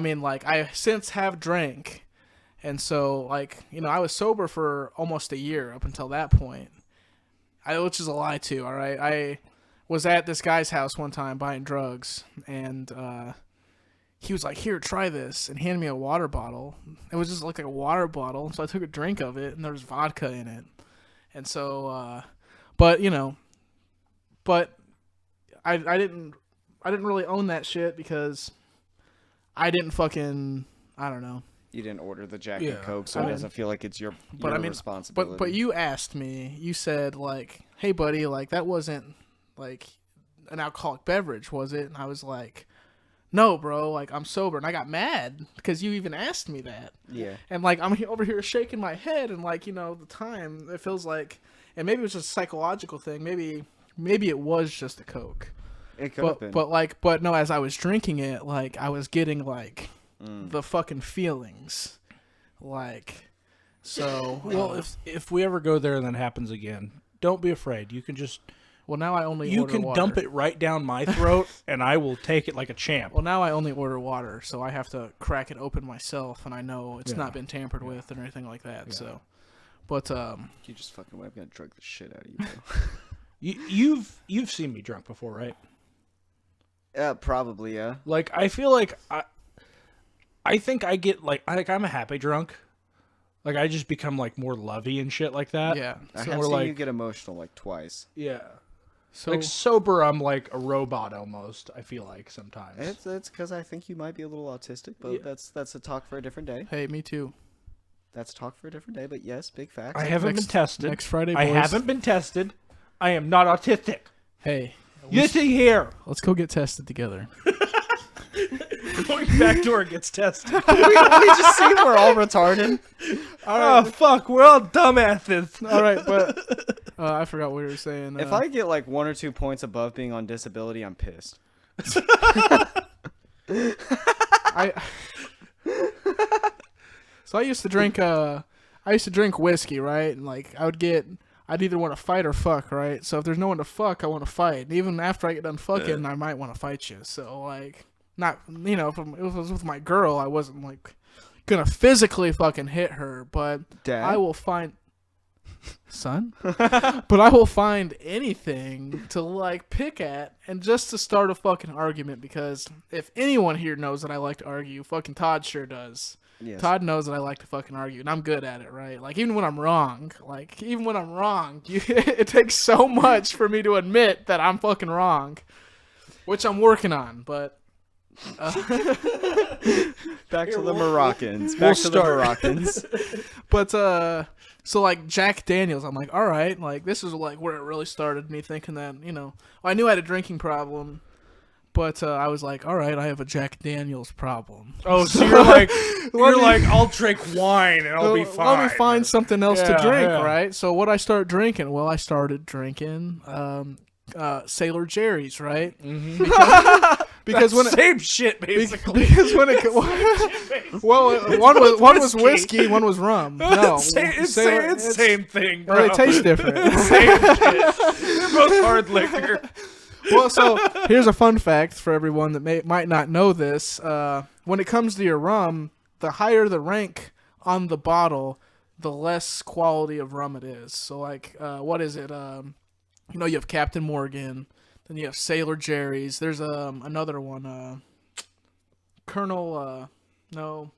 mean, like I since have drank, and so like, you know, I was sober for almost a year up until that point. Which is a lie too. All right, I was at this guy's house one time buying drugs, and he was like, "Here, try this," and handed me a water bottle. It was just like a water bottle, so I took a drink of it, and there was vodka in it. And so, but you know, I didn't really own that shit because I didn't fucking, I don't know. You didn't order the Jack and Yeah. Coke, so it doesn't feel like it's your responsibility. But you asked me. You said like, "Hey, buddy, like that wasn't like an alcoholic beverage, was it?" And I was like, "No, bro. Like I'm sober." And I got mad because you even asked me that. Yeah. And like I'm over here shaking my head, and like the time it feels like, and maybe it was just a psychological thing. Maybe it was just a Coke. It could have been. But no, as I was drinking it, like I was getting like the fucking feelings, like so. Well, if we ever go there and that happens again, don't be afraid. You can just now I only you order can water. dump it right down my throat, and I will take it like a champ. Well, now I only order water, so I have to crack it open myself, and I know it's not been tampered with or anything like that. Yeah. So, but you just fucking I'm gonna drug the shit out of you, bro. You've seen me drunk before, right? Probably, yeah. Like I feel like I think I get like I'm a happy drunk. Like I just become like more lovey and shit like that. Yeah. I have seen you get emotional like twice. Yeah. So like sober, I'm like a robot almost. I feel like sometimes. It's because I think you might be a little autistic, but that's a talk for a different day. Hey, me too. That's a talk for a different day, but yes, big facts. I haven't been tested. Next Friday, boys. I haven't been tested. I am not autistic. Hey. Listen here. Let's go get tested together. Going back door gets tested. we just see we're all retarded. Oh, fuck. We're all dumbasses. All right, but I forgot what you were saying. If I get like 1 or 2 points above being on disability, I'm pissed. So I used to drink whiskey, right? And like I'd either want to fight or fuck, right? So if there's no one to fuck, I want to fight. And even after I get done fucking, I might want to fight you. So like, not if it was with my girl, I wasn't like gonna physically fucking hit her, but Dad? I will find son, but I will find anything to like pick at and just to start a fucking argument, because if anyone here knows that I like to argue, fucking Todd sure does. Yes. Todd knows that I like to fucking argue, and I'm good at it, right? Like, even when I'm wrong, it takes so much for me to admit that I'm fucking wrong, which I'm working on, but... Back to the Moroccans. Back to the Moroccans. But, so, like, Jack Daniels, I'm like, all right, like, this is, like, where it really started, me thinking that, I knew I had a drinking problem. But I was like, all right, I have a Jack Daniels problem. Oh, so you're like, I'll drink wine and I'll be fine. Let me find something else to drink, right? So what I start drinking? Well, I started drinking Sailor Jerry's, right? Mm-hmm. Because when same shit, basically. Because when it one was whiskey, one was rum. No, it's same thing, bro. Well, they taste different. Same shit. They're both hard liquor. Well, so here's a fun fact for everyone that might not know this. When it comes to your rum, the higher the rank on the bottle, the less quality of rum it is. So, like, what is it? You have Captain Morgan, then you have Sailor Jerry's. There's another one, Colonel. No,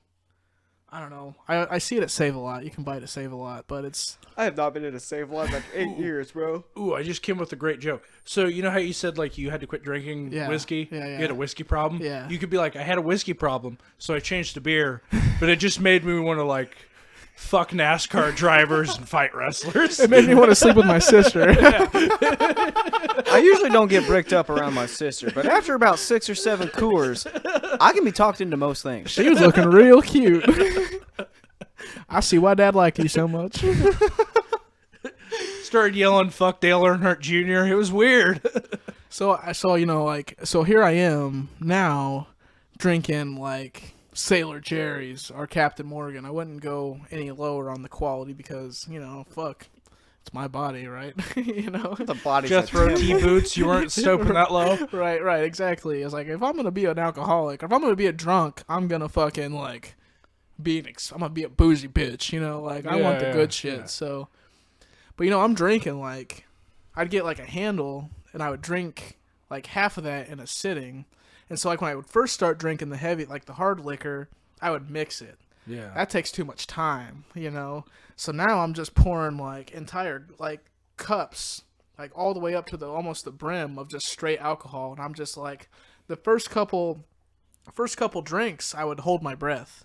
I don't know. I see it at Save-A-Lot. You can buy it at Save-A-Lot, but it's... I have not been in a Save-A-Lot in like 8 years, bro. Ooh, I just came with a great joke. So, you know how you said, like, you had to quit drinking whiskey? Yeah. You had a whiskey problem? Yeah. You could be like, I had a whiskey problem, so I changed to beer, but it just made me want to, like, fuck NASCAR drivers and fight wrestlers. It made me want to sleep with my sister. I usually don't get bricked up around my sister, but after about 6 or 7 Coors, I can be talked into most things. She was looking real cute. I see why Dad liked you so much. Started yelling, fuck Dale Earnhardt Jr. It was weird. So here I am now drinking, like, Sailor Jerry's or Captain Morgan. I wouldn't go any lower on the quality because, fuck. It's my body, right? The body's Jethro T boots. You weren't stoping that low. Right, exactly. It's like, if I'm gonna be an alcoholic, or if I'm gonna be a drunk, I'm gonna fucking like I'm gonna be a boozy bitch. I want the good shit. Yeah. So, but I'm drinking like, I'd get like a handle, and I would drink like half of that in a sitting. And so, like, when I would first start drinking the heavy, like the hard liquor, I would mix it. Yeah. That takes too much time, So now I'm just pouring like entire like cups like all the way up to the almost the brim of just straight alcohol, and I'm just like, the first couple drinks, I would hold my breath,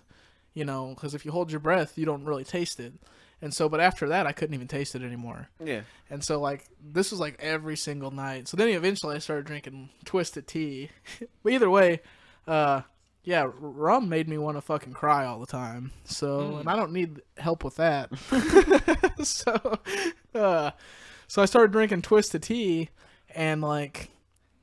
you know, because if you hold your breath, you don't really taste it. And so, but after that, I couldn't even taste it anymore. Yeah. And so, like, this was like every single night. So then eventually I started drinking twisted tea. But either way, yeah, rum made me want to fucking cry all the time. So, and I don't need help with that. So I started drinking twisted tea, and like,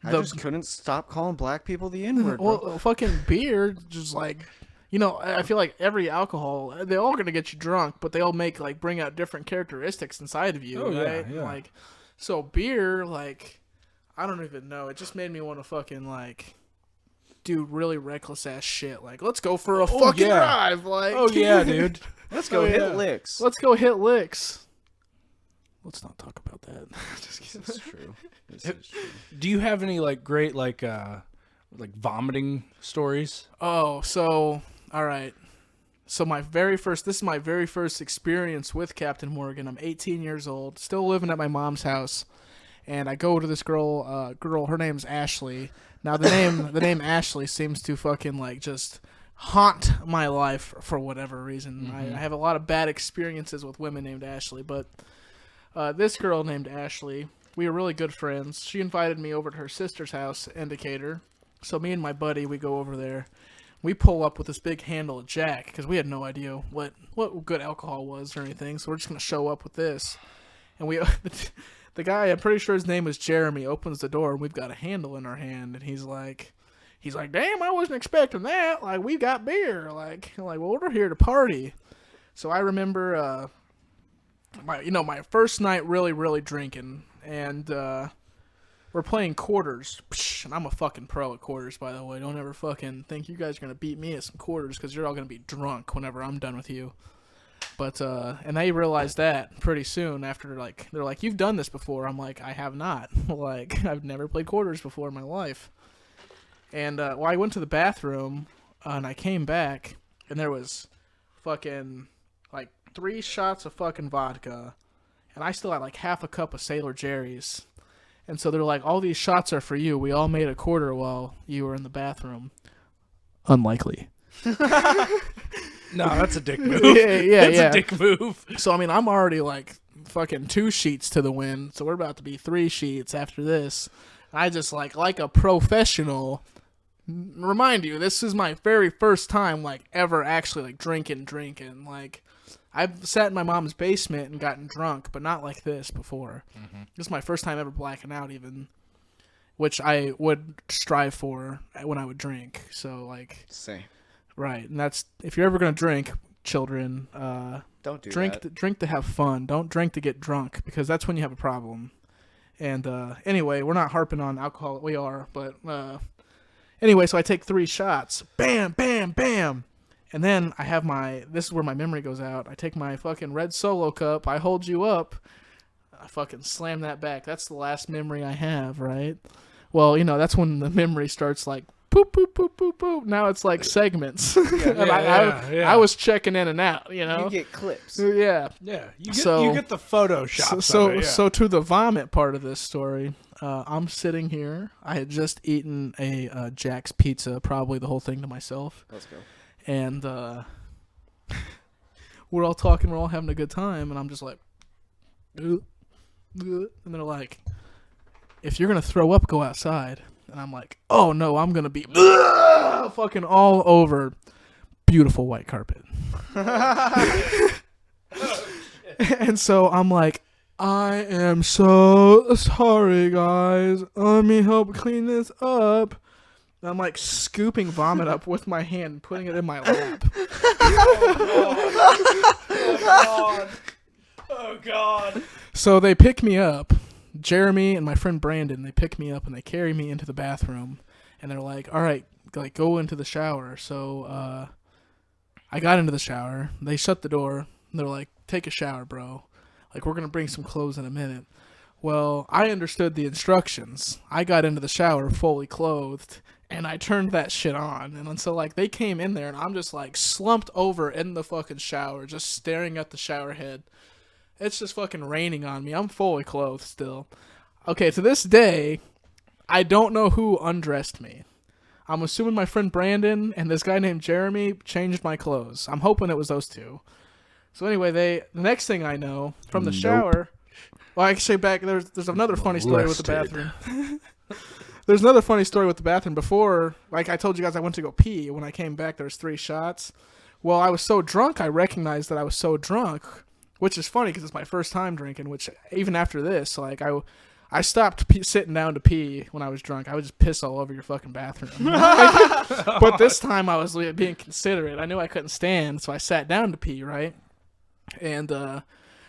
I just couldn't stop calling black people the N-word, bro. well, fucking beer, just like, you know, I feel like every alcohol, they're all gonna get you drunk, but they all bring out different characteristics inside of you, right? Yeah. Like, so beer, like, I don't even know. It just made me want to fucking like do really reckless ass shit. Like, let's go for a fucking drive. Like, oh yeah, dude. Let's go hit licks. Let's go hit licks. Let's not talk about that. Just kidding. This is true. This is true. Do you have any like great like vomiting stories? Oh, so all right. So this is my very first experience with Captain Morgan. I'm 18 years old, still living at my mom's house, and I go to this girl. Her name's Ashley. Now the name Ashley seems to fucking like just haunt my life for whatever reason. I have a lot of bad experiences with women named Ashley, but this girl named Ashley, we were really good friends. She invited me over to her sister's house in Decatur. So me and my buddy, we go over there. We pull up with this big handle of Jack because we had no idea what good alcohol was or anything. So we're just going to show up with this. And the guy, I'm pretty sure his name was Jeremy, opens the door and we've got a handle in our hand. And he's like, damn, I wasn't expecting that. Like, we got beer. Like, well, we're here to party. So I remember, my first night really drinking, and we're playing quarters, and I'm a fucking pro at quarters, by the way. Don't ever fucking think you guys are gonna beat me at some quarters, because you're all gonna be drunk whenever I'm done with you. But and they realized that pretty soon after, like, they're like, you've done this before. I'm like, I have not. Like, I've never played quarters before in my life. And I went to the bathroom, and I came back, and there was fucking like 3 shots of fucking vodka, and I still had like half a cup of Sailor Jerry's. And so they're like, all these shots are for you. We all made a quarter while you were in the bathroom. Unlikely. No, that's a dick move. Yeah. That's a dick move. So, I mean, I'm already like fucking 2 sheets to the wind, so we're about to be 3 sheets after this. I just like a professional, remind you, this is my very first time like ever actually like drinking. Like, I've sat in my mom's basement and gotten drunk, but not like this before. This is my first time ever blacking out, even, which I would strive for when I would drink. So, like, Same. Right, and that's, if you're ever gonna drink, children, Don't do drink that. drink to have fun. Don't drink to get drunk, because that's when you have a problem. And anyway, we're not harping on alcohol. We are, but anyway, so I take 3 shots. Bam, bam, bam. And then I have this is where my memory goes out. I take my fucking red Solo cup. I hold you up. I fucking slam that back. That's the last memory I have, right? Well, that's when the memory starts like, boop, boop, boop, boop, boop. Now it's like segments. And I was checking in and out, You get clips. Yeah. Yeah, you get the Photoshop. So to the vomit part of this story, I'm sitting here. I had just eaten a Jack's Pizza, probably the whole thing to myself. Let's go. And we're all talking, we're all having a good time, and I'm just like, and they're like, if you're gonna throw up, go outside. And I'm like, oh no, I'm gonna be fucking all over beautiful white carpet. And so I'm like, I am so sorry, guys. Let me help clean this up. And I'm like scooping vomit up with my hand and putting it in my lap. Oh God. So they pick me up. Jeremy and my friend Brandon, they pick me up and they carry me into the bathroom. And they're like, all right, like, go into the shower. So I got into the shower. They shut the door. And they're like, take a shower, bro. Like, we're going to bring some clothes in a minute. Well, I understood the instructions. I got into the shower fully clothed, and I turned that shit on. And so, like, they came in there, and I'm just, like, slumped over in the fucking shower, just staring at the shower head. It's just fucking raining on me. I'm fully clothed still. Okay, to this day, I don't know who undressed me. I'm assuming my friend Brandon and this guy named Jeremy changed my clothes. I'm hoping it was those two. So anyway, the next thing I know from the shower. Well, actually, there's another funny story with the bathroom. There's another funny story with the bathroom. Before, like I told you guys, I went to go pee. When I came back, there was 3 shots. Well, I was so drunk, I recognized that I was so drunk, which is funny because it's my first time drinking. Which even after this, like I stopped sitting down to pee when I was drunk. I would just piss all over your fucking bathroom. But this time I was being considerate. I knew I couldn't stand, so I sat down to pee, right? And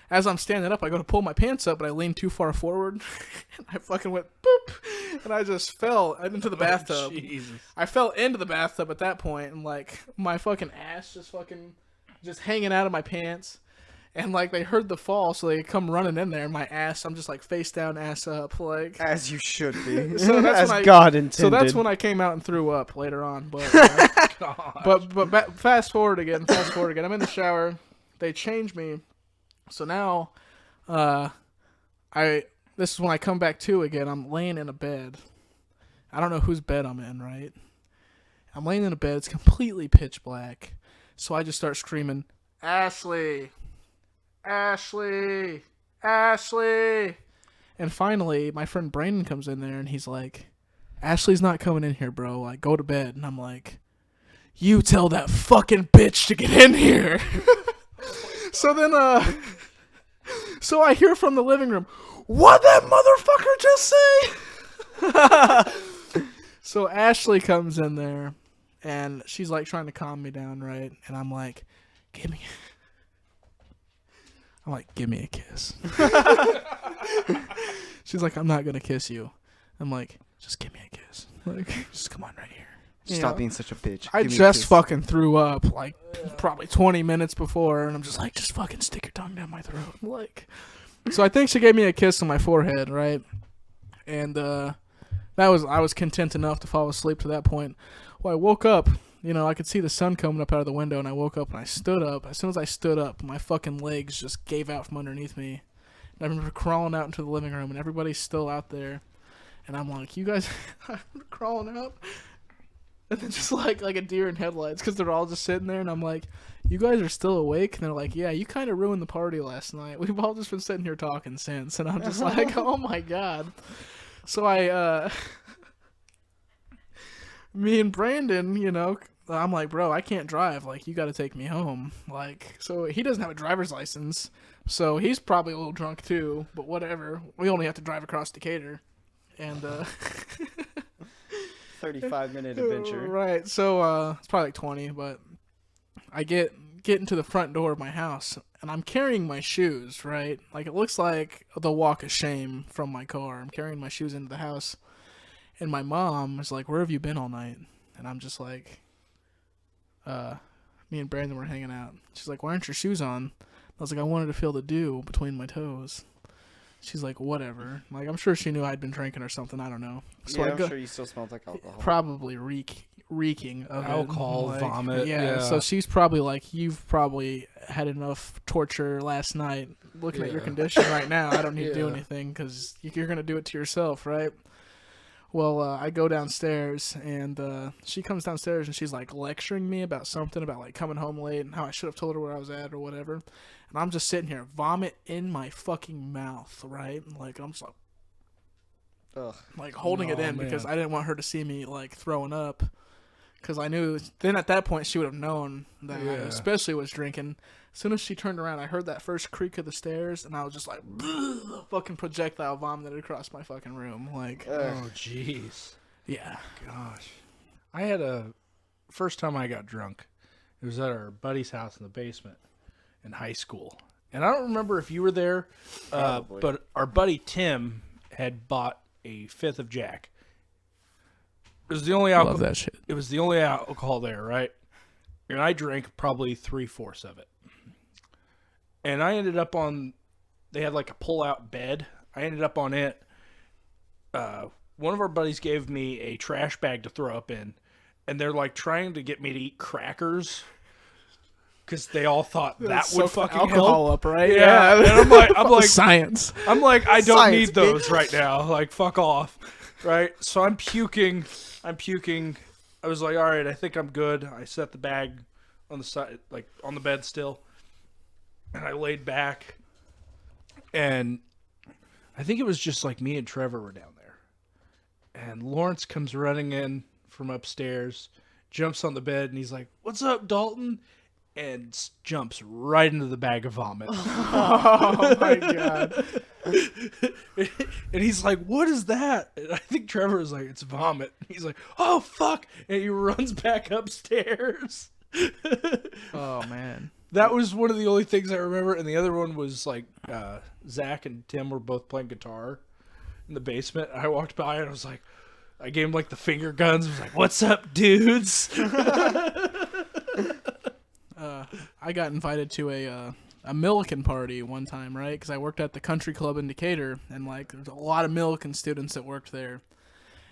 as I'm standing up, I go to pull my pants up, but I leaned too far forward. And I fucking went boop, and I just fell into the bathtub. Jesus. I fell into the bathtub at that point, and like my fucking ass just hanging out of my pants. And like they heard the fall, so they come running in there, and my ass, I'm just like face down, ass up, like As you should be. So that's As God intended. So that's when I came out and threw up later on. But fast forward again. I'm in the shower. They change me. So now, this is when I come back to again. I'm laying in a bed. I don't know whose bed I'm in, right? I'm laying in a bed. It's completely pitch black. So I just start screaming, Ashley, Ashley, Ashley. And finally, my friend Brandon comes in there and he's like, Ashley's not coming in here, bro. Like, go to bed. And I'm like, you tell that fucking bitch to get in here. So then, so I hear from the living room, what'd that motherfucker just say? So Ashley comes in there, and she's like trying to calm me down, right? And I'm like, give me a kiss. She's like, I'm not gonna kiss you. I'm like, just give me a kiss. Like, just come on right here. Stop being such a bitch. I just fucking threw up like probably 20 minutes before, and I'm just like, just fucking stick your tongue down my throat. Like, so I think she gave me a kiss on my forehead, right? And I was content enough to fall asleep to that point. Well, I woke up, I could see the sun coming up out of the window, and I woke up and I stood up. As soon as I stood up, my fucking legs just gave out from underneath me. And I remember crawling out into the living room, and everybody's still out there. And I'm like, you guys are crawling out? And then just like a deer in headlights, because they're all just sitting there, and I'm like, you guys are still awake? And they're like, yeah, you kind of ruined the party last night. We've all just been sitting here talking since. And I'm just like, oh my God. So me and Brandon, I'm like, bro, I can't drive. Like, you got to take me home. Like, so he doesn't have a driver's license, so he's probably a little drunk too, but whatever. We only have to drive across Decatur. And 35-minute adventure. Right. So it's probably like 20, but I get into the front door of my house, and I'm carrying my shoes, right? Like, it looks like the walk of shame from my car. I'm carrying my shoes into the house, and my mom is like, where have you been all night? And I'm just like, me and Brandon were hanging out. She's like, why aren't your shoes on? I was like, I wanted to feel the dew between my toes. She's like, whatever. Like, I'm sure she knew I'd been drinking or something. I don't know. So I'm sure you still smelled like alcohol. Probably reeking of alcohol, like, vomit. Yeah, so she's probably like, you've probably had enough torture last night. Looking at your condition right now, I don't need to do anything because you're going to do it to yourself, right? Well, I go downstairs, and she comes downstairs, and she's like lecturing me about something about like coming home late and how I should have told her where I was at or whatever. And I'm just sitting here, vomit in my fucking mouth, right? Like, I'm just like, ugh. Like holding it in because I didn't want her to see me like throwing up. Because I knew then at that point she would have known that I especially was drinking. As soon as she turned around, I heard that first creak of the stairs, and I was just like, fucking projectile vomited across my fucking room. Like, oh, jeez. Yeah. Gosh. I had first time I got drunk, it was at our buddy's house in the basement in high school. And I don't remember if you were there, but our buddy Tim had bought a fifth of Jack. It was the only alcohol. Love that shit. It was the only alcohol there, right? And I drank probably 3/4 of it. And I ended up on, they had like a pull-out bed. I ended up on it. One of our buddies gave me a trash bag to throw up in. And they're like trying to get me to eat crackers because they all thought that Soak would the fucking alcohol help. up, right? Yeah, and I'm like, science. I'm like, I don't Science, need those right now. Like, fuck off, right? So I'm puking. I was like, all right, I think I'm good. I set the bag on the side, like on the bed still, and I laid back, and I think it was just like me and Trevor were down there, and Lawrence comes running in from upstairs, jumps on the bed, and he's like, "What's up, Dalton?" And jumps right into the bag of vomit. Oh my god. And he's like, "What is that?" And I think Trevor is like, "It's vomit." He's like, "Oh fuck!" And he runs back upstairs. Oh man. That was one of the only things I remember, and the other one was like Zach and Tim were both playing guitar in the basement. I walked by and I was like, I gave him like the finger guns. I was like, "What's up, dudes?" I got invited to a Millikan party one time, right? Because I worked at the country club in Decatur, and like there's a lot of Millikan students that worked there.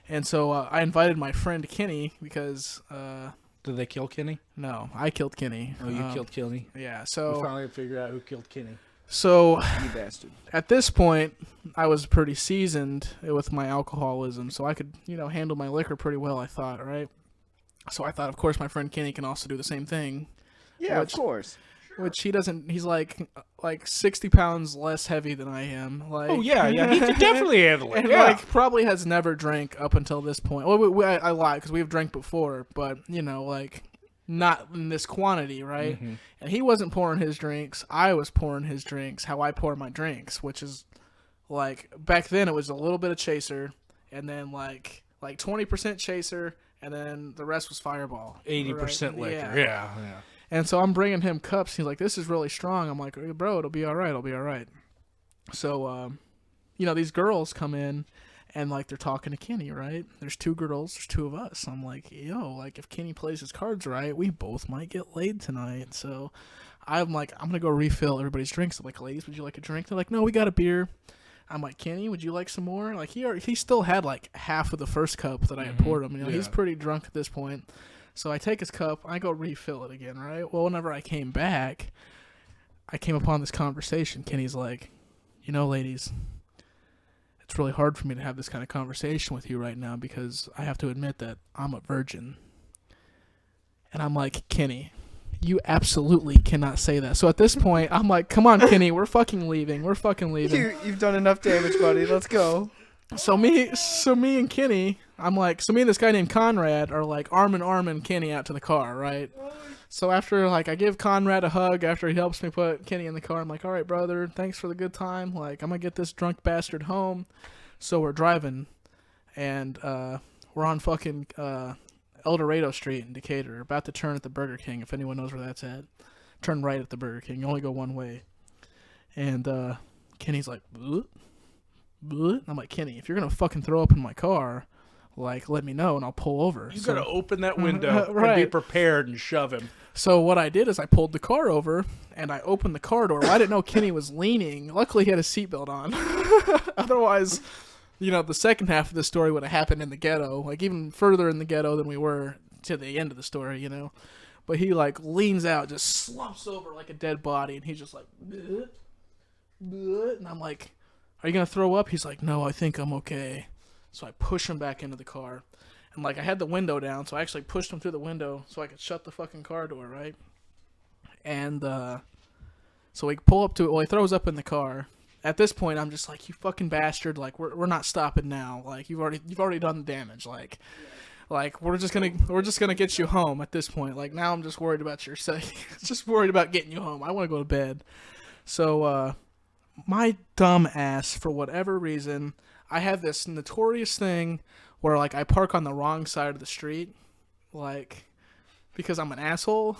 And so I invited my friend Kenny because Did they kill Kenny? no, I killed Kenny. Oh, you killed Kenny. Yeah. We So finally figured out who killed Kenny. so You bastard. at this point, I was pretty seasoned with my alcoholism, so I could handle my liquor pretty well. I thought, right? So I thought, of course, my friend Kenny can also do the same thing. Yeah, Which- of course. Which he doesn't. He's like 60 pounds less heavy than I am. Like, Oh yeah, he could definitely handle it. and Yeah. like probably has never drank up until this point. Well, I lied because we've drank before, but like not in this quantity, right? Mm-hmm. And he wasn't pouring his drinks. I was pouring his drinks. How I pour my drinks, which is like back then it was a little bit of chaser, and then like 20% chaser, and then the rest was Fireball. 80% right? liquor. Yeah. And so I'm bringing him cups. He's like, "This is really strong." I'm like, "Bro, it'll be all right. It'll be all right." So, these girls come in, and like they're talking to Kenny, right? There's two girls. There's two of us. I'm like, "Yo, like if Kenny plays his cards right, we both might get laid tonight." So, I'm like, "I'm gonna go refill everybody's drinks." I'm like, "Ladies, would you like a drink?" They're like, "No, we got a beer." I'm like, "Kenny, would you like some more?" Like he still had like half of the first cup that I had poured him. He's pretty drunk at this point. So I take his cup, I go refill it again, right? Well, whenever I came back, I came upon this conversation. Kenny's like, "Ladies, it's really hard for me to have this kind of conversation with you right now because I have to admit that I'm a virgin." And I'm like, "Kenny, you absolutely cannot say that." So at this point, I'm like, "Come on, Kenny, we're fucking leaving. We're fucking leaving." You've done enough damage, buddy. Let's go. So me and Kenny, I'm like, me and this guy named Conrad are like arm in arm and Kenny out to the car, right? So after like I give Conrad a hug after he helps me put Kenny in the car, I'm like, "All right, brother, thanks for the good time. Like I'm gonna get this drunk bastard home." So we're driving, and we're on fucking El Dorado Street in Decatur, about to turn at the Burger King. If anyone knows where that's at, turn right at the Burger King. You only go one way. And Kenny's like, "Bleh. Bleh." I'm like, "Kenny, if you're gonna fucking throw up in my car, like let me know and I'll pull over." You So- gotta open that window and be Right. prepared and shove him. So what I did is I pulled the car over and I opened the car door. Well, I didn't know Kenny was leaning. Luckily, he had a seatbelt on. Otherwise, the second half of the story would have happened in the ghetto, like even further in the ghetto than we were to the end of the story, But he like leans out, just slumps over like a dead body, and he's just like, "Bleh, bleh." And I'm like, "Are you gonna throw up?" He's like, "No, I think I'm okay." So I push him back into the car. And, like, I had the window down, so I actually pushed him through the window so I could shut the fucking car door, right? And, so we pull up to it. Well, he throws up in the car. At this point, I'm just like, "You fucking bastard. Like, we're not stopping now. Like, you've already done the damage. Like, we're just gonna get you home at this point. Like, now I'm just worried about your sake. Just worried about getting you home. I want to go to bed." So, my dumb ass, for whatever reason, I have this notorious thing where, like, I park on the wrong side of the street, like, because I'm an asshole.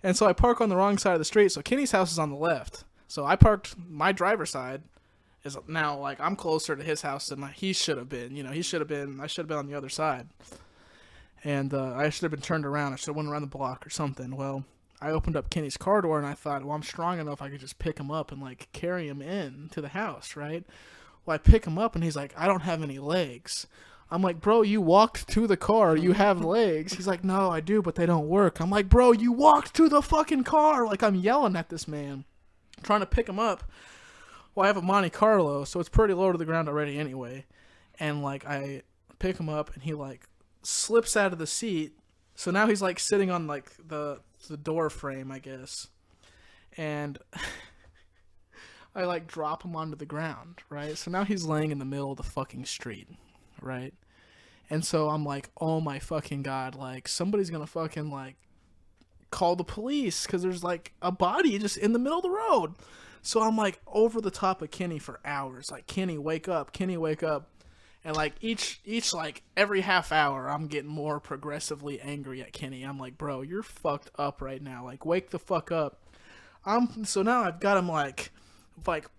And so I park on the wrong side of the street. So Kenny's house is on the left. So I parked my driver's side. Is now, like, I'm closer to his house than he should have been. I should have been on the other side. And I should have been turned around. I should have went around the block or something. Well, I opened up Kenny's car door and I thought, well, I'm strong enough I could just pick him up and, like, carry him in to the house, right? Well, I pick him up and he's like, "I don't have any legs." I'm like, bro, you walked to the car. You have legs. He's like, no, I do, but they don't work. I'm like, bro, you walked to the fucking car. Like, I'm yelling at this man, trying to pick him up. Well, I have a Monte Carlo, so it's pretty low to the ground already anyway. And, like, I pick him up, and he, like, slips out of the seat. So now he's, like, sitting on, like, the door frame, I guess. And I, like, drop him onto the ground, right? So now he's laying in the middle of the fucking street, right? And so I'm like, oh, my fucking God. Like, somebody's going to fucking, like, call the police because there's, like, a body just in the middle of the road. So I'm, like, over the top of Kenny for hours. Like, Kenny, wake up. Kenny, wake up. And, like, each like, every half hour, I'm getting more progressively angry at Kenny. I'm like, bro, you're fucked up right now. Like, wake the fuck up. So now I've got him, like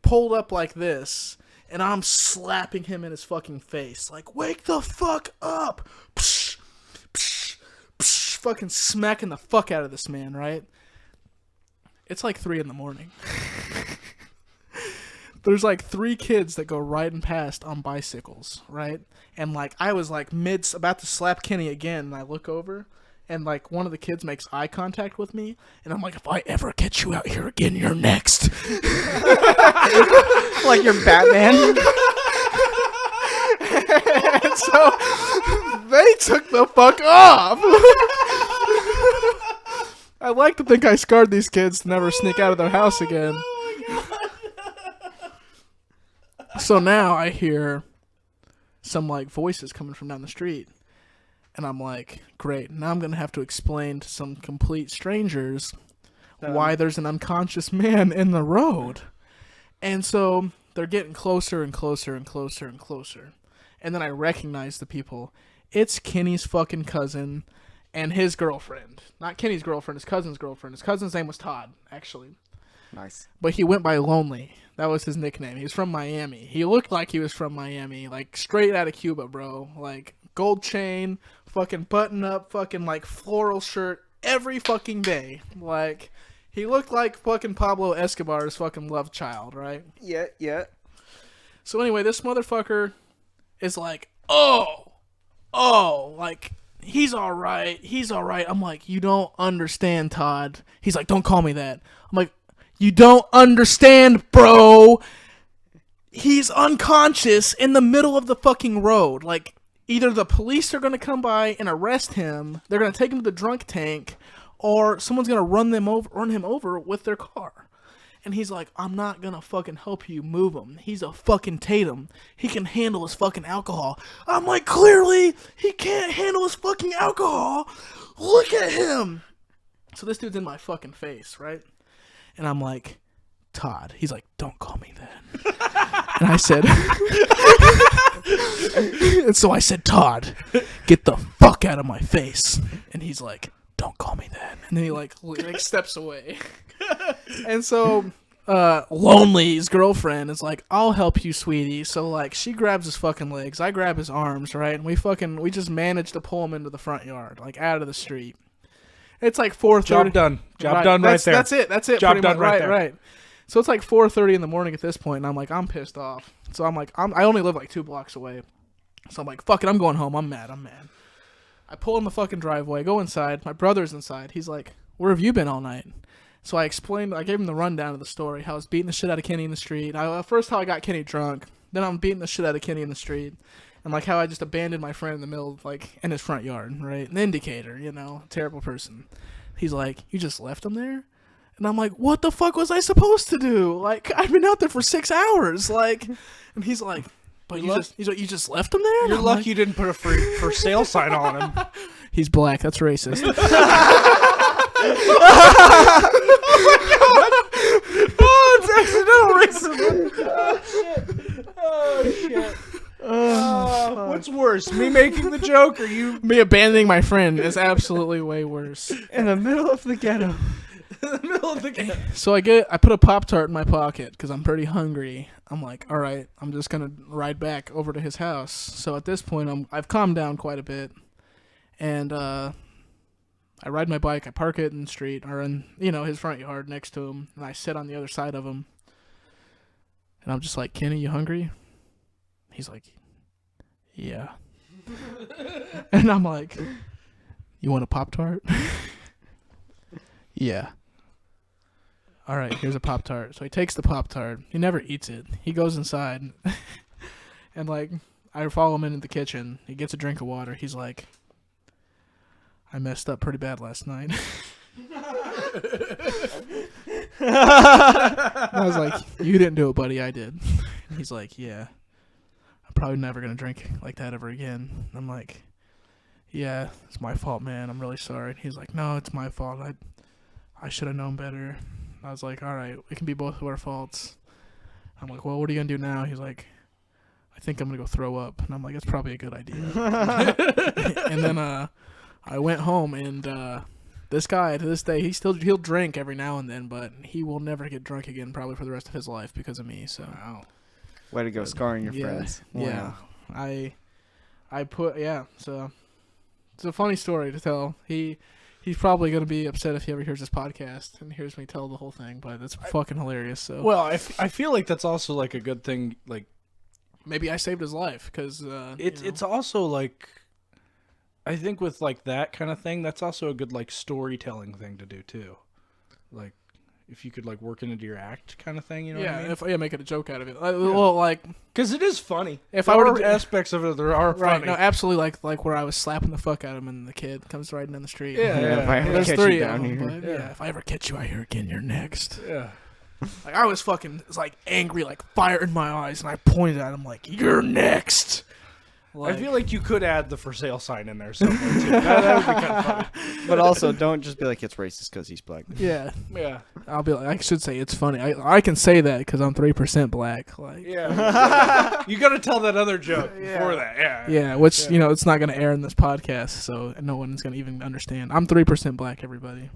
pulled up like this, and I'm slapping him in his fucking face. Like, wake the fuck up. Psh, psh, psh, fucking smacking the fuck out of this man, right? It's like 3 a.m. There's like 3 kids that go riding past on bicycles, right? And like I was like about to slap Kenny again, and I look over, and like one of the kids makes eye contact with me, and I'm like, if I ever get you out here again, you're next. Like you're Batman. And so they took the fuck off. I like to think I scarred these kids to never sneak out of their house again. So now I hear some, like, voices coming from down the street. And I'm like, great. Now I'm going to have to explain to some complete strangers why there's an unconscious man in the road. And so they're getting closer and closer and closer and closer. And then I recognize the people. It's Kenny's fucking cousin and his girlfriend. Not Kenny's girlfriend, his cousin's girlfriend. His cousin's name was Todd, actually. Nice. But he went by Lonely. That was his nickname. He was from Miami. He looked like he was from Miami. Like, straight out of Cuba, bro. Like, gold chain, fucking button up, fucking, like, floral shirt every fucking day. Like, he looked like fucking Pablo Escobar's fucking love child, right? Yeah. So anyway, this motherfucker is like, like, he's alright. I'm like, you don't understand, Todd. He's like, don't call me that. I'm like, you don't understand, bro. He's unconscious in the middle of the fucking road. Like, either the police are going to come by and arrest him, they're going to take him to the drunk tank, or someone's going to run him over with their car. And he's like, I'm not going to fucking help you move him. He's a fucking Tatum. He can handle his fucking alcohol. I'm like, clearly, he can't handle his fucking alcohol. Look at him. So this dude's in my fucking face, right? And I'm like, Todd. He's like, don't call me that. And I said, and so I said, Todd, get the fuck out of my face. And he's like, don't call me that. And then he like steps away. And so Lonely's girlfriend is like, I'll help you, sweetie. So like she grabs his fucking legs, I grab his arms, right? And we just managed to pull him into the front yard, like out of the street. It's like 4:30. Job done. Job done right there. That's it. Job done right there. Right. So it's like 4:30 in the morning at this point, and I'm like, I'm pissed off. So I'm like, I only live like 2 blocks away. So I'm like, fuck it, I'm going home. I'm mad. I pull in the fucking driveway, go inside. My brother's inside. He's like, where have you been all night? So I gave him the rundown of the story, how I was beating the shit out of Kenny in the street. First how I got Kenny drunk, then I'm beating the shit out of Kenny in the street. And like how I just abandoned my friend in the middle, like in his front yard, right? An indicator, terrible person. He's like, you just left him there? And I'm like, what the fuck was I supposed to do? Like, I've been out there for 6 hours. Like, and he's like, but you just left him there? And You're I'm lucky like, you didn't put a for sale sign on him. He's black. That's racist. Oh, it's accidental racism. Oh, shit. What's worse, me making the joke or you? Me abandoning my friend is absolutely way worse. In the middle of the ghetto. So I put a Pop-Tart in my pocket because I'm pretty hungry. I'm like, all right, I'm just going to ride back over to his house. So at this point, I've calmed down quite a bit. And I ride my bike, I park it in the street, or in, his front yard next to him, and I sit on the other side of him. And I'm just like, Kenny, you hungry? He's like, yeah. And I'm like, you want a Pop-Tart? Yeah. All right, here's a Pop-Tart. So he takes the Pop-Tart. He never eats it. He goes inside. And, like, I follow him into the kitchen. He gets a drink of water. He's like, I messed up pretty bad last night. I was like, you didn't do it, buddy. I did. And he's like, yeah. I'm probably never going to drink like that ever again. And I'm like, yeah, it's my fault, man. I'm really sorry. And he's like, no, it's my fault. I should have known better. I was like, all right, it can be both of our faults. I'm like, well, what are you going to do now? He's like, I think I'm going to go throw up. And I'm like, that's probably a good idea. And then I went home, and this guy, to this day, he'll drink every now and then, but he will never get drunk again probably for the rest of his life because of me. So, Wow. Way to go, scarring your friends. Yeah. Wow. So it's a funny story to tell. He's probably going to be upset if he ever hears this podcast and hears me tell the whole thing, but it's fucking hilarious. So Well, I feel like that's also like a good thing. Like maybe I saved his life because it's also like, I think with like that kind of thing, that's also a good like storytelling thing to do too. Like if you could like work it into your act kind of thing, you know what I mean? Making a joke out of it. Well, like because it is funny. If there I were are to aspects of it that are right, funny. no, absolutely, like where I was slapping the fuck out of him and the kid comes riding down the street. Yeah. If I ever There's catch three you of down them, here. but, yeah, if I ever catch you out here again, you're next. Yeah. Like I was fucking like angry, like fire in my eyes, and I pointed at him like, "You're next." I feel like you could add the for sale sign in there somewhere too. That would be kind of funny. But also, don't just be like, it's racist because he's black. Yeah. Yeah. I'll be like, I should say it's funny. I can say that because I'm 3% black. Like, Yeah. You got to tell that other joke before that. Yeah. yeah, which it's not gonna air in this podcast, so no one's gonna even understand. I'm 3% black, everybody.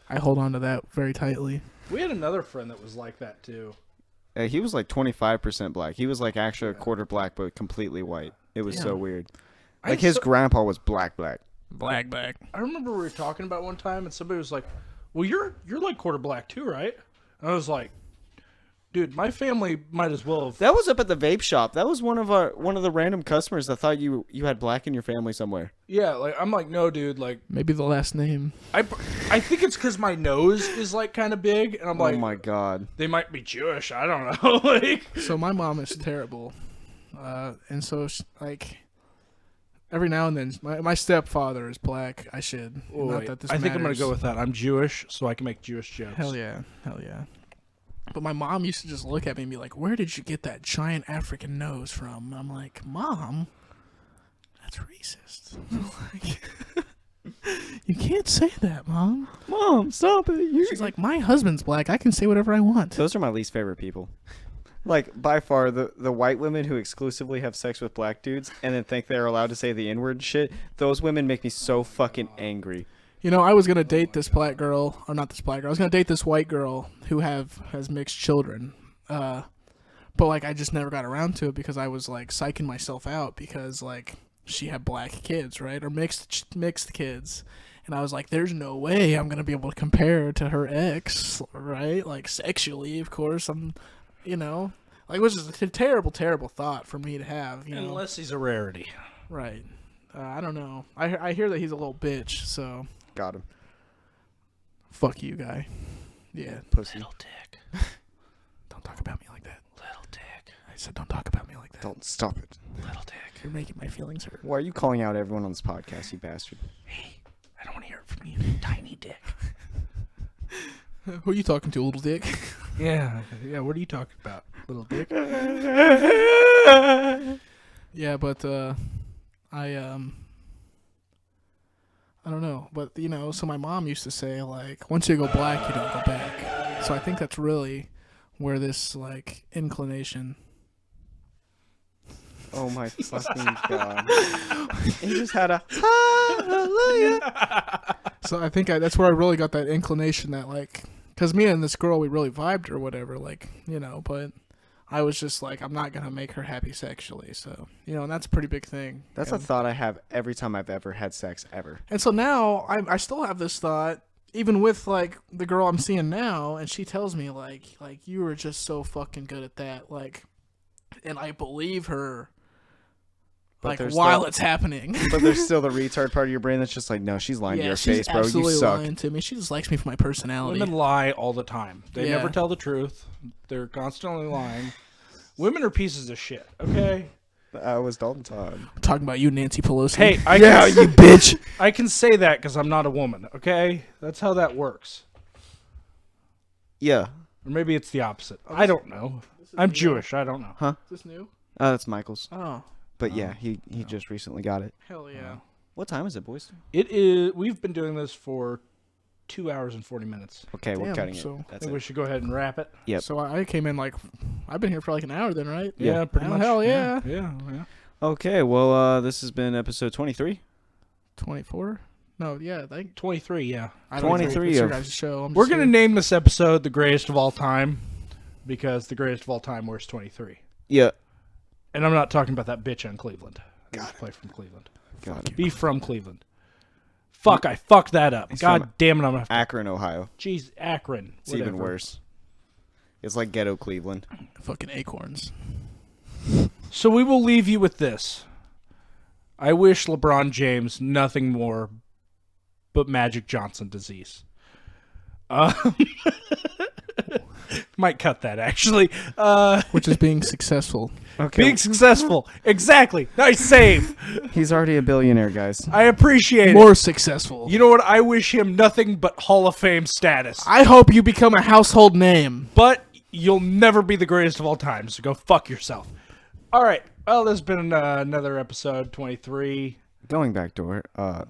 I hold on to that very tightly. We had another friend that was like that too. He was like 25% black. He was like actually a quarter black, but completely white. It was so weird. Like his grandpa was black. Black. I remember we were talking about one time, and somebody was like, "Well, you're like quarter black too, right?" And I was like, "Dude, my family might as well have." That was up at the vape shop. That was one of the random customers that thought you had black in your family somewhere. Yeah, like I'm like, no, dude, like Maybe the last name. I think it's because my nose is like kind of big, and I'm like, oh my god, they might be Jewish. I don't know. Like, So my mom is terrible, and so like every now and then, my stepfather is black. I should. Not that this I think I'm gonna matters. go with that. I'm Jewish, so I can make Jewish jokes. Hell yeah. But my mom used to just look at me and be like, "Where did you get that giant African nose from?" And I'm like, "Mom, that's racist." Like, you can't say that, Mom. Mom, stop it! She's like, "My husband's black. I can say whatever I want." Those are my least favorite people. Like, by far, the white women who exclusively have sex with black dudes and then think they're allowed to say the N-word shit, those women make me so fucking angry. You know, I was gonna date this black girl, or not this black girl. I was gonna date this white girl who has mixed children, but like I just never got around to it because I was like psyching myself out because like she had black kids, right, or mixed kids, and I was like, there's no way I'm gonna be able to compare to her ex, right? Like sexually, of course, like which is a terrible thought for me to have, Unless he's a rarity. right? I don't know. I hear that he's a little bitch, so. Got him. Fuck you, guy. Yeah. Pussy. Little dick. Don't talk about me like that. Little dick. I said don't talk about me like that. Don't stop it. Little dick. You're making my feelings hurt. Why are you calling out everyone on this podcast, you bastard? Hey, I don't want to hear it from you, tiny dick. Who are you talking to, little dick? Yeah. What are you talking about, little dick? Yeah, but I don't know, but so my mom used to say like, once you go black, you don't go back. So I think that's really where this like inclination. Oh my fucking god! He just had a hallelujah. So I think that's where I really got that inclination that like, cause me and this girl we really vibed or whatever, like but. I was just like, I'm not gonna make her happy sexually, so and that's a pretty big thing. That's a thought I have every time I've ever had sex ever. And so now I still have this thought, even with like the girl I'm seeing now, and she tells me like you were just so fucking good at that, like, and I believe her like there's while the- it's happening. But there's still the retard part of your brain that's just like, no, she's lying to Yeah, your she's face, bro. You absolutely suck. lying to me. She just likes me for my personality. Women lie all the time. They Yeah. never tell the truth. They're constantly lying. Women are pieces of shit. Okay. I was Dalton Todd. I'm talking about you, Nancy Pelosi. Hey, I Yeah, can, you bitch. I can say that because I'm not a woman. Okay, that's how that works. Yeah. Or maybe it's the opposite. I don't know. I'm Jewish. I don't know. Huh? Is this new? That's Michael's. Oh, But yeah, he just recently got it. hell yeah. What time is it, boys? It is. We've been doing this for 2 hours and 40 minutes. Okay, we're Damn, cutting so- it. I That's think it. we should go ahead and wrap it. Yep. So I came in like, I've been here for like an hour then, right? Yeah, pretty Oh, much. hell yeah. Yeah. Okay, well, this has been episode 23. 24? No, yeah, I think 23. Yeah. I don't know. 23 It's your of- guys' show. I'm We're just gonna here. name this episode "The Greatest of All Time" because the greatest of all time wears 23. Yeah. And I'm not talking about that bitch on Cleveland. I just play from Cleveland. Got it. Be from Cleveland. Fuck, I fucked that up. He's God from damn it, I'm gonna have to. Akron, Ohio. Jeez, Akron. It's even whatever. worse. It's like ghetto Cleveland. Fucking acorns. So we will leave you with this. I wish LeBron James nothing more but Magic Johnson disease. Might cut that, actually. Which is being successful. Okay. Being successful. Exactly. Nice save. He's already a billionaire, guys. I appreciate More it. successful. You know what? I wish him nothing but Hall of Fame status. I hope you become a household name. But you'll never be the greatest of all time, so go fuck yourself. All right. Well, this has been another episode 23. Going back door.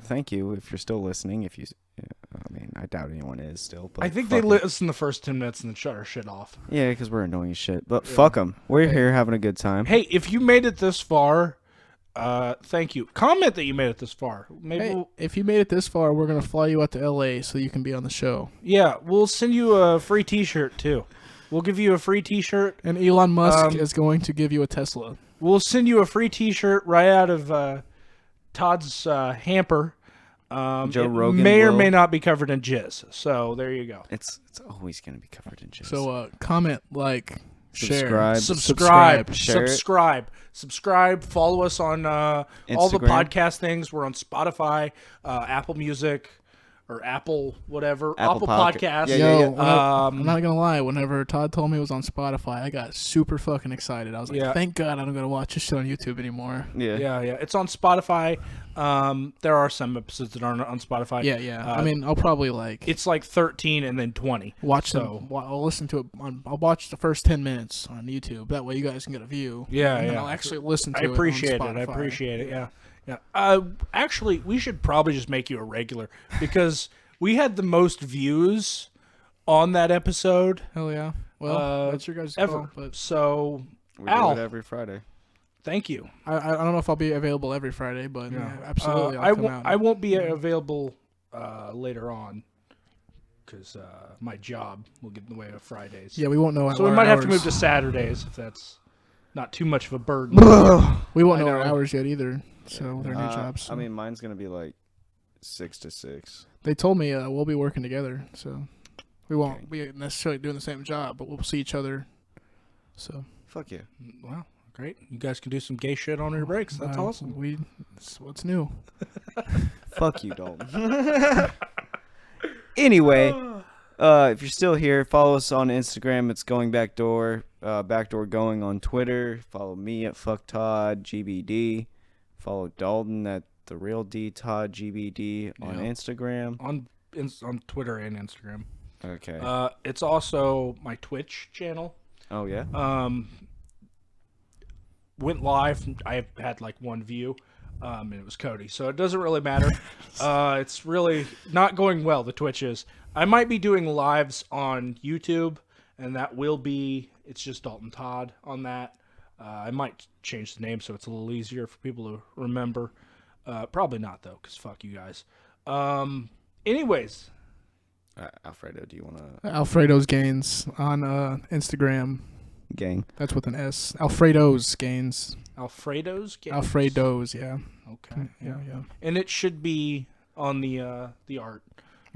Thank you if you're still listening. If you, I mean, I doubt anyone is still. But I think they fuck 'em. listen the first 10 minutes and then shut our shit off. Yeah, because we're annoying as shit. But fuck them. We're here having a good time. Hey, if you made it this far, thank you. Comment that you made it this far. Maybe Hey, we'll, if you made it this far, we're going to fly you out to LA so you can be on the show. yeah, we'll send you a free t-shirt too. We'll give you a free t-shirt. And Elon Musk is going to give you a Tesla. We'll send you a free t-shirt right out of Todd's hamper. Joe it Rogan may or will. may not be covered in jizz. So there you go. It's always gonna be covered in jizz. So comment, like, Subscribe. share. Subscribe. Share it. Subscribe. Follow us on all the Instagram. podcast things. We're on Spotify, Apple Music, or Apple whatever. Apple Podcasts. Yeah, Yo, yeah. I'm not gonna lie. Whenever Todd told me it was on Spotify, I got super fucking excited. I was like, Yeah. "Thank God I don't gotta watch this shit on YouTube anymore." Yeah. Yeah. It's on Spotify. There are some episodes that aren't on Spotify. Yeah. I mean, I'll probably like It's like 13 and then 20. watch so- them. I'll listen to it. I'll watch the first 10 minutes on YouTube. That way, you guys can get a view. Yeah, and then yeah. I'll actually listen to I appreciate it. it. On I Spotify. appreciate it. Yeah. Actually, we should probably just make you a regular because we had the most views on that episode Hell yeah. Well, that's your guys' call. ever. But So, We Al, do it every Friday. thank you. I don't know if I'll be available every Friday, but yeah, absolutely, I I'll come won't. out. I won't be available later on because my job will get in the way of Fridays. Yeah, we won't know. So we our might have to hours. move to Saturdays if that's not too much of a burden. We won't I know our know. hours yet either. So with our new jobs. so. I mean, mine's gonna be like 6 to 6. They told me we'll be working together, so we won't Okay. be necessarily doing the same job, but we'll see each other. So Fuck yeah. Wow, great! You guys can do some gay shit on your breaks. That's awesome. It's what's new. Fuck you, Dalton. Anyway, if you're still here, follow us on Instagram. It's Going Backdoor. Backdoor Going on Twitter. Follow me at FuckToddGBD. Follow Dalton at The Real D Todd GBD on Yeah. Instagram. On Twitter and Instagram. Okay. It's also my Twitch channel. Oh yeah. Went live. I had like one view, and it was Cody. So it doesn't really matter. It's really not going well. The Twitch is. I might be doing lives on YouTube, and that will be. It's just Dalton Todd on that. I might change the name so it's a little easier for people to remember. Probably not though, because fuck you guys. Anyways, Alfredo, do you want to Alfredo's Gains on Instagram. gang? That's with an S. Alfredo's Gains. Alfredo's games. Alfredo's, yeah. Okay. Yeah. And it should be on the art.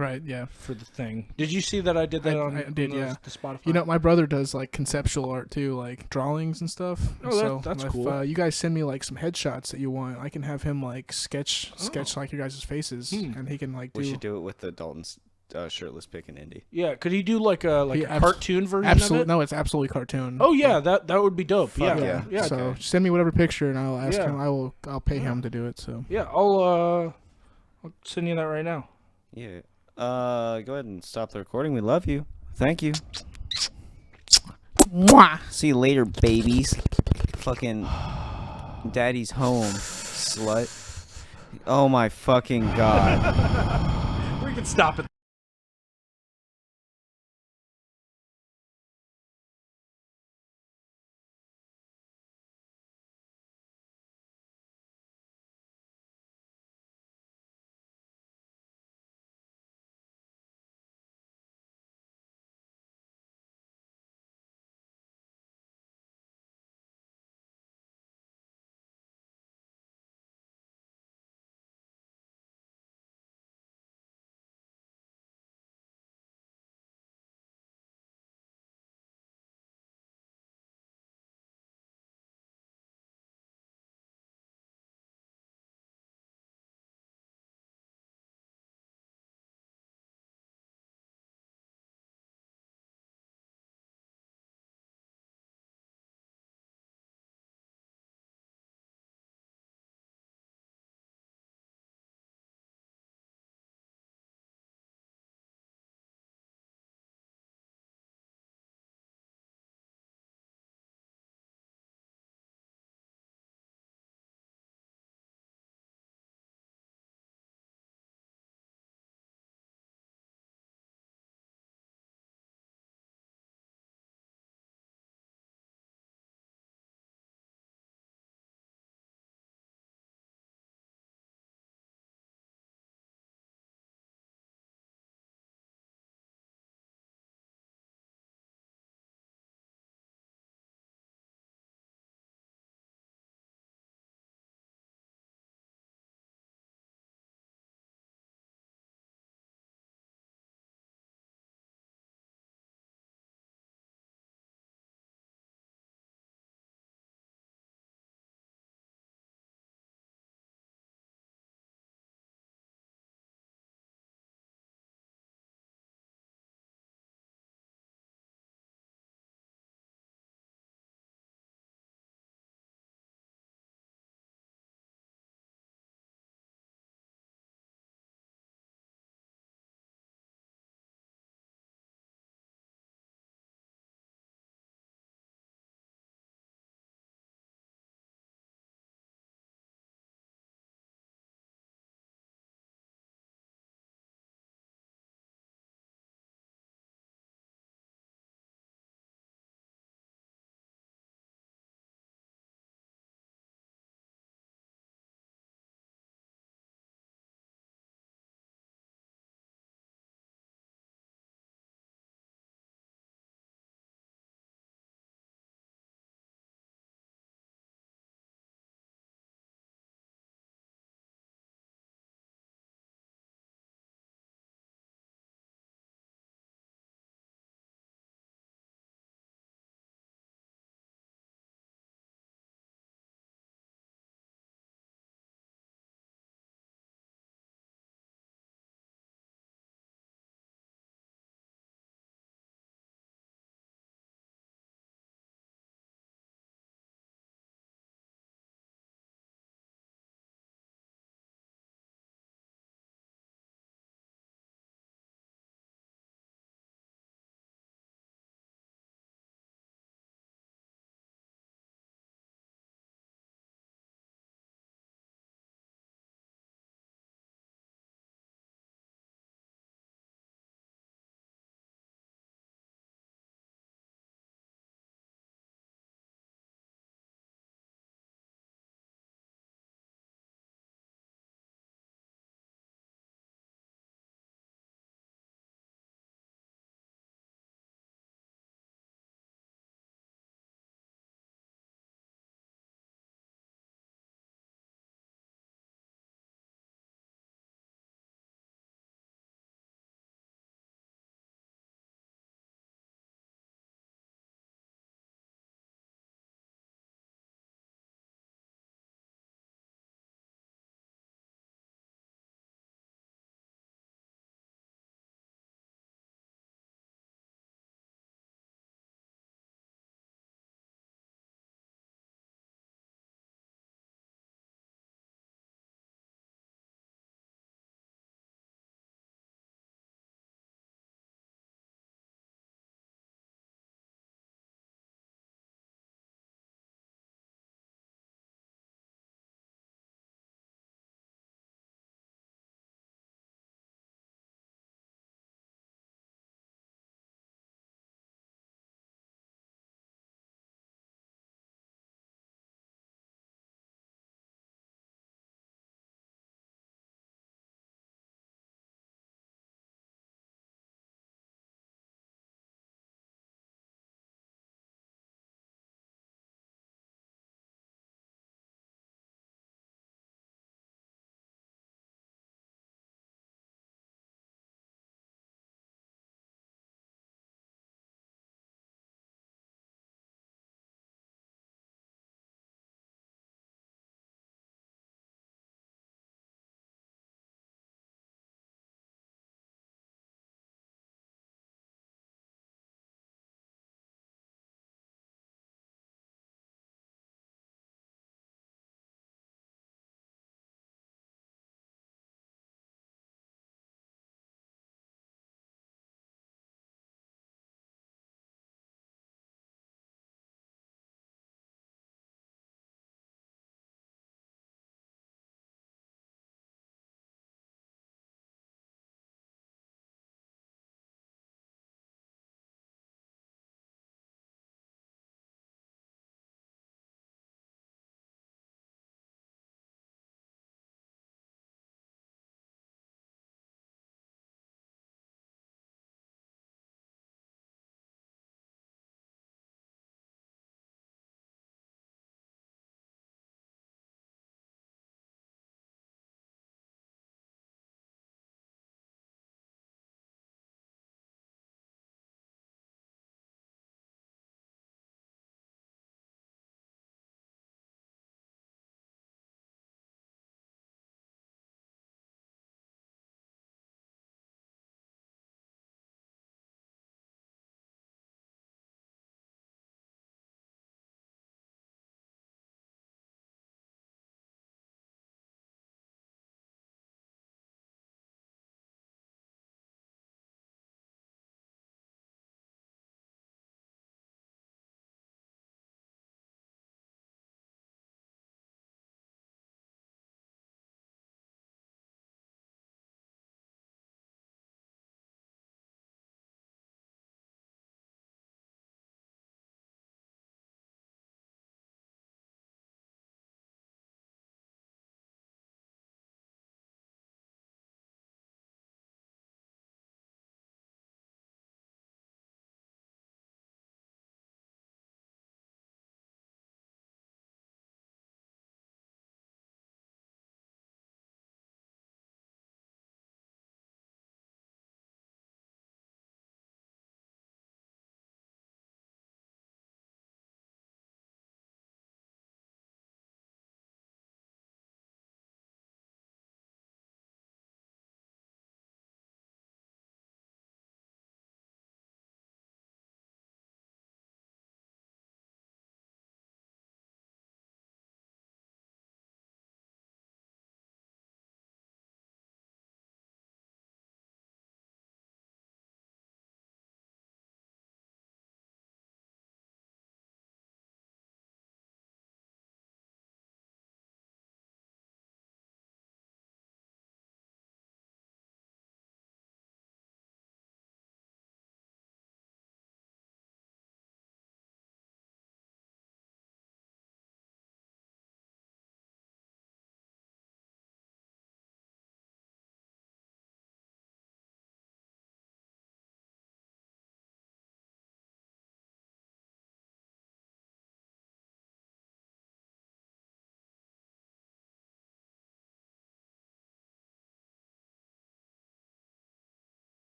Right. Yeah. for the thing. Did you see that I did that on, I did. on Yeah. the Spotify? You know, my brother does like conceptual art too, like drawings and stuff. Oh, so that's if, cool. you guys send me like some headshots that you want, I can have him like sketch like your guys' faces, and he can like do. We should do it with the Dalton's shirtless pick in Indy. Yeah, could he do like a cartoon version Absolutely, of it? no, it's absolutely cartoon. Oh yeah, that would be dope. Fuck Yeah. So Okay. send me whatever picture, and I'll ask Yeah. him. I'll pay him to do it. So Yeah, I'll send you that right now. Yeah. Go ahead and stop the recording. We love you. Thank you. Mwah. See you later, babies. Fucking daddy's home, slut. Oh my fucking god. We can stop it.